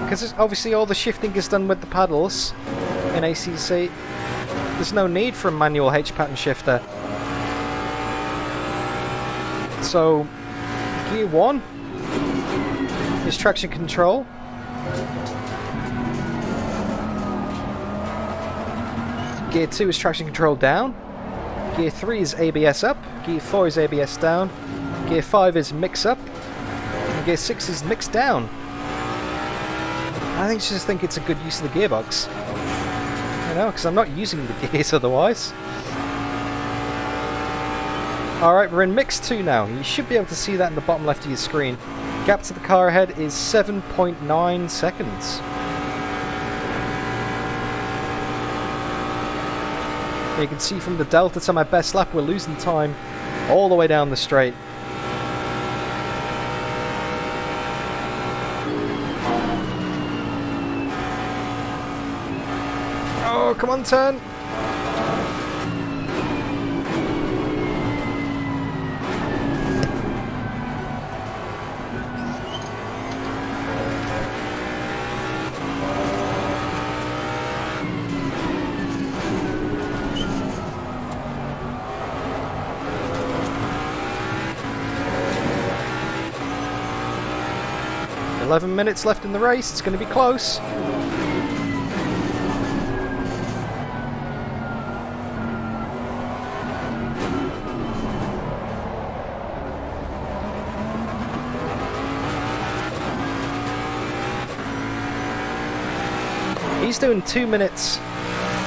because obviously all the shifting is done with the paddles in ACC. There's no need for a manual H pattern shifter. So gear 1 is traction control. Gear 2 is traction control down. Gear 3 is ABS up. Gear 4 is ABS down. Gear 5 is mix up. And Gear 6 is mix down. I just think it's a good use of the gearbox. You know, because I'm not using the gears otherwise. Alright, we're in mix 2 now. You should be able to see that in the bottom left of your screen. Gap to the car ahead is 7.9 seconds. You can see from the delta to my best lap, we're losing time all the way down the straight. Oh, come on, turn! $11 minutes left in the race, it's going to be close. He's doing 2 minutes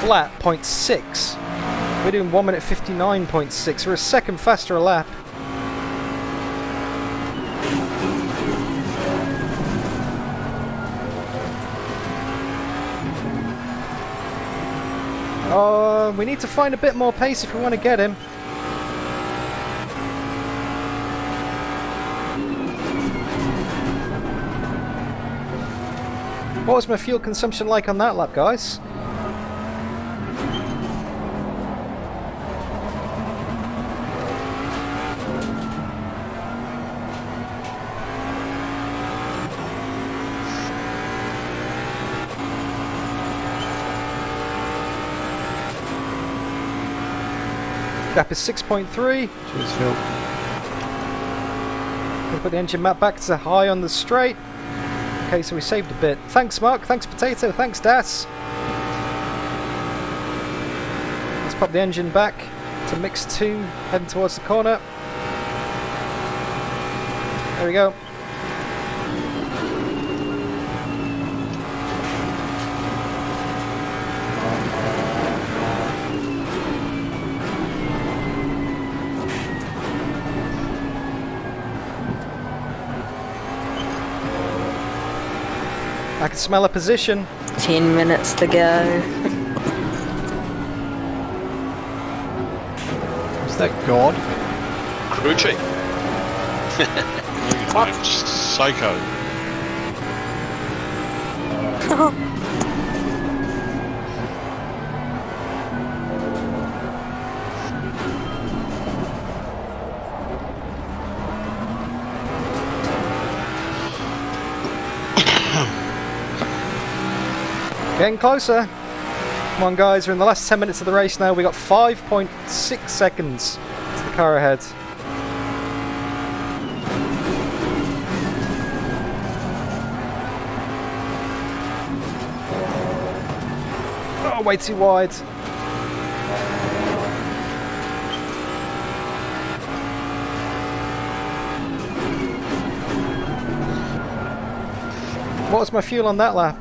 flat, 0.6. We're doing 1 minute 59.6. We're a second faster a lap. We need to find a bit more pace if we want to get him. What was my fuel consumption like on that lap, guys? Gap is 6.3. Cheers, Phil. We'll put the engine map back to high on the straight. Okay, so we saved a bit. Thanks, Mark. Thanks, Potato. Thanks, Das. Let's pop the engine back to mix 2, heading towards the corner. There we go. I can smell a position. 10 minutes to go. Is that God? Crew chief. Psycho. Getting closer. Come on, guys, we're in the last 10 minutes of the race now. We got 5.6 seconds to the car ahead. Oh, way too wide. What was my fuel on that lap?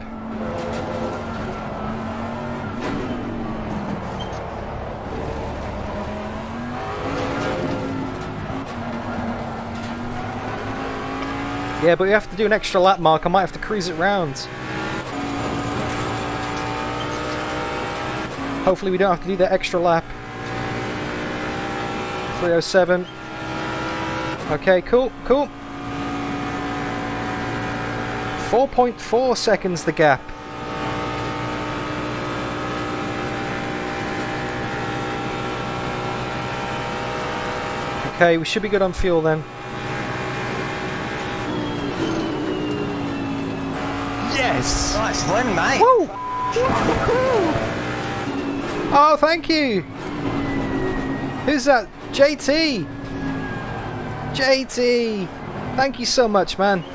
Yeah, but we have to do an extra lap, Mark. I might have to cruise it round. Hopefully we don't have to do that extra lap. 307. Okay, cool, cool. 4.4 seconds the gap. Okay, we should be good on fuel then. Yes! Nice win, mate. Woo! Oh, thank you! Who's that? JT! JT! Thank you so much, man.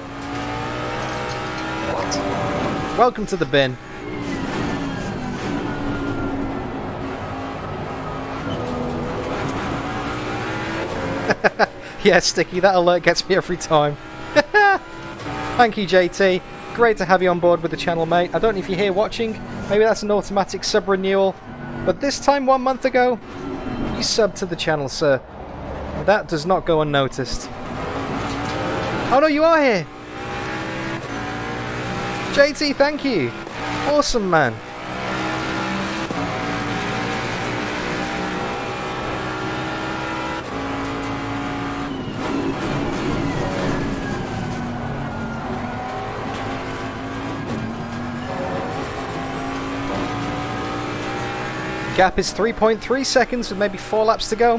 Welcome to the bin. Yeah, Sticky, that alert gets me every time. Thank you, JT. Great to have you on board with the channel, mate. I don't know if you're here watching. Maybe that's an automatic sub-renewal. But this time 1 month ago, you subbed to the channel, sir. That does not go unnoticed. Oh no, you are here! JT, thank you! Awesome, man. Gap is 3.3 seconds with maybe 4 laps to go.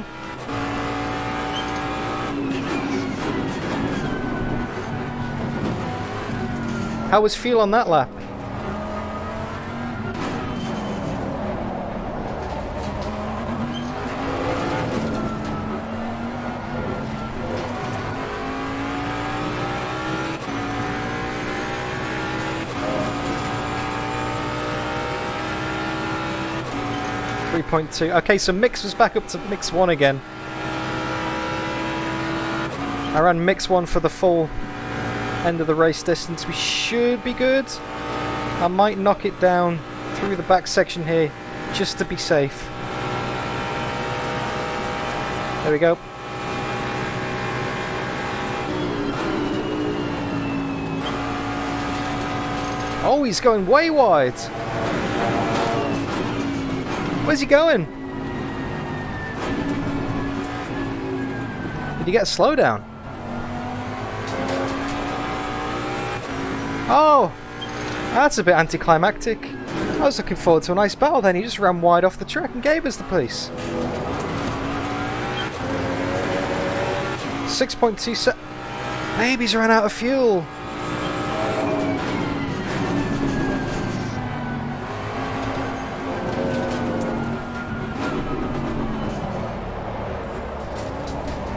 How was fuel on that lap? Okay, so Mix was back up to Mix 1 again. I ran Mix 1 for the full end of the race distance. We should be good. I might knock it down through the back section here just to be safe. There we go. Oh, he's going way wide. Where's he going? Did he get a slowdown? Oh! That's a bit anticlimactic. I was looking forward to a nice battle then. He just ran wide off the track and gave us the place. 6.2 Maybe he's run out of fuel.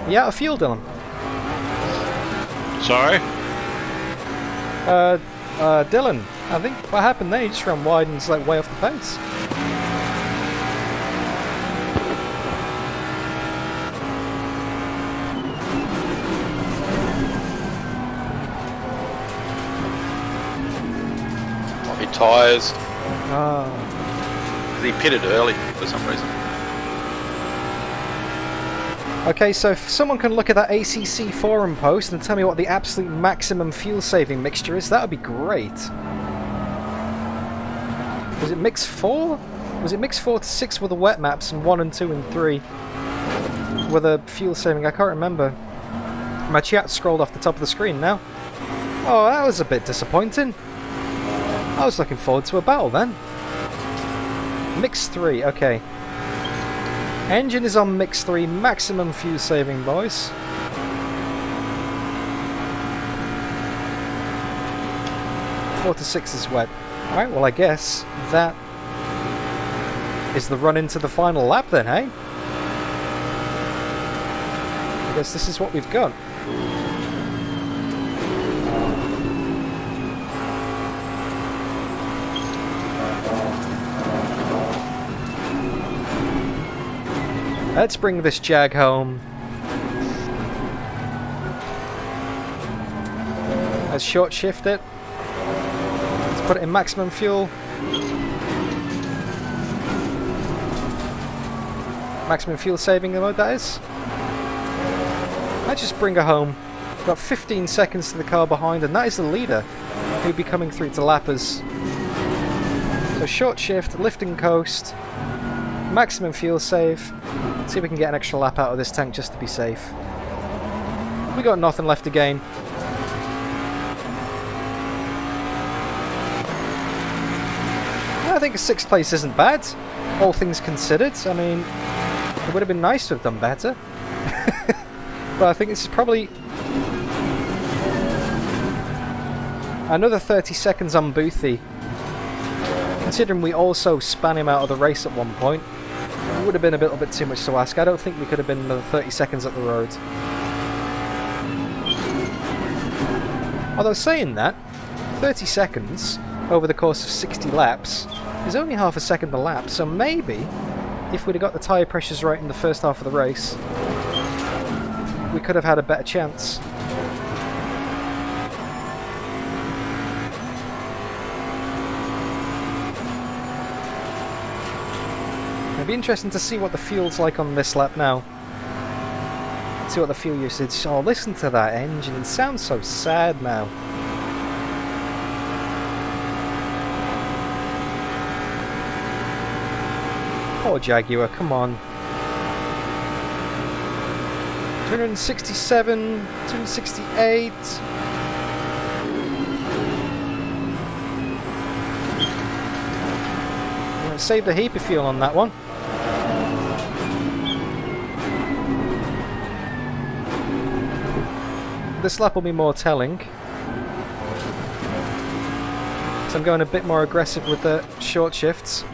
You out of fuel, Dylan? Sorry? Dylan, I think what happened there, he just ran wide and it's like way off the pace. Might be tyres. Ah. He pitted early for some reason. Okay, so if someone can look at that ACC forum post and tell me what the absolute maximum fuel saving mixture is, that would be great. Was it mix 4? Was it mix 4 to 6 with the wet maps and 1 and 2 and 3 with a fuel saving? I can't remember. My chat scrolled off the top of the screen now. Oh, that was a bit disappointing. I was looking forward to a battle then. Mix 3, okay. Engine is on mix 3, maximum fuel saving, boys. Four to 6 is wet. Alright, well I guess that is the run into the final lap then, hey? I guess this is what we've got. Let's bring this Jag home. Let's short shift it. Let's put it in maximum fuel. Maximum fuel saving mode, that is. Let's just bring her home. We've got 15 seconds to the car behind, and that is the leader who'll be coming through to lappers. So short shift, lift and coast. Maximum fuel save. See if we can get an extra lap out of this tank just to be safe. We got nothing left to gain. I think a 6th place isn't bad, all things considered. I mean, it would have been nice to have done better. But I think this is probably Another 30 seconds on Boothie. Considering we also span him out of the race at one point, it would have been a little bit too much to ask. I don't think we could have been another 30 seconds at the road. Although saying that, 30 seconds over the course of 60 laps is only half a second a lap, so maybe if we'd have got the tyre pressures right in the first half of the race, we could have had a better chance. It'd be interesting to see what the fuel's like on this lap now. See what the fuel usage. Oh, listen to that engine. It sounds so sad now. Poor Jaguar, come on. 267, 268. Saved a heap of fuel on that one. This lap will be more telling. So I'm going a bit more aggressive with the short shifts.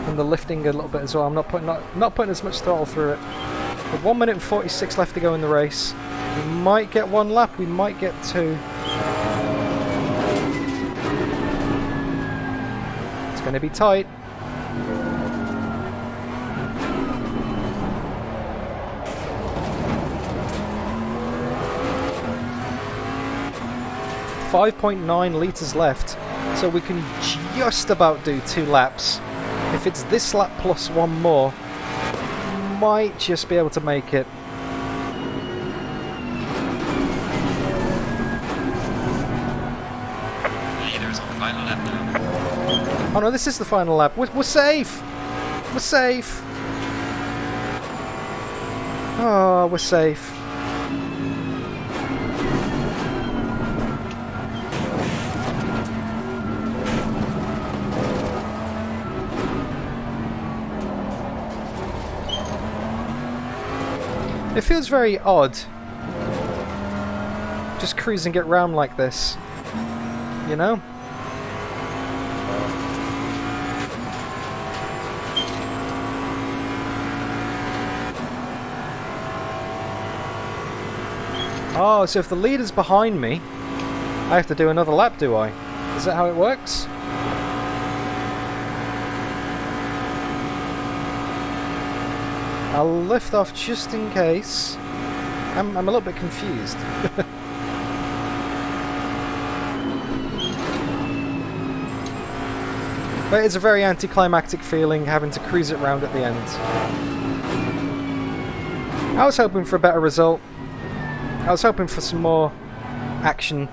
And the lifting a little bit as well. I'm not putting as much throttle through it. With 1 minute and 46 left to go in the race. We might get one lap, we might get two. It's going to be tight. .9 litres left, so we can just about do 2 laps. If it's this lap plus one more, we might just be able to make it. Leaders on the final lap now. Oh no, this is the final lap. We're safe! We're safe! Oh, we're safe. It feels very odd, just cruising it round like this, you know? Oh, so if the leader's behind me, I have to do another lap, do I? Is that how it works? I'll lift off just in case. I'm a little bit confused. But it's a very anticlimactic feeling having to cruise it round at the end. I was hoping for a better result. I was hoping for some more action.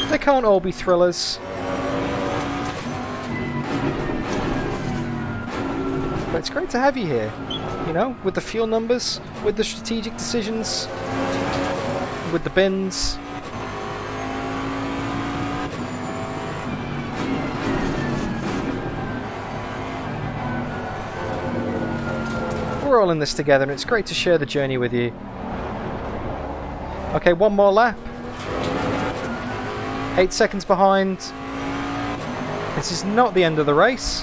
They can't all be thrillers. But it's great to have you here, you know, with the fuel numbers, with the strategic decisions, with the bins. We're all in this together and it's great to share the journey with you. Okay, one more lap. 8 seconds behind. This is not the end of the race.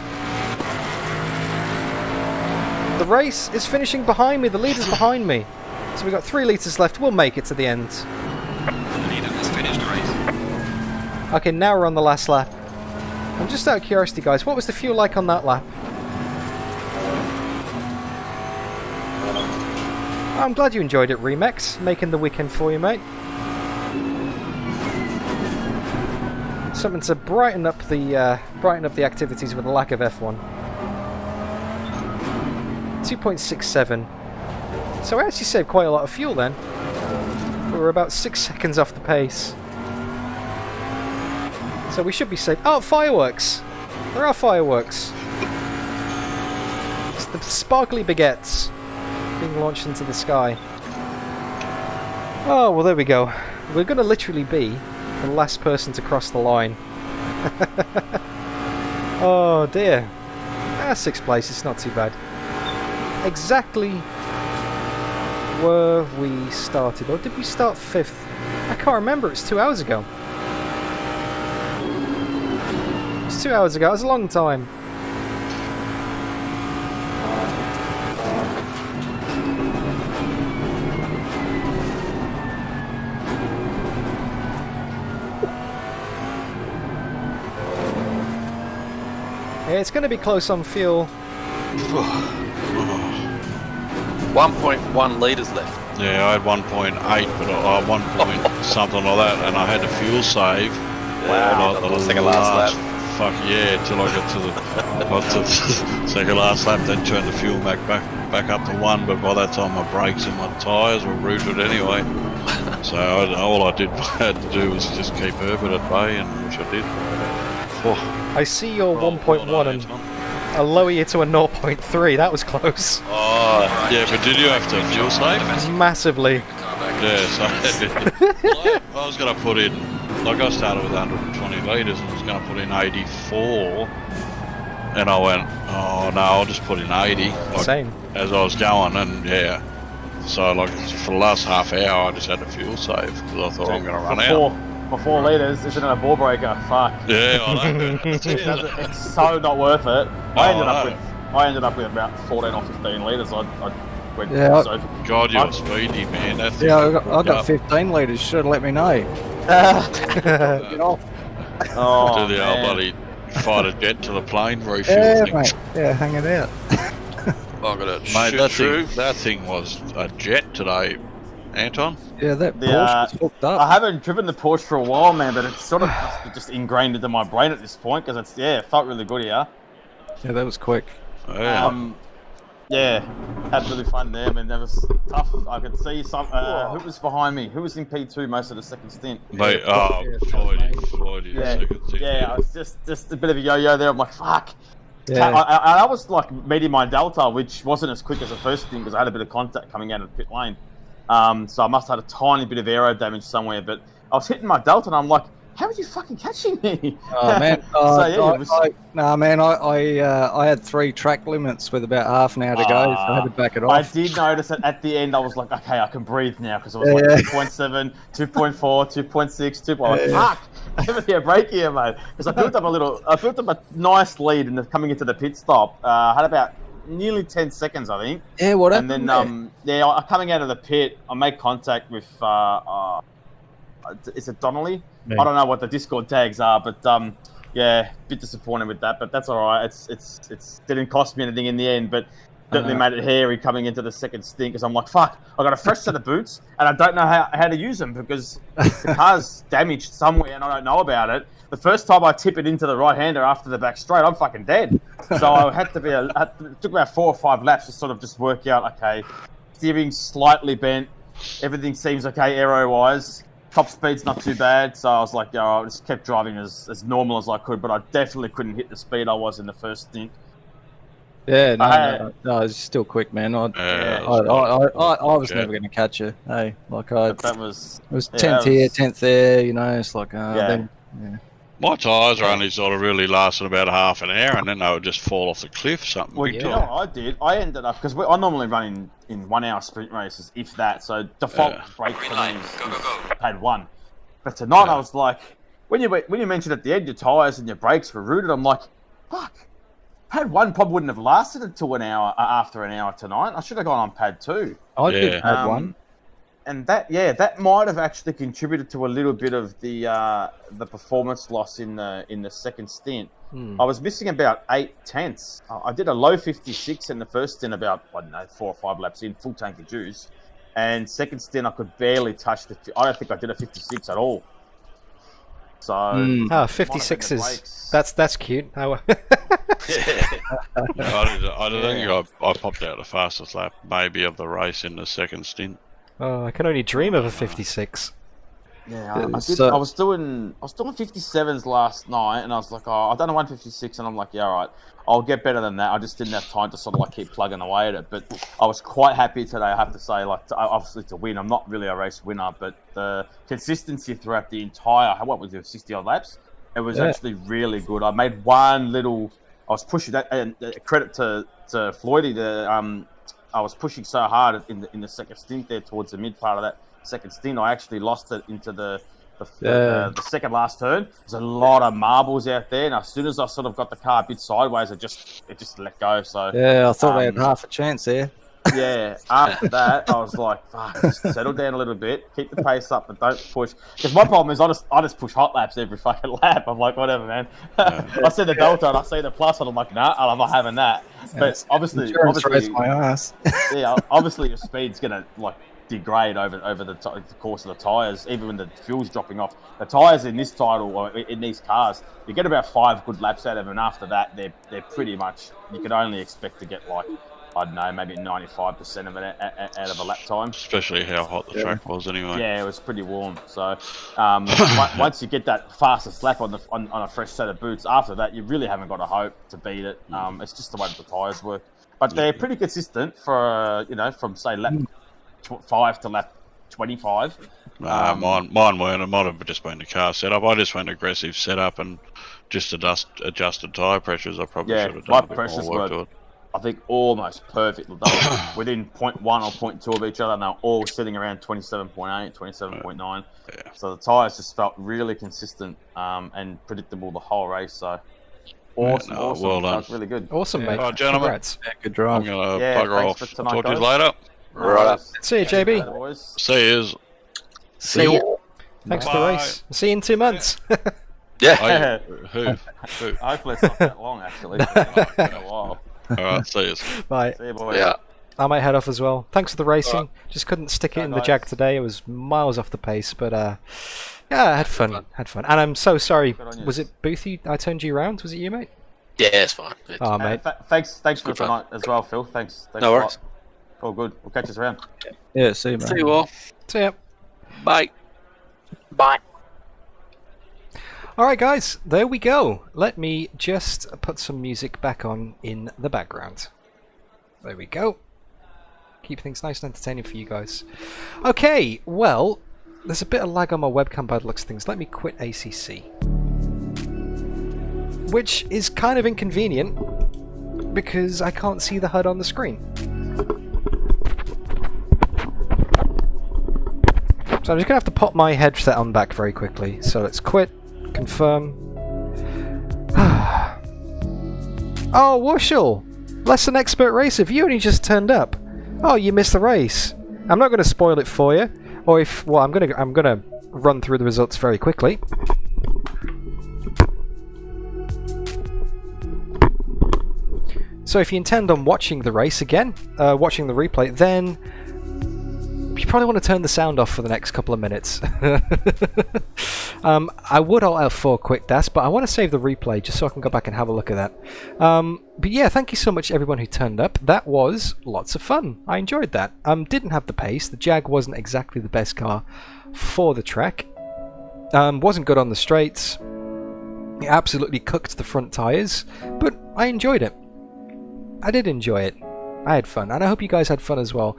The race is finishing behind me, the leader's behind me. So we've got 3 litres left, we'll make it to the end. The leader has finished the race. Okay, now we're on the last lap. And just out of curiosity guys, what was the fuel like on that lap? I'm glad you enjoyed it, Remex, making the weekend for you, mate. Something to brighten up the activities with a lack of F1. 2.67. So I actually saved quite a lot of fuel then. We were about 6 seconds off the pace. So we should be safe. Oh, fireworks! There are fireworks. It's the sparkly baguettes being launched into the sky. Oh, well there we go. We're going to literally be the last person to cross the line. Oh dear. 6th place, it's not too bad. Exactly were we started? Or did we start 5th? I can't remember, it's 2 hours ago. It's 2 hours ago, it was a long time. Yeah, it's going to be close on fuel. 1.1 litres left. Yeah, I had 1.8, but 1 point something like that, and I had a fuel save. Wow, Like the second last lap. Fuck yeah, till I got to the second last lap, then turned the fuel back up to 1, but by that time my brakes and my tyres were rooted anyway. So all I had to do was just keep Herbert at bay, and which I did. Oh. I see your 1.1 and I'll lower you to a 0.3, that was close. Oh, yeah, but did you have to fuel save? Massively. Yeah, so I was going to put in, like I started with 120 litres and was going to put in 84, and I went, oh no, I'll just put in 80. Like, Same. As I was going, and yeah. So like for the last half hour I just had a fuel save, because I thought I'm going to run out. For 4 litres, isn't it a ball breaker? Fuck. Yeah, I know. It's so not worth it. I ended up with about 14 or 15 litres. I went so. God, you're speedy, man. That's Yeah, I got 15 litres. Should have let me know. Get off. Oh, do the old bloody fighter jet to the plane refuel Yeah, thing. mate. Yeah, hang it out. I'm gonna Mate, shoot that thing was a jet today, Anton. Yeah, that Porsche was hooked up. I haven't driven the Porsche for a while, man, but it's sort of just ingrained into my brain at this point because it's it felt really good here. Yeah, that was quick. Yeah. Yeah, had really fun there, man. That was tough. I could see some. Who was behind me? Who was in P2 most of the second stint? Mate, Floyd in the second stint. Yeah, I was just a bit of a yo-yo there. I'm like, fuck. Yeah. I was like meeting my delta, which wasn't as quick as the first thing because I had a bit of contact coming out of the pit lane. So I must have had a tiny bit of aero damage somewhere, but I was hitting my delta and I'm like, how are you fucking catching me? Oh man, I had 3 track limits with about half an hour to go, so I had to back it off. I did notice that at the end I was like, okay, I can breathe now because it was like 2.7, 2.4, 2.6, 2. Fuck, give me a break here, mate. Because I built up a nice lead in coming into the pit stop. I had about nearly 10 seconds, I think. Yeah, what happened? And then coming out of the pit, I made contact with is it Donnelly? Yeah. I don't know what the Discord tags are, but yeah, bit disappointed with that, but that's all right. It's didn't cost me anything in the end, but certainly made it hairy coming into the second stint because I'm like, fuck, I got a fresh set of boots and I don't know how to use them because the car's damaged somewhere and I don't know about it. The first time I tip it into the right-hander after the back straight, I'm fucking dead. So I had to it took about 4 or 5 laps to sort of just work out, okay, steering slightly bent, everything seems okay aero-wise. Top speed's not too bad, so I was like, yeah, I just kept driving as normal as I could, but I definitely couldn't hit the speed I was in the first stint. Yeah, no, it's still quick, man. I was never going to catch you. Hey, like it was 10th here, 10th there. You know, it's like then, yeah. My tyres are only sort of really lasted about half an hour, and then they would just fall off the cliff. Something. Well, you know what I did? I ended up because I normally run in 1 hour sprint races, if that. So default brake for me is pad 1. But tonight I was like, when you mentioned at the end your tyres and your brakes were rooted, I'm like, fuck. Pad 1 probably wouldn't have lasted until an hour after an hour tonight. I should have gone on pad 2. I did pad 1. And that might have actually contributed to a little bit of the performance loss in the second stint. I was missing about 8 tenths. I did a low 56 in the first stint, about 4 or 5 laps in, full tank of juice. And second stint, I could barely touch I don't think I did a 56 at all. So 56s. That's cute. I don't think I popped out the fastest lap, maybe of the race in the second stint. Oh, I can only dream of a 56. Yeah, I was doing 57s last night, and I was like, oh, I've done a 156, and I'm like, yeah, all right, I'll get better than that. I just didn't have time to sort of like keep plugging away at it. But I was quite happy today, I have to say, obviously to win. I'm not really a race winner, but the consistency throughout the entire, what was it, 60 odd laps? It was actually really good. I made one little, I was pushing that, and credit to Floydie, I was pushing so hard in the second stint there towards the mid part of that second stint, I actually lost it into the second last turn. There's a lot of marbles out there, and as soon as I sort of got the car a bit sideways, it just let go. So yeah, I thought they had half a chance there. Yeah, after that, I was like, fuck, just settle down a little bit, keep the pace up, but don't push. Because my problem is I just push hot laps every fucking lap. I'm like, whatever, man. I see the Delta and I see the Plus, and I'm like, nah, I'm not having that. But obviously my ass. yeah, obviously your speed's gonna like degrade over the course of the tyres, even when the fuel's dropping off. The tyres in this title, or in these cars, you get about 5 good laps out of them, and after that, they're pretty much, you can only expect to get like, I don't know, maybe 95% of it out of a lap time. Especially how hot the track was anyway. Yeah, it was pretty warm. So once you get that fastest lap on a fresh set of boots, after that, you really haven't got a hope to beat it. It's just the way that the tyres work. But they're pretty consistent for, from, say, lap 5 to lap 25. Mine weren't. It might have just been the car setup. I just went aggressive setup and just adjusted tyre pressures. I probably should have done my a bit pressures more work were, to it. I think, almost perfect. They were within 0.1 or 0.2 of each other, and they were all sitting around 27.8, 27.9. Yeah. So the tyres just felt really consistent and predictable the whole race. So awesome. Well done. Felt really good. Awesome, mate. All right, gentlemen. Congrats. Yeah, good drive. I'm going to Yeah, bugger thanks off. for tonight, Talk to you guys. later. Right. See you, JB. Boys. See yous. See you. Thanks for the Bye. race. See you in 2 months. Yeah. Who? Hopefully it's not that long, actually. It's been a while. All right, see yous. Bye. See you, boys. Yeah. I might head off as well. Thanks for the racing. Just couldn't stick it in the guys. Jag today. It was miles off the pace, but yeah, I had fun. And I'm so sorry. on you. Was it Boothie? I turned you around. Was it you, mate? Yeah, it's fine. It's Oh, mate. Thanks for Good tonight as well, Phil. Thanks No a lot. worries. All good. We'll catch us around. Yeah, see you, man. See you all. See ya. Bye. Bye. Alright guys, there we go. Let me just put some music back on in the background. There we go. Keep things nice and entertaining for you guys. Okay, well, there's a bit of lag on my webcam by the looks of things. Let me quit ACC. Which is kind of inconvenient because I can't see the HUD on the screen. So I'm just going to have to pop my headset on back very quickly. So let's quit. Confirm. Oh, Wushel! Less than expert racer. You only just turned up. Oh, you missed the race. I'm not going to spoil it for you. Or if, well, I'm gonna run through the results very quickly. So if you intend on watching the race again, watching the replay, then you probably want to turn the sound off for the next couple of minutes. I would Alt F4 quick dash, but I want to save the replay just so I can go back and have a look at that. But yeah, thank you so much everyone who turned up. That was lots of fun. I enjoyed that. Didn't have the pace. The Jag wasn't exactly the best car for the track. Wasn't good on the straights. It absolutely cooked the front tyres, but I enjoyed it. I did enjoy it. I had fun, and I hope you guys had fun as well.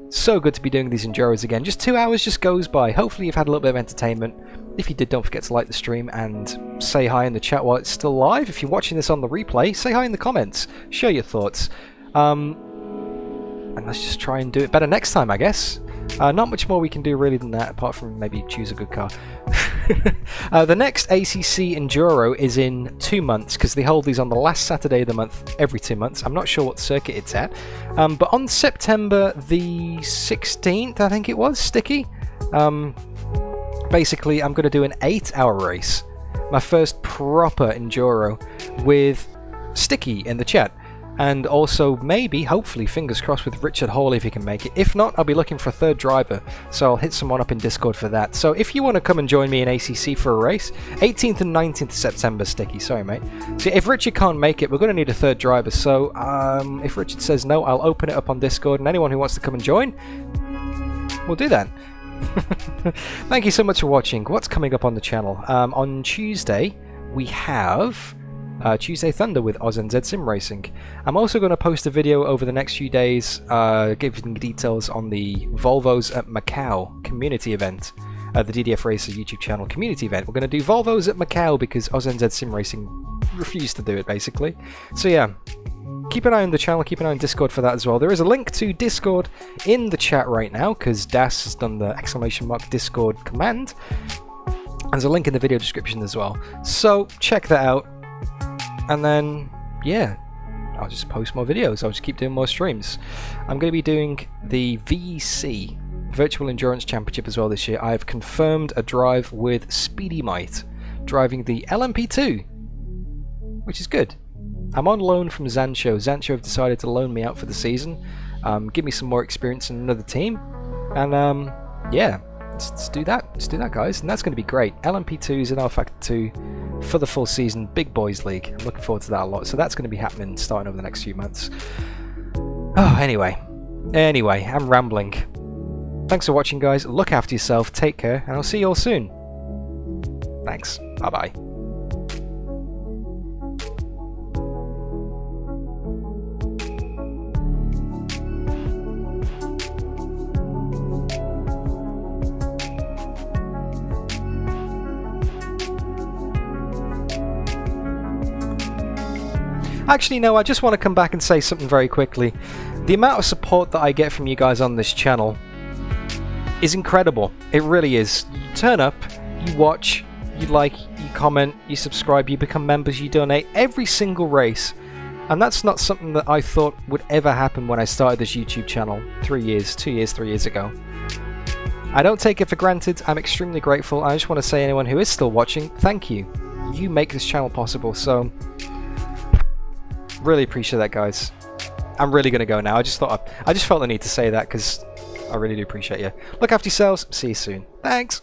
So good to be doing these Enduros again. Just 2 hours just goes by. Hopefully you've had a little bit of entertainment. If you did, don't forget to like the stream and say hi in the chat while it's still live. If you're watching this on the replay, say hi in the comments. Share your thoughts. And let's just try and do it better next time, I guess. Not much more we can do really than that, apart from maybe choose a good car. The next ACC Enduro is in 2 months, because they hold these on the last Saturday of the month every 2 months. I'm not sure what circuit it's at. But on September the 16th, I think it was, Sticky, basically I'm going to do an 8-hour race. My first proper Enduro with Sticky in the chat. And also, maybe, hopefully, fingers crossed with Richard Hall if he can make it. If not, I'll be looking for a third driver, so I'll hit someone up in Discord for that. So if you want to come and join me in ACC for a race, 18th and 19th September, Sticky, sorry mate. So if Richard can't make it, we're going to need a third driver, so if Richard says no, I'll open it up on Discord, and anyone who wants to come and join, we'll do that. Thank you so much for watching. What's coming up on the channel? On Tuesday, we have... Tuesday Thunder with AUSNZ Simracing. I'm also going to post a video over the next few days giving details on the Volvos at Macau community event. The DDF Racer YouTube channel community event. We're going to do Volvos at Macau because AUSNZ Simracing refused to do it basically. So yeah, keep an eye on the channel, keep an eye on Discord for that as well. There is a link to Discord in the chat right now, because Das has done the !Discord command. There's a link in the video description as well. So, check that out. And then, yeah, I'll just post more videos. I'll just keep doing more streams. I'm going to be doing the VEC, Virtual Endurance Championship, as well this year. I've confirmed a drive with Speedy Might, driving the LMP2, which is good. I'm on loan from Zancho. Zancho have decided to loan me out for the season, give me some more experience in another team, and yeah, let's do that. Let's do that, guys, and that's going to be great. LMP2 is in our Factor 2 for the full season, Big Boys League. I'm looking forward to that a lot. So that's going to be happening starting over the next few months. Oh, anyway, I'm rambling. Thanks for watching, guys. Look after yourself, take care, and I'll see you all soon. Thanks. Bye-bye. Actually, no, I just want to come back and say something very quickly. The amount of support that I get from you guys on this channel is incredible. It really is. You turn up, you watch, you like, you comment, you subscribe, you become members, you donate every single race. And that's not something that I thought would ever happen when I started this YouTube channel 3 years ago. I don't take it for granted. I'm extremely grateful. I just want to say, anyone who is still watching, thank you. You make this channel possible, so really appreciate that, guys. I'm really going to go now. I just felt the need to say that because I really do appreciate you. Look after yourselves. See you soon. Thanks.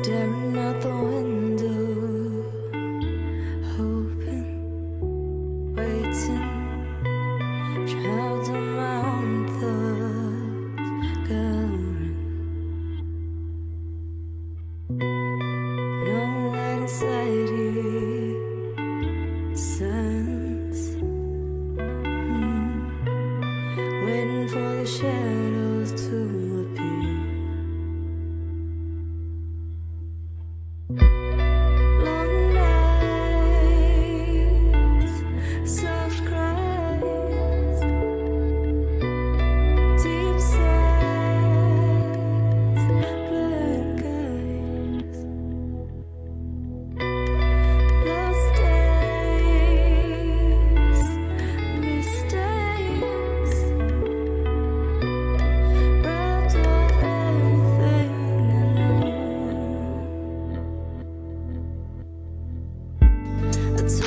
Staring out the window, hoping, waiting, shrouding my own thoughts, going nowhere inside here, silence, waiting for the shadows to appear. Long nights, soft cries, deep sighs, black eyes, lost days, mistakes, wrapped up everything I know. It's